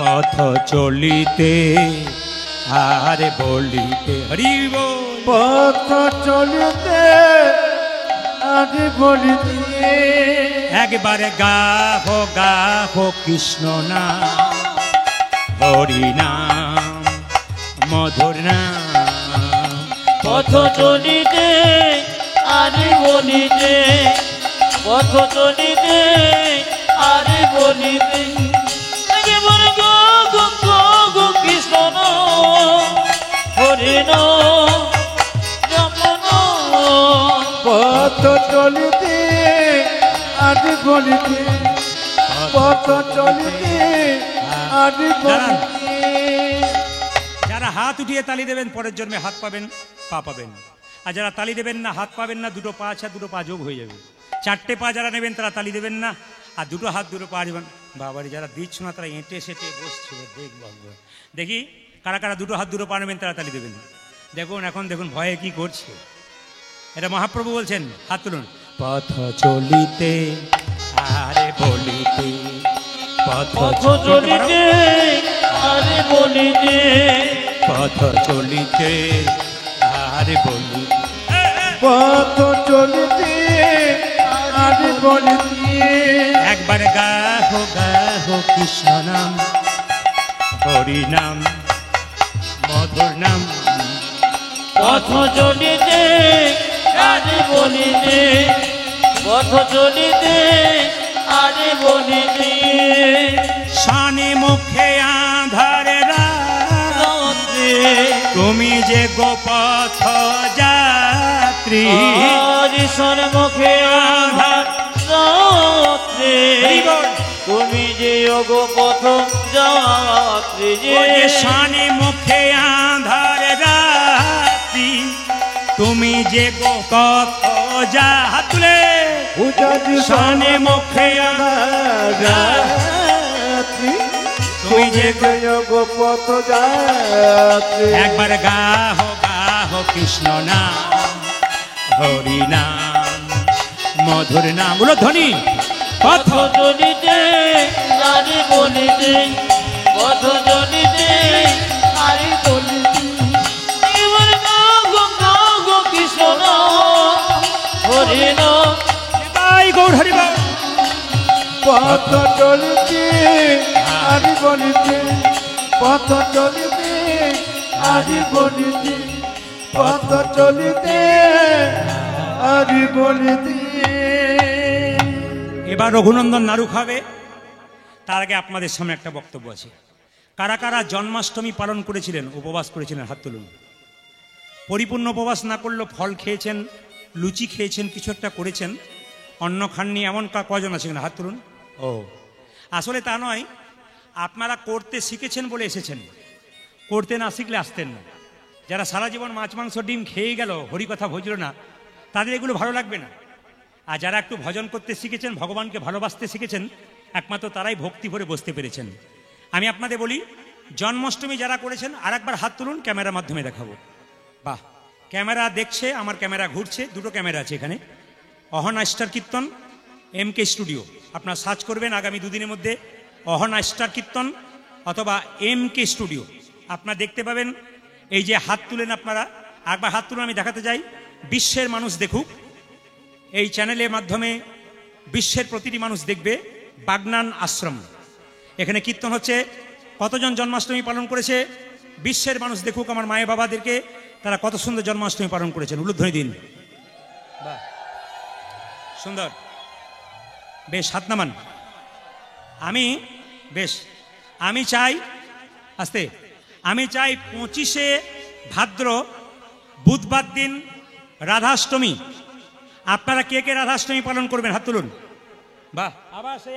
পথ চলিতে আরে বলিতে হরি বল
পথ চলিতে আজ বলিতে
একবারে গাহো কৃষ্ণ নাম হরি নাম মধুর নাম
পথ চলিতে আরে বলিতে পথ চলিতে আরে বলিতে কেবল গো গো গো গো কৃষ্ণ হরি যমন
পথ চলিতে আজ বলিতে পথ চলিতে আজ বলিতে
যারা হাত উঠিয়ে তালি দেবেন পরের জন্মে হাত পাবেন পা পাবেন আর যারা তালি দেবেন না হাত পাবেন না দুটো পা আছে দুটো পা যোগ হয়ে যাবে 4টে পা যারা নেবেন তারা তালি দেবেন না আর দুটো হাত দুটো পা দেবেন বাবারে যারা দিচ্ছ না তারা এঁটে সেটে বসছিল দেখ বাবা দেখি কারা কারা দুটো হাত দুটো পা নেবেন তারা তালি দেবেন দেখুন এখন দেখুন ভয়ে কি করছে এটা মহাপ্রভু বলছেন হাত তুলুন পথ চলিতে আরে বলিতে
পথ চলিতে আরে বলিতে
পথ চলিতে আরে বলিতে
পথ চলিতে আজ বলিতে
একবার গাহো কৃষ্ণ নাম হরি নাম মধুর নাম
পথ চলিতে আরে বলিতে পথ চলিতে আরে বলিতে
শানে মুখে আধার রাত্রি তুমি যে গোপথ যাত্রী
হরিশন মুখে আধার রাত্রে তুমি যে যোগ পথ যাত্রী
ও যে শানে মুখে আধার রাত্রি তুমি যে গোপথ যাত্রী শানে মুখে
যাত্রী
তুমি যে
গোপথ যাত্রী
একবার গাহো কৃষ্ণ নাম হরি নাম মধুর নাম বলো ধ্বনি পথ
পথ চলিতে আরে বলিতে পথ চলিতে আরে বলিতে এবার গো গো গো কৃষ্ণ হরি
তাই গৌর হরি বল
পথ চলিতে আজ বলিতে পথ চলিতে আজ বলিতে পথ চলিতে আজ বলিতে
এবার রঘুনন্দন নাড়ু খাবে তার আগে আপনাদের সামনে একটা বক্তব্য আছে কারা কারা জন্মাষ্টমী পালন করেছিলেন উপবাস করেছিলেন হাত তুলুন পরিপূর্ণ উপবাস না করলেও ফল খেয়েছেন লুচি খেয়েছেন কিছু একটা করেছেন অন্ন খাননি এমন কজন আছে হাত তুলুন ও আসলে তা নয় আপনারা করতে শিখেছেন বলে এসেছেন করতে না শিখলে আসতেন না যারা সারা জীবন মাছ মাংস ডিম খেয়ে গেল হরিকথা ভজল না তাদের এগুলো ভালো লাগবে না আর যারা একটু ভজন করতে শিখেছেন ভগবানকে ভালোবাসতে শিখেছেন একমাত্র তারাই ভক্তি ভরে বসতে পেরেছেন আমি আপনাদের বলি জন্মাষ্টমী যারা করেছেন আর একবার হাত তুলুন ক্যামেরার মাধ্যমে দেখাবো বাহ ক্যামেরা দেখছে আমার ক্যামেরা ঘুরছে দুটো ক্যামেরা আছে এখানে অহনা স্টার কীর্তন MK স্টুডিও আপনারা সার্চ করবেন আগামী দুদিনের মধ্যে অহনা স্টার কীর্তন অথবা MK স্টুডিও আপনারা দেখতে পাবেন এই যে হাত তুলেন আপনারা একবার হাত তুলুন আমি দেখাতে চাই বিশ্বের মানুষ দেখুক এই চ্যানেলের মাধ্যমে বিশ্বের প্রতিটি মানুষ দেখবে বাগনান আশ্রম এখানে কীর্তন হচ্ছে কতজন জন্মাষ্টমী পালন করেছে? বিশ্বের মানুষ দেখুক আমার মায়ের বাবাদেরকে, তারা কত সুন্দর জন্মাষ্টমী পালন করেছেন। উলুধ্বনি দিন। বাহ, সুন্দর, বেশ, হাত নামান। আমি চাই আস্তে, আমি চাই 25শে ভাদ্র বুধবার দিন রাধাষ্টমী। আপনারা কে কে রাধাষ্টমী পালন করবেন? হাত তুলুন। বাহ, আবার সেই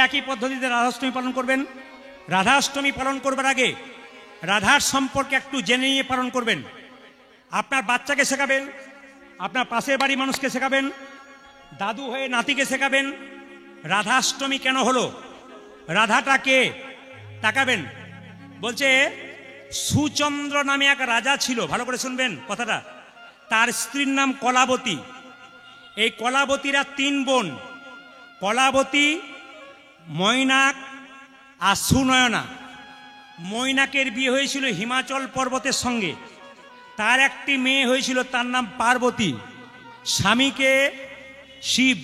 একই পদ্ধতিতে রাধাষ্টমী পালন করবেন। রাধাষ্টমী পালন করবার আগে রাধার সম্পর্কে একটু জেনে নিয়ে পালন করবেন। আপনার বাচ্চাকে শেখাবেন, আপনার পাশের বাড়ির মানুষকে শেখাবেন, দাদু হয়ে নাতিকে শেখাবেন রাধাষ্টমী কেন হলো, রাধাটা কে, তাকাবেন। বলছে সুচন্দ্র নামে এক রাজা ছিল, ভালো করে শুনবেন কথাটা। তার স্ত্রীর নাম কলাবতী। এই কলাবতীরা 3 বোন, কলাবতী, মৈনাক আর সুনয়না। মৈনাকের বিয়ে হয়েছিল হিমাচল পর্বতের সঙ্গে, তার একটি মেয়ে হয়েছিল, তার নাম পার্বতী, স্বামীকে শিব।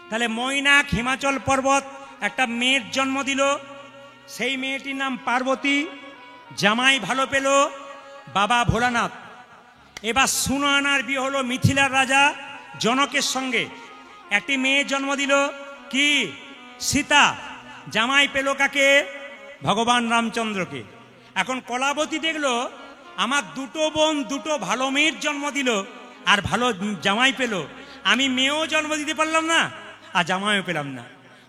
তাহলে মৈনাক হিমাচল পর্বত একটা মেয়ের জন্ম দিল, সেই মেয়েটির নাম পার্বতী। জামাই ভালো পেল বাবা ভোলানাথ। এবার সুনয়নার বিয়ে হলো মিথিলার রাজা জনকের সঙ্গে, একটি মেয়ে জন্ম দিল, কি, সীতা। জামাই পেল কাকে? ভগবান রামচন্দ্রকে। এখন কলাবতী দেখলো আমার 2 বোন 2 ভালো মেয়ের জন্ম দিল আর ভালো জামাই পেল, আমি মেয়েও জন্ম দিতে পারলাম না আর জামাইও পেলাম না।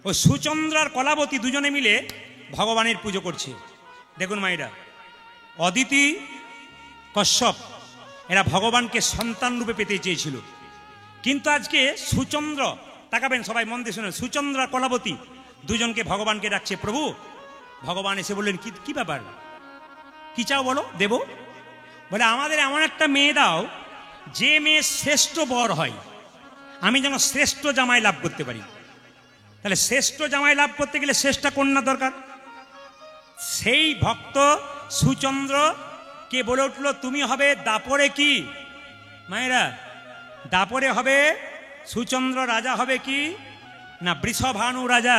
ওই সুচন্দ্র আর কলাবতী দুজনে মিলে ভগবানের পুজো করছে। দেখুন মায়েরা, অদিতি, কশ্যপ এরা ভগবানকে সন্তান রূপে পেতে চেয়েছিল, কিন্তু আজকে সুচন্দ্র, তাকাবেন সবাই মন দিয়ে শুনে, সুচন্দ্র আর কলাবতী দুজনকে ভগবানকে ডাকছে প্রভু। ভগবান এসে বললেন কি ব্যাপার, কি চাও বলো, দেব। বলে আমাদের এমন একটা মেয়ে দাও যে মেয়ে শ্রেষ্ঠ বর হয়, আমি যেন শ্রেষ্ঠ জামাই লাভ করতে পারি। তাহলে শ্রেষ্ঠ জামাই লাভ করতে গেলে শ্রেষ্ঠ কন্যা দরকার। সেই ভক্ত সুচন্দ্র কে বলে উঠল, তুমি হবে দাপরে, কি মায়েরা, দাপরে হবে সুচন্দ্র, রাজা হবে কি না বৃষভানু রাজা,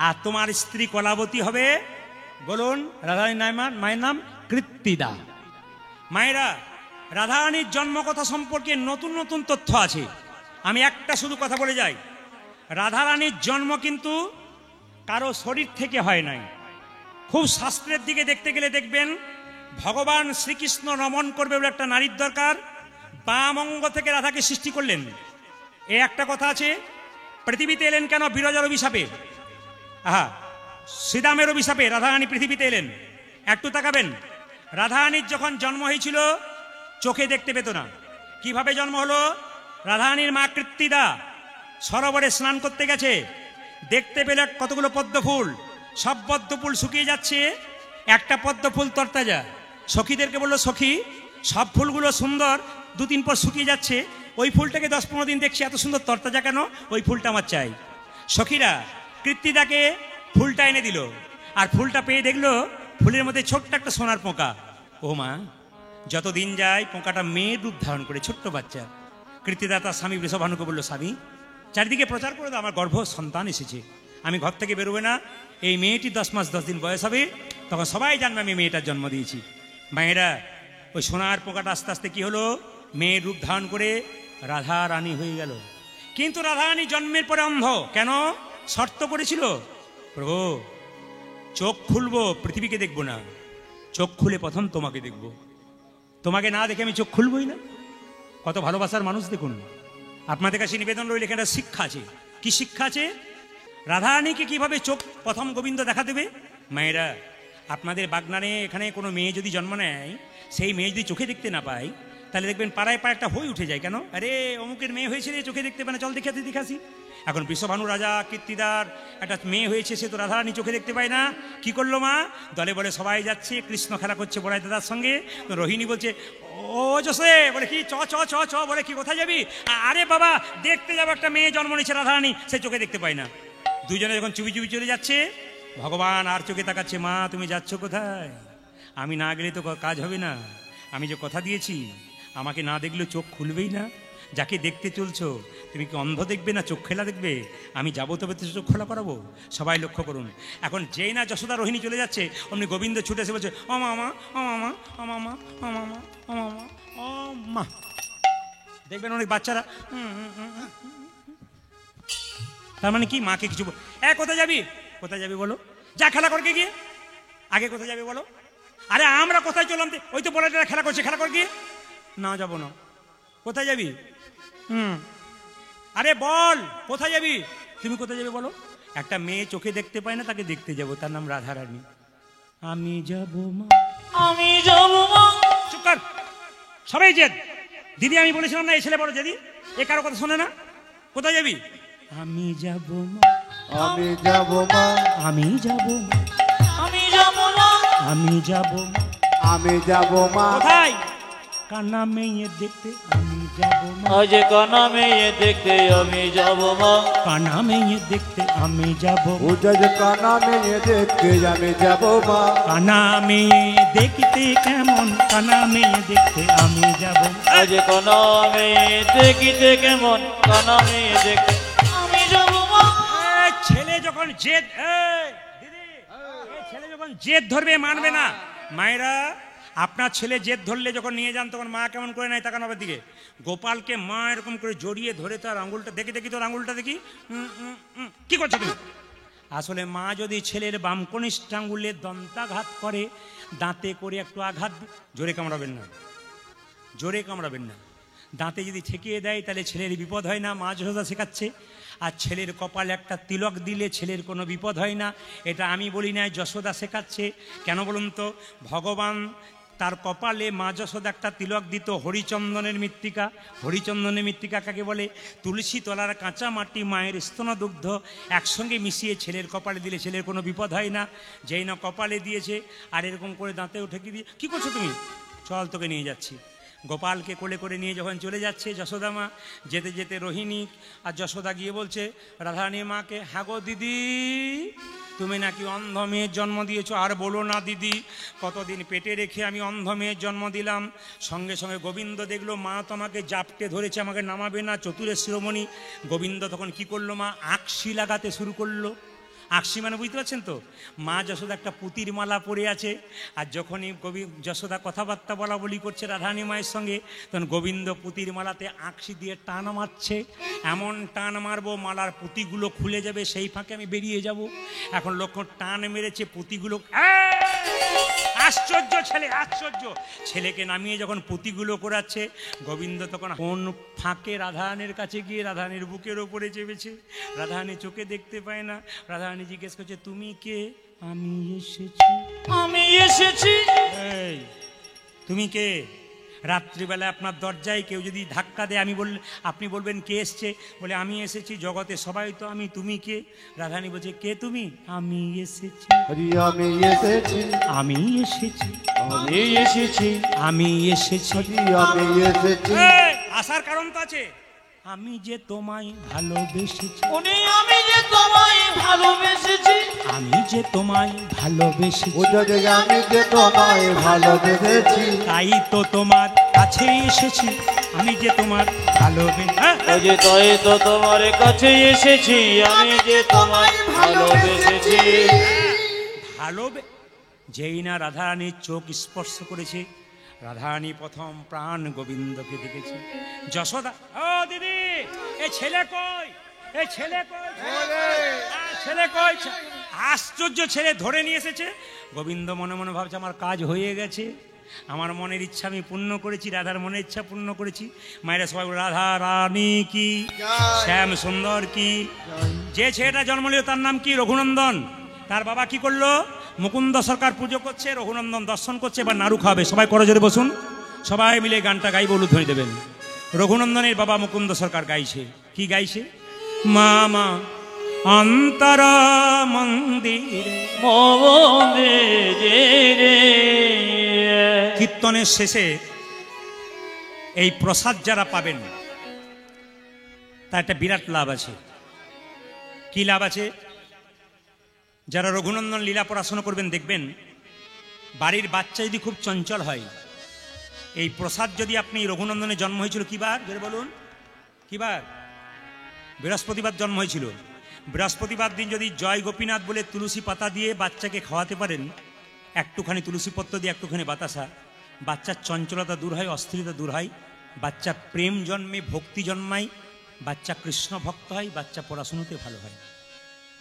আর তোমার স্ত্রী কলাবতী হবে, বলুন, রাধারানীর মায়ের নাম কৃত্তিদা। মায়েরা, রাধারানীর জন্মকথা সম্পর্কে নতুন নতুন তথ্য আছে। আমি একটা শুধু কথা বলে যাই, রাধারানীর জন্ম কিন্তু কারো শরীর থেকে হয় নাই। খুব শাস্ত্রের দিকে দেখতে গেলে দেখবেন ভগবান শ্রীকৃষ্ণ রমণ করবে বলে একটা নারীর দরকার, বাম অঙ্গ থেকে রাধাকে সৃষ্টি করলেন। এ একটা কথা আছে। পৃথিবীতে এলেন কেন? বিরজার অভিশাপে, শ্রীরামের অভিশাপে রাধারানী পৃথিবীতে এলেন। একটু তাকাবেন, রাধারানীর যখন জন্ম হয়েছিল চোখে দেখতে পেত না। কিভাবে জন্ম হলো? রাধারানীর মা কৃত্তিদা সরোবরে স্নান করতে গেছে, দেখতে পেল কতগুলো পদ্ম ফুল, সব পদ্ম ফুল শুকিয়ে যাচ্ছে, একটা পদ্ম ফুল তরতাজা। সখীদেরকে বললো, সখী, সব ফুলগুলো সুন্দর, 2-3 পর শুকিয়ে যাচ্ছে, ওই ফুলটাকে 10-15 দিন দেখছি এত সুন্দর তরতাজা কেন, ওই ফুলটা আমার চাই। সখীরা কৃত্তিদাকে ফুলটা এনে দিল, আর ফুলটা পেয়ে দেখলো ফুলের মধ্যে ছোট্ট একটা সোনার পোকা। ও মা, যত দিন যায় পোকাটা মেয়ের রূপ ধারণ করে, ছোট্ট বাচ্চা। কৃত্তিদা তার স্বামী বৃষভানুকে বলল, স্বামী, চারিদিকে প্রচার করে দাও আমার গর্ভ সন্তান এসেছে, আমি ঘর থেকে বেরোবে না, এই মেয়েটি 10 মাস 10 দিন বয়স হবে, তখন সবাই জানবে আমি মেয়েটার জন্ম দিয়েছি। মায়েরা, ওই সোনার পোকাটা আস্তে আস্তে কি হলো, মেয়ের রূপ ধারণ করে রাধা রানী হয়ে গেল। কিন্তু রাধা রানী জন্মের পরে অন্ধ কেন? শর্ত করেছিল, প্রভু চোখ খুলবো, পৃথিবীকে দেখবো না, চোখ খুলে প্রথম তোমাকে দেখবো, তোমাকে না দেখে আমি চোখ খুলবই না। কত ভালোবাসার মানুষ দেখুন। আপনাদের কাছে নিবেদন রইল, এখানে শিক্ষা আছে। কি শিক্ষা আছে? রাধারানীকে কিভাবে চোখ প্রথম গোবিন্দ দেখা দেবে। মায়েরা, আপনাদের বাগনানে এখানে কোনো মেয়ে যদি জন্ম নেয়, সেই মেয়ে যদি চোখে দেখতে না পায়, তাহলে দেখবেন পাড়ায় পাড়ায় একটা হই উঠে যায়, কেন? আরে অমুকের মেয়ে হয়েছে রে, চোখে দেখতে পায় না, চল দেখাসি। এখন বৃষভানু রাজা কীর্তিদার একটা মেয়ে হয়েছে, সে তো রাধারানী চোখে দেখতে পায় না। কি করলো মা? দলে বলে সবাই যাচ্ছে, কৃষ্ণ খেলা করছে বড়াই দাদার সঙ্গে। তো রোহিণী বলছে, ও জোসে, বলে কি, চ চ চ চ, বলে কি কোথায় যাবি? আরে বাবা, দেখতে যাবো, একটা মেয়ে জন্ম নিয়েছে রাধারানী, সে চোখে দেখতে পায় না। দুজনে যখন চুপি চুপি চলে যাচ্ছে, ভগবান আর চোখে তাকাচ্ছে, মা তুমি যাচ্ছ কোথায়? আমি না গেলে তো কাজ হবে না, আমি যে কথা দিয়েছি আমাকে না দেখলে চোখ খুলবেই না, যাকে দেখতে চলছো তুমি কি অন্ধ দেখবে না চোখ খেলা দেখবে? আমি যাবো তবে তো চোখ খোলা করাবো। সবাই লক্ষ্য করুন, এখন যেই না যশোদা রোহিণী চলে যাচ্ছে অমনি গোবিন্দ ছুটে এসে বলছে ও মামা ও মামা ও মামা ও মামা ও মামা ও মা। দেখবেন অনেক বাচ্চারা তার মানে কি মাকে কিছু কোথায় যাবি, কোথায় যাবি বলো, যা খেলা করকে গিয়ে, আগে কোথায় যাবে বলো। আরে আমরা কোথায় চললাম, ওই তো বলে খেলা করছে, খেলা কর গিয়ে। না যাবো না। কোথায় যাবি? আরে বল কোথায় যাবি, তুমি কোথায় যাবে বলো। একটা মেয়ে চোখে দেখতে পায় না, তাকে দেখতে যাব, তার নাম রাধারানী। আমি যাবো মা,
আমি যাবো মা।
চুপ কর, সবাই জেদ। দিদি আমি বলেছিলাম না এই ছেলে বড় জেদি, এ কারো কথা শোনে না। কোথায় যাবি? আমি যাবো মা,
আমি যাব মা,
আমি যাবো মা,
আমি যাবো মা,
আমি যাবো মা।
আমি যাব মা।
কোথায়? কানা মেয়ে দেখতে আমি যাবো মা,
আজ কানা মেয়ে দেখতে আমি যাবো মা।
কানা মেয়ে দেখতে আমি যাবো মা,
উজজ কানা মেয়ে দেখতে আমি যাব মা।
কানা মেয়ে দেখতে কেমন, কানা মেয়ে দেখতে আমি যাবো।
আজ কানা মেয়ে দেখিতে কেমন, কানা মেয়ে দেখতে আমি যাবো মা।
ছেলে যখন জেদ, দিদি ছেলে যখন জেদ ধরবে মানবে না। মায়েরা আপনার ছেলে জেদ ধরলে যখন নিয়ে যান তখন মা কেমন করে নেয় তাকান আমার দিকে। গোপালকে মা এরকম করে জড়িয়ে ধরে তার আঙুলটা দেখি, দেখি তোর আঙুলটা দেখি, কি করছো তুমি? আসলে মা যদি ছেলের বাম কনিষ্ঠ আঙুলে দন্তাঘাত করে, দাঁতে করে একটু আঘাত, জোরে কামড়াবেন না, জোরে কামড়াবেন না। দাঁতে যদি ঠেকিয়ে দেয় তাহলে ছেলের বিপদ হয় না, মা যশোদা শেখাচ্ছে। আর ছেলের কপালে একটা তিলক দিলে ছেলের কোনো বিপদ হয় না, এটা আমি বলি না, যশোদা শেখাচ্ছে। কেন বলুন তো? ভগবান তার কপালে মা যশোদা একটা তিলক দিত, হরিচন্দনের মৃত্তিকা। হরিচন্দনের মৃত্তিকা কাকে বলে? তুলসী তলার কাঁচা মাটি, মায়ের স্তনদুগ্ধ একসঙ্গে মিশিয়ে ছেলের কপালে দিলে ছেলের কোনো বিপদ হয় না। যেই না কপালে দিয়েছে আর এরকম করে দাঁতেও ঠেকিয়ে দিয়ে, কী করছো তুমি? চল তোকে নিয়ে যাচ্ছি। গোপালকে কোলে করে নিয়ে যখন চলে যাচ্ছে যশোদা মা, যেতে যেতে রোহিণী আর যশোদা গিয়ে বলছে রাধারানীর মাকে, হ্যাঁ গো দিদি, তুমি নাকি অন্ধ মেয়ের জন্ম দিয়েছো। আর বলো না দিদি, কতদিন পেটে রেখে আমি অন্ধ মেয়ের জন্ম দিলাম। সঙ্গে সঙ্গে গোবিন্দ দেখলো মা তো আমাকে জাপটে ধরেছে, আমাকে নামাবে না, চতুরের শিরোমণি। গোবিন্দ তখন কি করলো, মা আকশি লাগাতে শুরু করলো। আকশি মানে বুঝতে পারছেন তো? মা যশোদা একটা পুতির মালা পরে আছে, আর যখনই যশোদা কথাবার্তা বলা বলি করছে রাধারানী মায়ের সঙ্গে, তখন গোবিন্দ পুতির মালাতে আকশি দিয়ে টান মারছে। এমন টান মারবো মালার পুঁতিগুলো খুলে যাবে, সেই ফাঁকে আমি বেরিয়ে যাব। এখন লক্ষ্য টান মেরেছে পুঁতিগুলো, আশ্চর্য ছেলে, আশ্চর্য। ছেলেকে নামিয়ে যখন পুঁতিগুলো করাচ্ছে, গোবিন্দ তখন কোন ফাঁকে রাধারানীর কাছে গিয়ে রাধারানীর বুকের ওপরে চেপেছে। রাধারানী চোখে দেখতে পায় না। রাধারানী জিজ্ঞেস করছে, তুমি কে? আমি এসেছি,
আমি এসেছি।
এই তুমি কে? রাত্রিবেলা আপনার দরজায় কেউ যদি ধাক্কা দেয়, আপনি বলবেন কে এসছে? বলে আমি এসেছি, জগতে সবাই তো আমি, তুমি কে? রাধারানী বলছে, কে তুমি? আমি এসেছি,
হরি আমি এসেছি,
আমি এসেছি,
আমি এসেছি,
আমি এসেছি।
হরি আমি এসেছি।
আসার কারণ তো আছে। আমি যে তোমায় ভালোবেসেছি,
উনি আমি যে তোমায় ভালোবেসেছি,
আমি যে তোমায় ভালোবেসেছি,
উজজ আমি যে তোমায় ভালোবেসেছি,
তাই তো তোমার কাছে এসেছি। আমি যে তোমার
ওই যে তাই তো তোমার কাছে এসেছি, আমি যে তোমায় ভালোবেসেছি।
যেই না রাধারানীর চোখ স্পর্শ করেছে, রাধারানী প্রথম প্রাণ গোবিন্দকে দেখেছে। যশোদা, ও দিদি, এই ছেলে কই, এই ছেলে কই, ছেলে কই? আশ্চর্য, ছেলে ধরে নিয়ে এসেছে। গোবিন্দ মনে মনে ভাবছে আমার কাজ হয়ে গেছে, আমার মনের ইচ্ছা আমি পূর্ণ করেছি, রাধার মনের ইচ্ছা পূর্ণ করেছি। মায়েরা সবাই রাধা রানী কি, শ্যাম সুন্দর কি। যে ছেলেটা জন্ম নিল তার নাম কি? রঘুনন্দন। তার বাবা কি করলো? মুকুন্দ সরকার পুজো করছে, রঘুনন্দন দর্শন করছে, এবার নাড়ু খাবে। সবাই করজোরে বসুন, সবাই মিলে গানটা গাইব, উলুধ্বনি দেবেন। রঘুনন্দনের বাবা মুকুন্দ সরকার গাইছে, কি গাইছে? মামা অন্তর মন্দিরে। কীর্তনের শেষে এই প্রসাদ যারা পাবেন তার একটা বিরাট লাভ আছে। কি লাভ আছে? যারা রঘুনন্দন লীলা পড়াশোনা করবেন দেখবেন, বাড়ির বাচ্চা যদি খুব চঞ্চল হয়, এই প্রসাদ যদি আপনি, রঘুনন্দনের জন্ম হয়েছিল কি বার? বলুন, কি বার? বৃহস্পতিবার জন্ম হয়েছিল। বৃহস্পতিবার দিন যদি জয় গোপীনাথ বলে তুলসী পাতা দিয়ে বাচ্চাকে খাওয়াতে পারেন, একটুখানি তুলসী পত্র দিয়ে একটুখানি বাতাসা, বাচ্চার চঞ্চলতা দূর হয়, অস্থিরতা দূর হয়, বাচ্চা প্রেম জন্মে, ভক্তি জন্মায়, বাচ্চা কৃষ্ণ ভক্ত হয়, বাচ্চা পড়াশুনোতে ভালো হয়।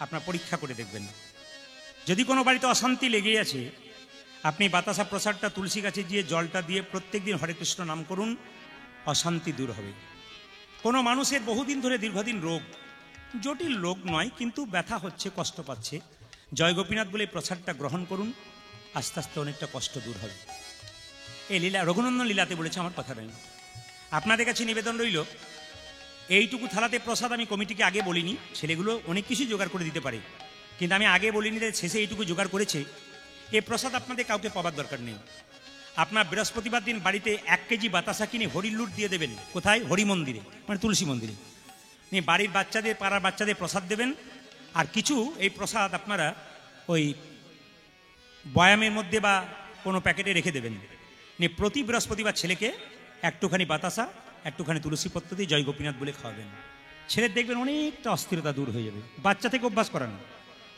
আপনার পরীক্ষা করে দেখবেন। যদি কোনো বাড়িতে অশান্তি লেগেই আছে, আপনি বাতাসা প্রসাদটা তুলসী গাছে দিয়ে জলটা দিয়ে প্রত্যেকদিন হরে কৃষ্ণ নাম করুন, অশান্তি দূর হবে। কোনো মানুষের বহুদিন ধরে দীর্ঘদিন রোগ, জটিল রোগ নয় কিন্তু ব্যথা হচ্ছে, কষ্ট পাচ্ছে, জয় গোপীনাথ বলে প্রসাদটা গ্রহণ করুন, আস্তে আস্তে অনেকটা কষ্ট দূর হবে। এই লীলা রঘুনন্দন লীলাতে বলেছে, আমার কথা নয়। আপনাদের কাছে নিবেদন রইল, এইটুকু থালাতে প্রসাদ আমি কমিটিকে আগে বলিনি, ছেলেগুলো অনেক কিছু জোগাড় করে দিতে পারে, কিন্তু আমি আগে বলিনি, শেষে এইটুকু জোগাড় করেছে। এই প্রসাদ আপনাদের কাউকে পাবার দরকার নেই। আপনার বৃহস্পতিবার দিন বাড়িতে 1 কেজি বাতাসা কিনে হরির লুট দিয়ে দেবেন। কোথায়? হরি মন্দিরে, মানে তুলসী মন্দিরে। নিয়ে বাড়ির বাচ্চাদের, পাড়ার বাচ্চাদের প্রসাদ দেবেন। আর কিছু এই প্রসাদ আপনারা ওই বয়ামের মধ্যে বা কোনো প্যাকেটে রেখে দেবেন। নিয়ে প্রতি বৃহস্পতিবার ছেলেকে একটুখানি বাতাসা, একটুখানি তুলসী পত্র দিয়ে জয় গোপীনাথ বলে খাওয়াবেন। ছেলের দেখবেন অনেকটা অস্থিরতা দূর হয়ে যাবে। বাচ্চা থেকে অভ্যাস করানো।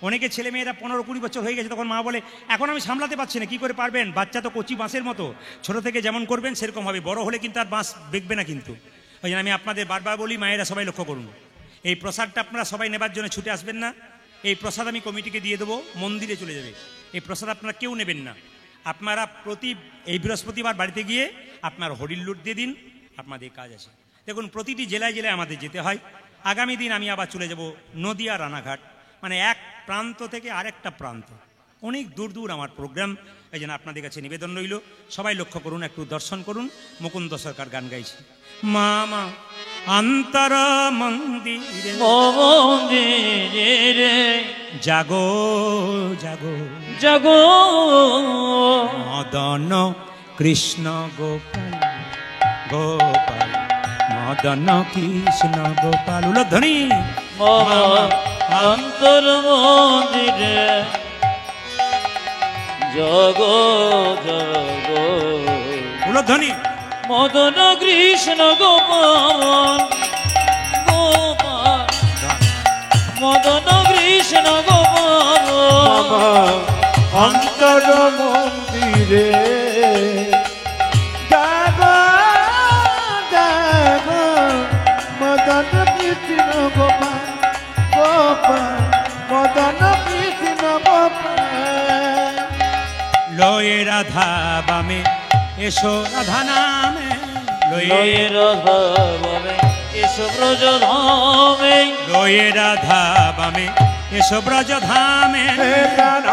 অনেকে ছেলে মেয়েরা 15-20 বছর হয়ে গেছে, তখন মা বলে এখন আমি সামলাতে পারছি না। কি করে পারবেন? বাচ্চা তো কচি বাঁশের মতো, ছোট থেকে যেমন করবেন সেরকম হবে, বড় হলে কিন্তু আর বাঁশ বেঁকবে না। কিন্তু ওই জন্য আমি আপনাদের বারবার বলি, মায়েরা সবাই লক্ষ্য করুন, এই প্রসাদটা আপনারা সবাই নেবার জন্য ছুটে আসবেন না। এই প্রসাদ আমি কমিটিকে দিয়ে দেবো, মন্দিরে চলে যাবে। এই প্রসাদ আপনারা কেউ নেবেন না। আপনারা প্রতি এই বৃহস্পতিবার বাড়িতে গিয়ে আপনার হরির লুট দিয়ে দিন, আপনাদের কাজ আছে। দেখুন, প্রতিটি জেলায় জেলায় আমাদের যেতে হয়। আগামী দিন আমি আবার চলে যাব নদিয়া রানাঘাট, মানে এক প্রান্ত থেকে আরেকটা প্রান্ত, অনেক দূর দূর আমার প্রোগ্রাম। এই জন্য আপনাদের কাছে নিবেদন রইল, সবাই লক্ষ্য করুন, একটু দর্শন করুন। মুকুন্দ সরকার গান গাইছে, মামা অন্তর মন্দিরে
মন্দিরে
জাগো জাগো
জাগো
মদন কৃষ্ণ গোপাল গোপাল, মদন কৃষ্ণ গোপাল। উলধ্বনি
মামা অন্তর মন্দিরে জাগো জাগো,
উলধ্বনি
মদন কৃষ্ণ গোপাল গোপাল, মদন কৃষ্ণ গোপাল।
অন্তর মন্দিরে জাগো জাগো, মদন কৃষ্ণ গোপাল গোপাল, মদন কৃষ্ণ গোপাল।
লয়ে রাধা বামে এসো রাধা নামে,
লয়ে রাধা বামে এসো ব্রজ ধামে,
লয়ে রাধা বামে এসো ব্রজ ধামে।
হে প্রাণ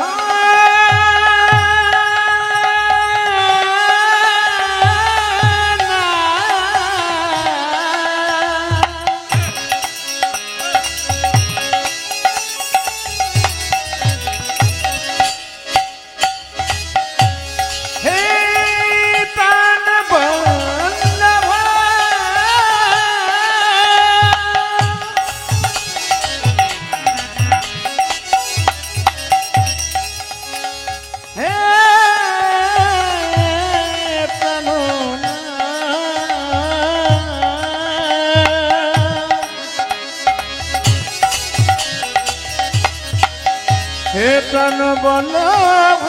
হে প্রাণ বল্লভ,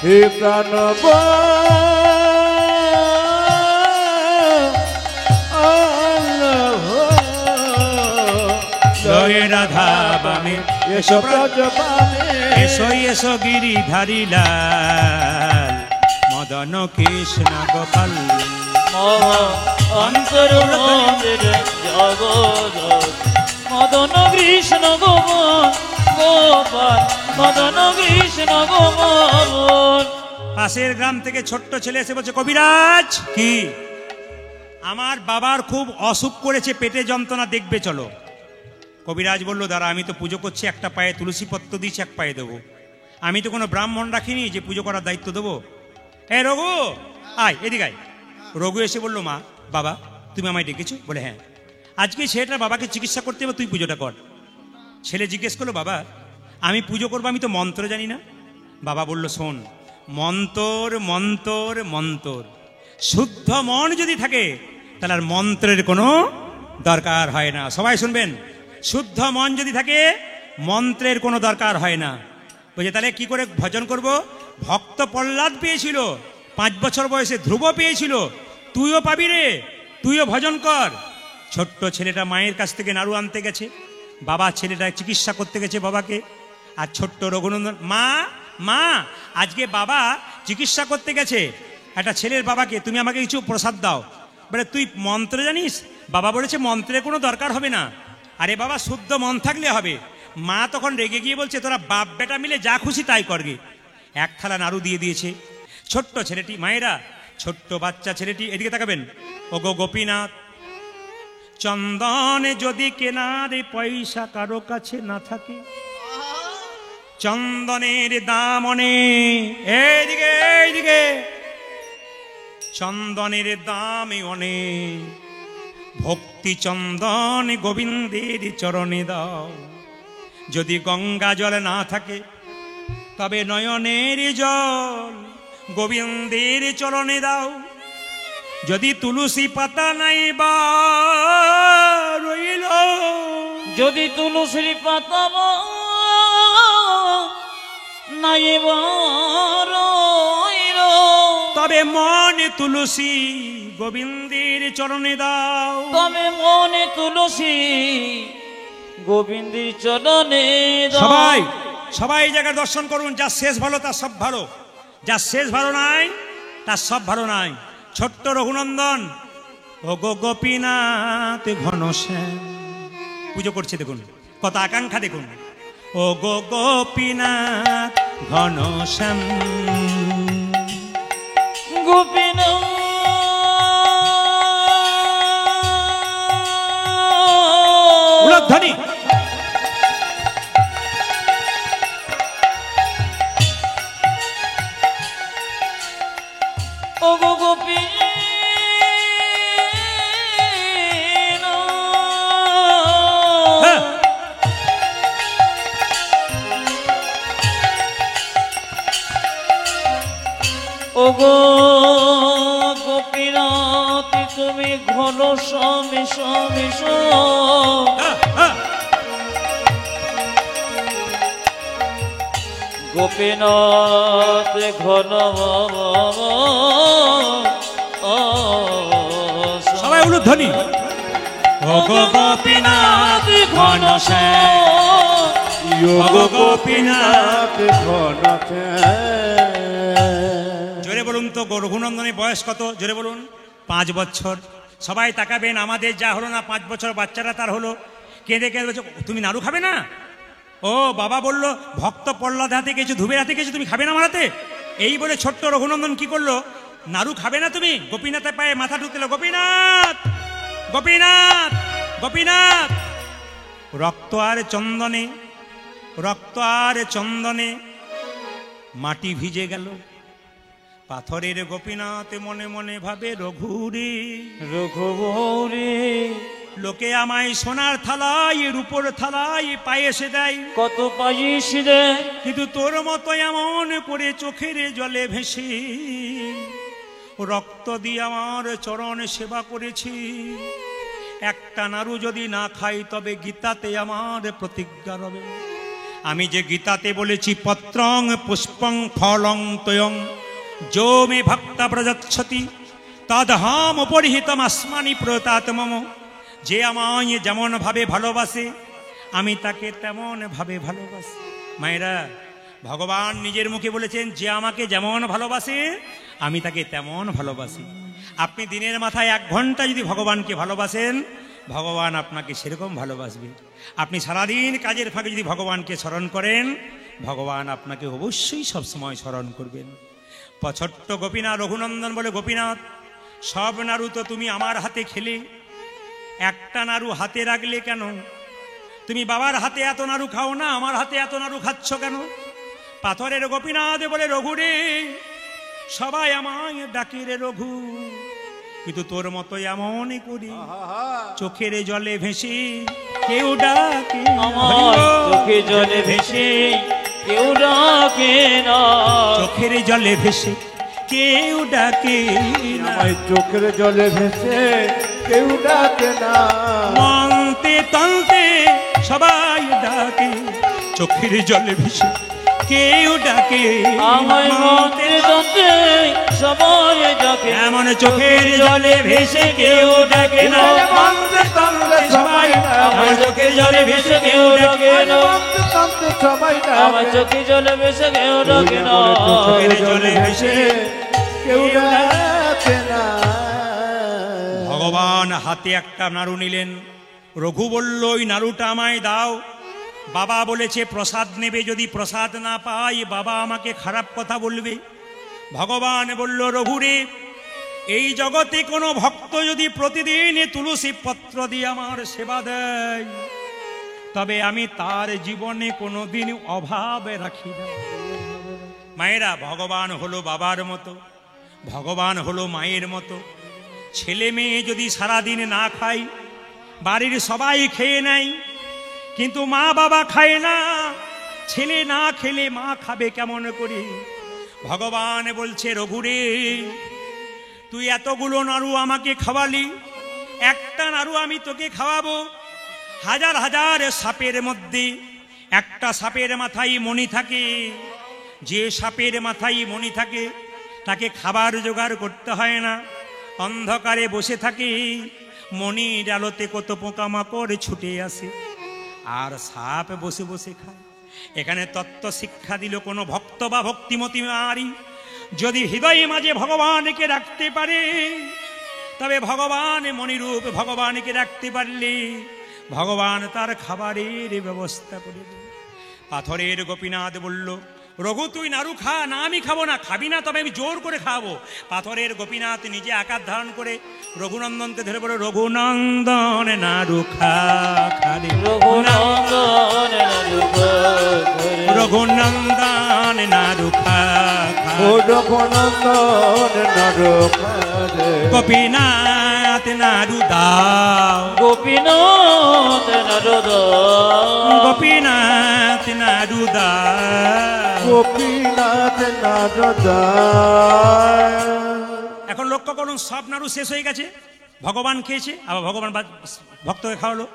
হে প্রাণ বল্লভ,
লয়ে রাধা বামে
এসো ব্রজ বামে,
এসো এসো গিরিধারী লাল, মদন কৃষ্ণ গোপাল।
মামা অন্তর মন্দিরে জাগো জাগো, মদন কৃষ্ণ গোপাল গোপাল, মদন কৃষ্ণ গোপাল।
পাশের গ্রাম থেকে ছোট্ট ছেলে এসে বলছে, কবিরাজ কি আমার বাবার খুব অসুখ করেছে, পেটে যন্ত্রণা, দেখবে চলো। কবিরাজ বলল, দাঁড়া, আমি তো পুজো করছি, একটা পায়ে তুলসী পত্র দিয়েছি, এক পায়ে দেবো। আমি তো কোনো ব্রাহ্মণ রাখিনি যে পুজো করার দায়িত্ব দেবো। এ রঘু আয়, এদিকে আয়। রঘু এসে বলল, মা বাবা তুমি আমায় ডেকেছো? বলে হ্যাঁ, আজকে ছেলেটার বাবাকে চিকিৎসা করতে হবে, তুই পুজোটা কর। ছেলে জিজ্ঞেস করলো, বাবা আমি পুজো করবো, আমি তো মন্ত্র জানি না। বাবা বলল, শোন, মন্তর মন্তর মন্তর। শুদ্ধ মন যদি থাকে তাহলে আর মন্ত্রের কোনো দরকার হয় না। সবাই শুনবেন, শুদ্ধ মন যদি থাকে মন্ত্রের কোনো দরকার হয় না। বুঝে তাহলে কি করে ভজন করব? ভক্ত প্রহ্লাদ পেয়েছিল, 5 বছর বয়সে ধ্রুব পেয়েছিল, তুইও পাবি রে, তুইও ভজন কর। ছোট্ট ছেলেটা মায়ের কাছ থেকে নাড়ু আনতে গেছে, বাবা ছেলেটা চিকিৎসা করতে গেছে বাবাকে, আর ছোট্ট রঘুনন্দন, মা মা আজকে বাবা চিকিৎসা করতে গেছে একটা ছেলের বাবাকে, তুমি আমাকে কিছু প্রসাদ দাও। বলে তুই মন্ত্র জানিস? বাবা বলেছে মন্ত্রের কোনো দরকার হবে না, আরে বাবা শুদ্ধ মন থাকলে হবে। মা তখন রেগে গিয়ে বলছে তোরা বাপ বেটা মিলে যা খুশি তাই করগে। 1 থালা নাড়ু দিয়ে দিয়েছে। ছোট্ট ছেলেটি, মায়েরা ছোট্ট বাচ্চা ছেলেটি এদিকে তাকাবেন, ওগো গোপীনাথ, চন্দনে যদি কেনারে পয়সা কারো কাছে না থাকে, চন্দনের দাম অনেক, এইদিকে এইদিকে, চন্দনের দাম অনেক, ভক্তি চন্দন গোবিন্দের চরণে দাও। যদি গঙ্গা জল না থাকে তবে নয়নের জল গোবিন্দের চরণে দাও। যদি তুলসী পাতা নাই বা রইল,
যদি তুলসীর পাতা নাই বা রইল,
তবে মনে তুলসী গোবিন্দের চরণে দাও।
তবে মনে তুলসী গোবিন্দের চরণে দাও।
সবাই সবাই এই জায়গায় দর্শন করুন, যা শেষ ভালো তার সব ভালো, যা শেষ ভালো নাই তার সব ভালো নাই। ছোট্ট রঘুনন্দন, ও গো গোপীনাথ ঘনশ্যাম, পুজো করছে দেখুন, কত আকাঙ্ক্ষা দেখুন। ও গো গোপীনাথ ঘনশ্যাম,
গোপীনাথ
উলধ্বনি।
ও গো গোপীনাথ, ও গো গোপীনাথ, তুমি ঘন স্বামী স্বামী গোপীনাথ ঘন।
সবাই উলধ্বনি। ও গো গোপীনাথ ঘনশ্যাম, ও গো গোপীনাথ
ঘনশ্যাম।
জোরে বলুন তো রঘুনন্দনের বয়স কত? জোরে বলুন। 5 বছর। সবাই তাকাবেন, আমাদের যা হলো না 5 বছর বাচ্চারা তার হলো। কেঁদে কেঁদে বলছে তুমি নাড়ু খাবে না? ও বাবা বললো ভক্ত প্রহ্লাদ হাতে গেছো, ধুবের হাতে গেছো, তুমি খাবে না আমার হাতে? এই বলে ছোট্ট রঘুনন্দন কি করলো, নাড়ু খাবে না তুমি? গোপীনাথের পায়ে মাথা ঠুকতে দিল, গোপীনাথ গোপীনাথ গোপীনাথ। রক্ত আর চন্দনে, রক্ত আর চন্দনে মাটি ভিজে গেল। পাথরের গোপীনাথ মনে মনে ভাবে রঘুরে
রঘুরে,
লোকে আমায় সোনার থালায় রূপোর থালায় পায়েসে দেয়,
কত পাইস রে,
কিন্তু তোর মতো এমন করে চোখের জলে ভেসে রক্ত দিয়ে আমার চরণ সেবা করেছি। একটা নাড়ু যদি না খাই তবে গীতাতে আমার প্রতিজ্ঞা রবে। আমি যে গীতাতে বলেছি পত্রং পুষ্পং ফলং তয়ং যো মে ভক্তা প্রযচ্ছতি তদহম পরিহিতম আসমানি প্রতাত মম। যে আমায় যেমন ভাবে ভালোবাসে আমি তাকে তেমন ভাবে ভালোবাসি। মায়েরা, ভগবান নিজের মুখে বলেছেন যে আমাকে যেমন ভালোবাসে আমি তাকে তেমন ভালোবাসি। আপনি দিনের মাথায় 1 ঘন্টা যদি ভগবানকে ভালোবাসেন, ভগবান আপনাকে সেরকম ভালোবাসবে। আপনি সারাদিন কাজের ফাঁকে যদি ভগবানকে স্মরণ করেন, ভগবান আপনাকে অবশ্যই সবসময় স্মরণ করবেন। ছোট্ট গোপীনাথ রঘুনন্দন বলে, গোপীনাথ সব নাড়ু তো তুমি আমার হাতে খেলে, একটা নাড়ু হাতে রাখলে কেন? তুমি বাবার হাতে এত নাড়ু খাও না, আমার হাতে এত নাড়ু খাচ্ছ কেন? পাথরের গোপীনাথ বলে, রঘুরে সবাই আমায় ডাকে রে রঘু, কিন্তু তোর মতো এমন করি চোখের জলে ভেসে কেউ ডাকে
আমার চোখে জলে ভেসে কেউ ডাকে না,
চোখের জলে ভেসে কেউ ডাকে না,
আমায় চোখের জলে ভেসে কেউ ডাকে না,
মন্তে তন্তে সবাই ডাকে, চোখের জলে ভেসে কেউ ডাকে
আমায় মন্ত্রে তন্ত্রে সবাই ডাকে,
এমন চোখের জলে ভেসে কেউ ডাকে না, মন্তে তন্তে সবাই
আমার
ডাকে,
চোখের জলে ভেসে কেউ ডাকে না,
কাঁদতে সবাই
আমার
ডাকে,
চোখের জলে ভেসে কেউ ডাকে না,
চোখের জলে ভেসে কেউ ডাকে না।
ভগবান হাতে একটা নাড়ু নিলেন। রঘু বলল, ওই নাড়ুটা আমায় দাও। বাবা বলেছে প্রসাদ নেবে, যদি প্রসাদ না পাই বাবা আমাকে খারাপ কথা বলবে। ভগবান বলল, রঘুরে, এই জগতে কোনো ভক্ত যদি প্রতিদিন তুলসী পত্র দিয়ে আমার সেবা দেয়, তবে আমি তার জীবনে কোনোদিন অভাবে রাখি না। মায়েরা, ভগবান হলো বাবার মতো, ভগবান হলো মায়ের মতো। ছেলে মেয়ে যদি সারাদিন না খায়, বাড়ির সবাই খেয়ে নেয়, কিন্তু মা বাবা খায় না। ছেলে না খেলে মা খাবে কেমন করে? ভগবান বলছে, রঘুরে, তুই এতগুলো নাড়ু আমাকে খাওয়ালি, একটা নাড়ু আমি তোকে খাওয়াবো। হাজার হাজার সাপের মধ্যে একটা সাপের মাথায় মণি থাকে। যে সাপের মাথায় মণি থাকে তাকে খাবার জোগাড় করতে হয় না, অন্ধকারে বসে থাকে, মণির আলোতে কত পোকামাকড় ছুটে আসে, আর সাপ বসে বসে খায়। এখানে তত্ত্ব শিক্ষা দিল, কোনো ভক্ত বা ভক্তিমতী নারী যদি হৃদয়ে মাঝে ভগবানকে রাখতে পারে, তবে ভগবান মণিরূপ ভগবানকে রাখতে পারলে ভগবান তার খাবারের ব্যবস্থা করে দেবে। পাথরের গোপীনাথ বলল, রঘু তুই নাড়ু খা। না, আমি খাবো না। খাবি না? তবে আমি জোর করে খাবো। পাথরের গোপীনাথ নিজে আকার ধারণ করে রঘুনন্দনকে ধরে বলে, রঘুনন্দন নাড়ু খা খারে,
রঘুনন্দন নাড়ু খা খারে,
রঘুনন্দন নাড়ু খা
ও
খারে,
রঘুনন্দন নাড়ু খারে,
গোপীনাথ নাড়ু দাও,
গোপীনাথ নাড়ু দাও,
গোপীনাথ নাড়ু দাও।
গোপীনাথ নাড়ু দাও।
এখন লক্ষ্য করুন, সব নাড়ু শেষ হয়ে গেছে, ভগবান খেয়েছে, আবার ভগবান ভক্তকে খাওয়ালো।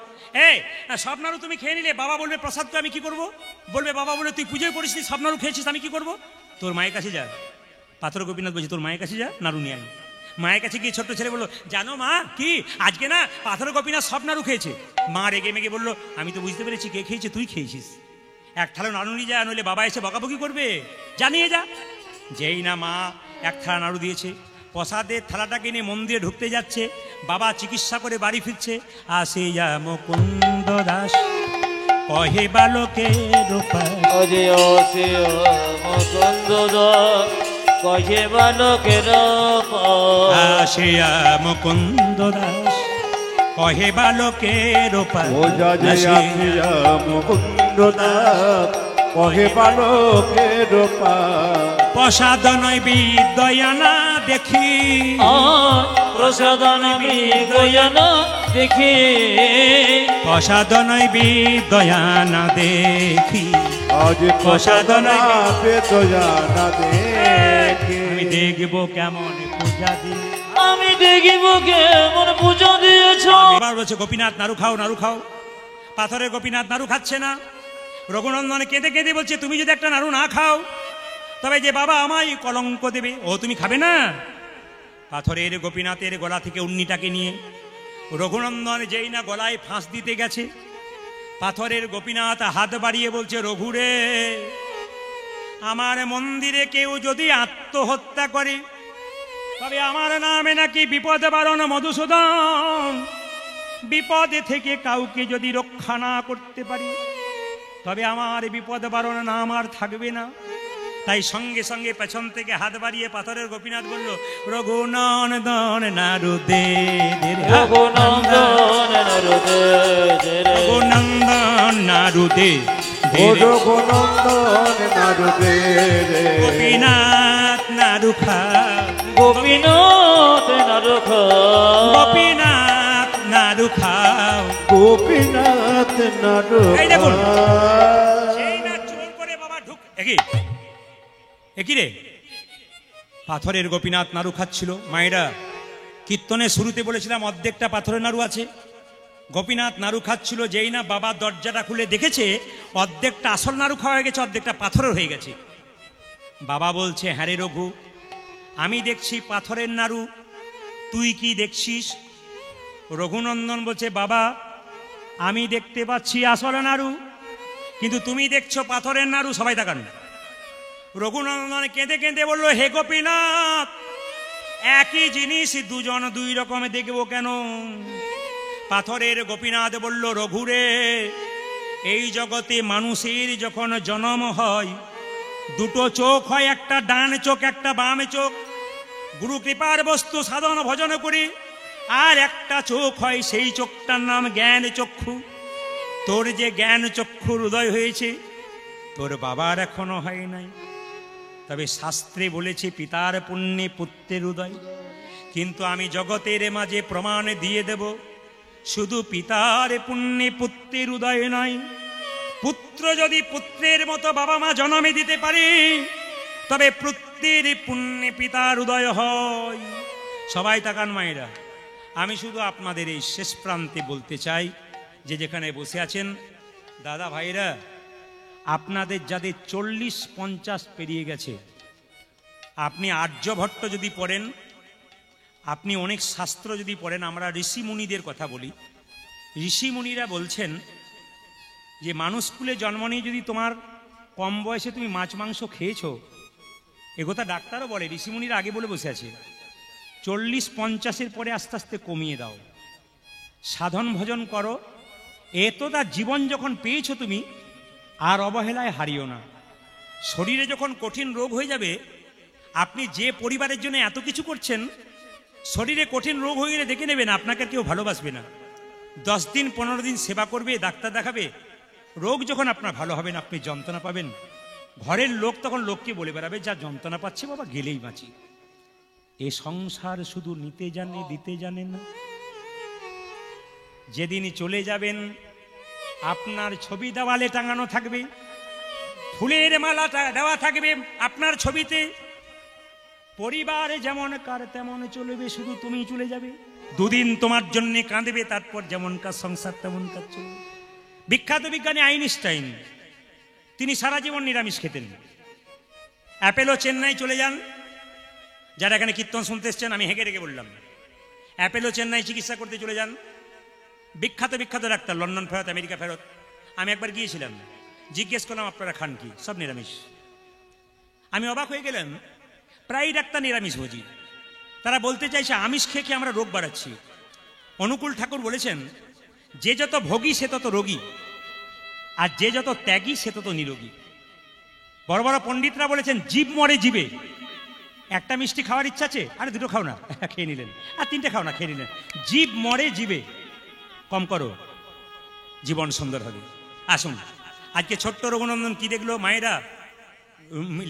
এই সব নাড়ু তুমি খেয়ে নিলে, বাবা বলবে প্রসাদ তো আমি কি করবো? বলবে বাবা বলে, তুই পুজোয় করিস নি, সব নাড়ু খেয়েছিস, আমি কি করবো? তোর মায়ের কাছে যা। পাথর গোপীনাথ বলছে, তোর মায়ের কাছে যা, নাড়ু নিয়ে আয়। মায়ের কাছে গিয়ে ছোট্ট ছেলে বললো, জানো মা, কি আজকে না পাথর গোপীনাথ সব নাড়ু খেয়েছে। মা রেগে মেগে বললো, আমি তো বুঝতে পেরেছি কে খেয়েছে, তুই খেয়েছিস। এক থালা নাড়ু নিয়ে যা, নইলে বাবা এসে বকাবকি করবে, জানিয়ে যা। যেই না মা এক থালা নাড়ু দিয়েছে, প্রসাদের থালাটাকে নিয়ে মন্দিরে ঢুকতে যাচ্ছে, বাবা চিকিৎসা করে বাড়ি ফিরছে। আসে যা মুকুন্দ দাস, কহে বালকের উপাস।
অজে অসে মুকুন্দ দাস, কহে বালকের উপাস।
আসিয়া মুকুন্দ দাস, কহে বালকের উপাস।
ও যা যে আসিয়া মুকুন্দ দাস, কহে বালকের উপাস।
প্রসাদ নৈবেদ্যনা দেখি,
প্রসাদ নিবেদনা দেখি,
প্রসাদ নৈবেদ্যনা দেখি,
আজ প্রসাদ বেদনা দেখি।
আমি দেখব কেমন পূজা দিয়ে।
আমি দেখিব কেমন পূজা দিয়েছ।
এবার বলছে, গোপীনাথ নাড়ু খাও, নাড়ু খাও। পাথরের গোপীনাথ নাড়ু খাচ্ছে না। রঘুনন্দন কেঁদে কেঁদে বলছে, তুমি যদি একটা নাড়ু না খাও, তবে যে বাবা আমায় কলঙ্ক দেবে। ও তুমি খাবে না? পাথরের গোপীনাথের গলা থেকে উন্নিটাকে নিয়ে রঘুনন্দন যেই না গলায় ফাঁস দিতে গেছে, পাথরের গোপীনাথ হাত বাড়িয়ে বলছে, রঘুরে, আমার মন্দিরে কেউ যদি আত্মহত্যা করে, তবে আমার নামে নাকি বিপদ বারণ মধুসূদন। বিপদে থেকে কাউকে যদি রক্ষা না করতে পারি, তবে আমার বিপদ বারণ নাম আর থাকবে না। তাই সঙ্গে সঙ্গে পেছন থেকে হাত বাড়িয়ে পাথরের গোপীনাথ বলল, রঘুনন্দন নাড়ু দে,
রঘুনন্দন নাড়ু দে,
রঘুনন্দন নাড়ু দে,
ও রঘুনন্দন নাড়ু দে রে।
গোপীনাথ নাড়ু খা,
গোপীনাথ নাড়ু খা,
গোপীনাথ নাড়ু খাও।
গোপীনাথ নাড়ু
এই দেখুন,
খাও।
সেই না জোর করে বাবা ঢুকতে একে একই রে, পাথরের গোপীনাথ নাড়ু খাচ্ছিল। মায়েরা, কীর্তনের শুরুতে বলেছিলাম অর্ধেকটা পাথরের নাড়ু আছে। গোপীনাথ নাড়ু খাচ্ছিল, যেই না বাবা দরজাটা খুলে দেখেছে অর্ধেকটা আসল নাড়ু খাওয়া হয়ে গেছে, অর্ধেকটা পাথরের হয়ে গেছে। বাবা বলছে, হ্যাঁ রে রঘু, আমি দেখছি পাথরের নাড়ু, তুই কি দেখছিস? রঘুনন্দন বলছে, বাবা আমি দেখতে পাচ্ছি আসল নাড়ু, কিন্তু তুমি দেখছো পাথরের নাড়ু। সবাই তাকান। রঘুনন্দন কেঁদে কেঁদে বলল, হে গোপীনাথ, একই জিনিস দুজন দুই রকম দেখবো কেন? পাথরের গোপীনাথ বলল, রঘুরে, এই জগতে মানুষের যখন জন্ম হয় দুটো চোখ হয়, একটা ডান চোখ একটা বাম চোখ, গুরু কৃপার বস্তু সাধন ভজন করি, আর একটা চোখ হয়, সেই চোখটার নাম জ্ঞান চক্ষু। তোর যে জ্ঞান চক্ষুর উদয় হয়েছে, তোর বাবার এখনো হয় নাই। তবে শাস্ত্রে বলেছে পিতার পুণ্যে পুত্রের উদয়, কিন্তু আমি জগতের মাঝে প্রমাণ দিয়ে দেব, শুধু পিতার পুণ্যে পুত্রের উদয় নয়, পুত্র যদি পুত্রের মতো বাবা মা জন্মে দিতে পারে, তবে পুত্রের পুণ্যে পিতার উদয় হয়। সবাই তাকান মায়েরা, আমি শুধু আপনাদের এই শেষ প্রান্তে বলতে চাই, যে যেখানে বসে আছেন দাদা ভাইরা, আপনাদের যাদের 40-50 পেরিয়ে গেছে, আপনি আর্যভট্ট যদি পড়েন, আপনি অনেক শাস্ত্র যদি পড়েন, আমরা ঋষি মুনিদের কথা বলি, ঋষি মুনিরা বলছেন যে মানুষ কুলে জন্ম নিয়ে যদি তোমার কম বয়সে তুমি মাছ মাংস খেয়েছো, একথা ডাক্তারও বলে, ঋষি মুনিরা আগে বলে বসে আছে, 40-50-এর পরে আস্তে আস্তে কমিয়ে দাও, সাধন ভজন করো। এতটা জীবন যখন পেয়েছো তুমি, আর অবহেলায় হারিও না। শরীরে যখন কঠিন রোগ হয়ে যাবে, আপনি যে পরিবারের জন্য এত কিছু করছেন, শরীরে কঠিন রোগ হয়ে গেলে দেখে নেবেন আপনাকে কেউ ভালোবাসবে না। 10 দিন 15 দিন সেবা করবে, ডাক্তার দেখাবে, রোগ যখন আপনার ভালো হবে না, আপনি যন্ত্রণা পাবেন, ঘরের লোক তখন লোককে বলে বেড়াবে, যা যন্ত্রণা পাচ্ছে বাবা গেলেই বাঁচি। এ সংসার শুধু নিতে জানে, দিতে জানে না। যেদিন চলে যাবেন, আপনার ছবি দেওয়ালে টাঙানো থাকবে, ফুলের মালা দেওয়া থাকবে আপনার ছবিতে, পরিবারে যেমন কার তেমন চলবে, শুধু তুমি চলে যাবে। দুদিন তোমার জন্য কাঁদবে, তারপর যেমন কার সংসার তেমন কাজ চলবে। বিখ্যাত বিজ্ঞানী আইনস্টাইন, তিনি সারা জীবন নিরামিষ খেতেন। অ্যাপেলো চেন্নাই চলে যান, যারা এখানে কীর্তন শুনতে এসছেন, আমি হেগে রেগে বললাম, অ্যাপেলো চেন্নাই চিকিৎসা করতে চলে যান, বিখ্যাত বিখ্যাত ডাক্তার, লন্ডন ফেরত, আমেরিকা ফেরত। আমি একবার গিয়েছিলাম, জিজ্ঞেস করলাম আপনারা খান কি? সব নিরামিষ। আমি অবাক হয়ে গেলাম, প্রায় ডাক্তার নিরামিষ ভোজি। তারা বলতে চাইছে আমিষ খেয়ে খেয়ে আমরা রোগ বাড়াচ্ছি। অনুকূল ঠাকুর বলেছেন, যে যত ভোগী সে তত রোগী, আর যে যত ত্যাগী সে তত নিরোগী। বড় বড় পণ্ডিতরা বলেছেন, জীব মরে জীবে। একটা মিষ্টি খাওয়ার ইচ্ছা আছে, আরে দুটো খাও না, খেয়ে নিলেন, আর 3টে খাও না, খেয়ে নিলেন। জীব মরে জীবে, কম করো, জীবন সুন্দর হবে। আসুন, আজকে ছোট্ট রঘুনন্দন কি দেখলো মায়েরা,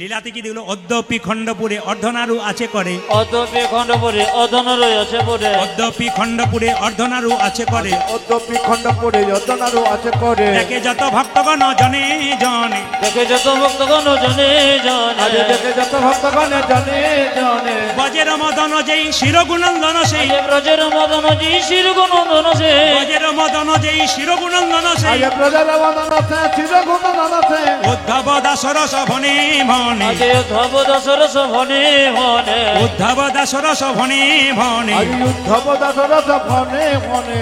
লীলাতে কি দেখলো? অদ্যপি খণ্ডপুরে অর্ধনারু আছে করে,
অদ্যপি খণ্ডপুরে অর্ধনারু আছে করে,
অদ্যপি খণ্ডপুরে অর্ধনারু আছে করে,
অদ্যপি খণ্ডপুরে অর্ধনারু আছে করে,
দেখে যত ভক্তগণ জনে জনে,
দেখে যত ভক্তগণ জনে জনে,
দেখে যত ভক্তগণ জনে জনে,
বজের মদন যেই শিরগুনন্দন সেই,
ব্রজের মদন যেই শিরগুনন্দন সেই,
বজের মদন যেই শিরগুনন্দন সেই,
ব্রজের মদন আছে শিরগুনন্দন আছে,
উদ্ধব দাসর সভনে ভনে,
উদ্ধব দাসর সভনে ভনে,
উদ্ধব দাসর সভনে ভনে,
উদ্ধব দাসর সভনে ভনে।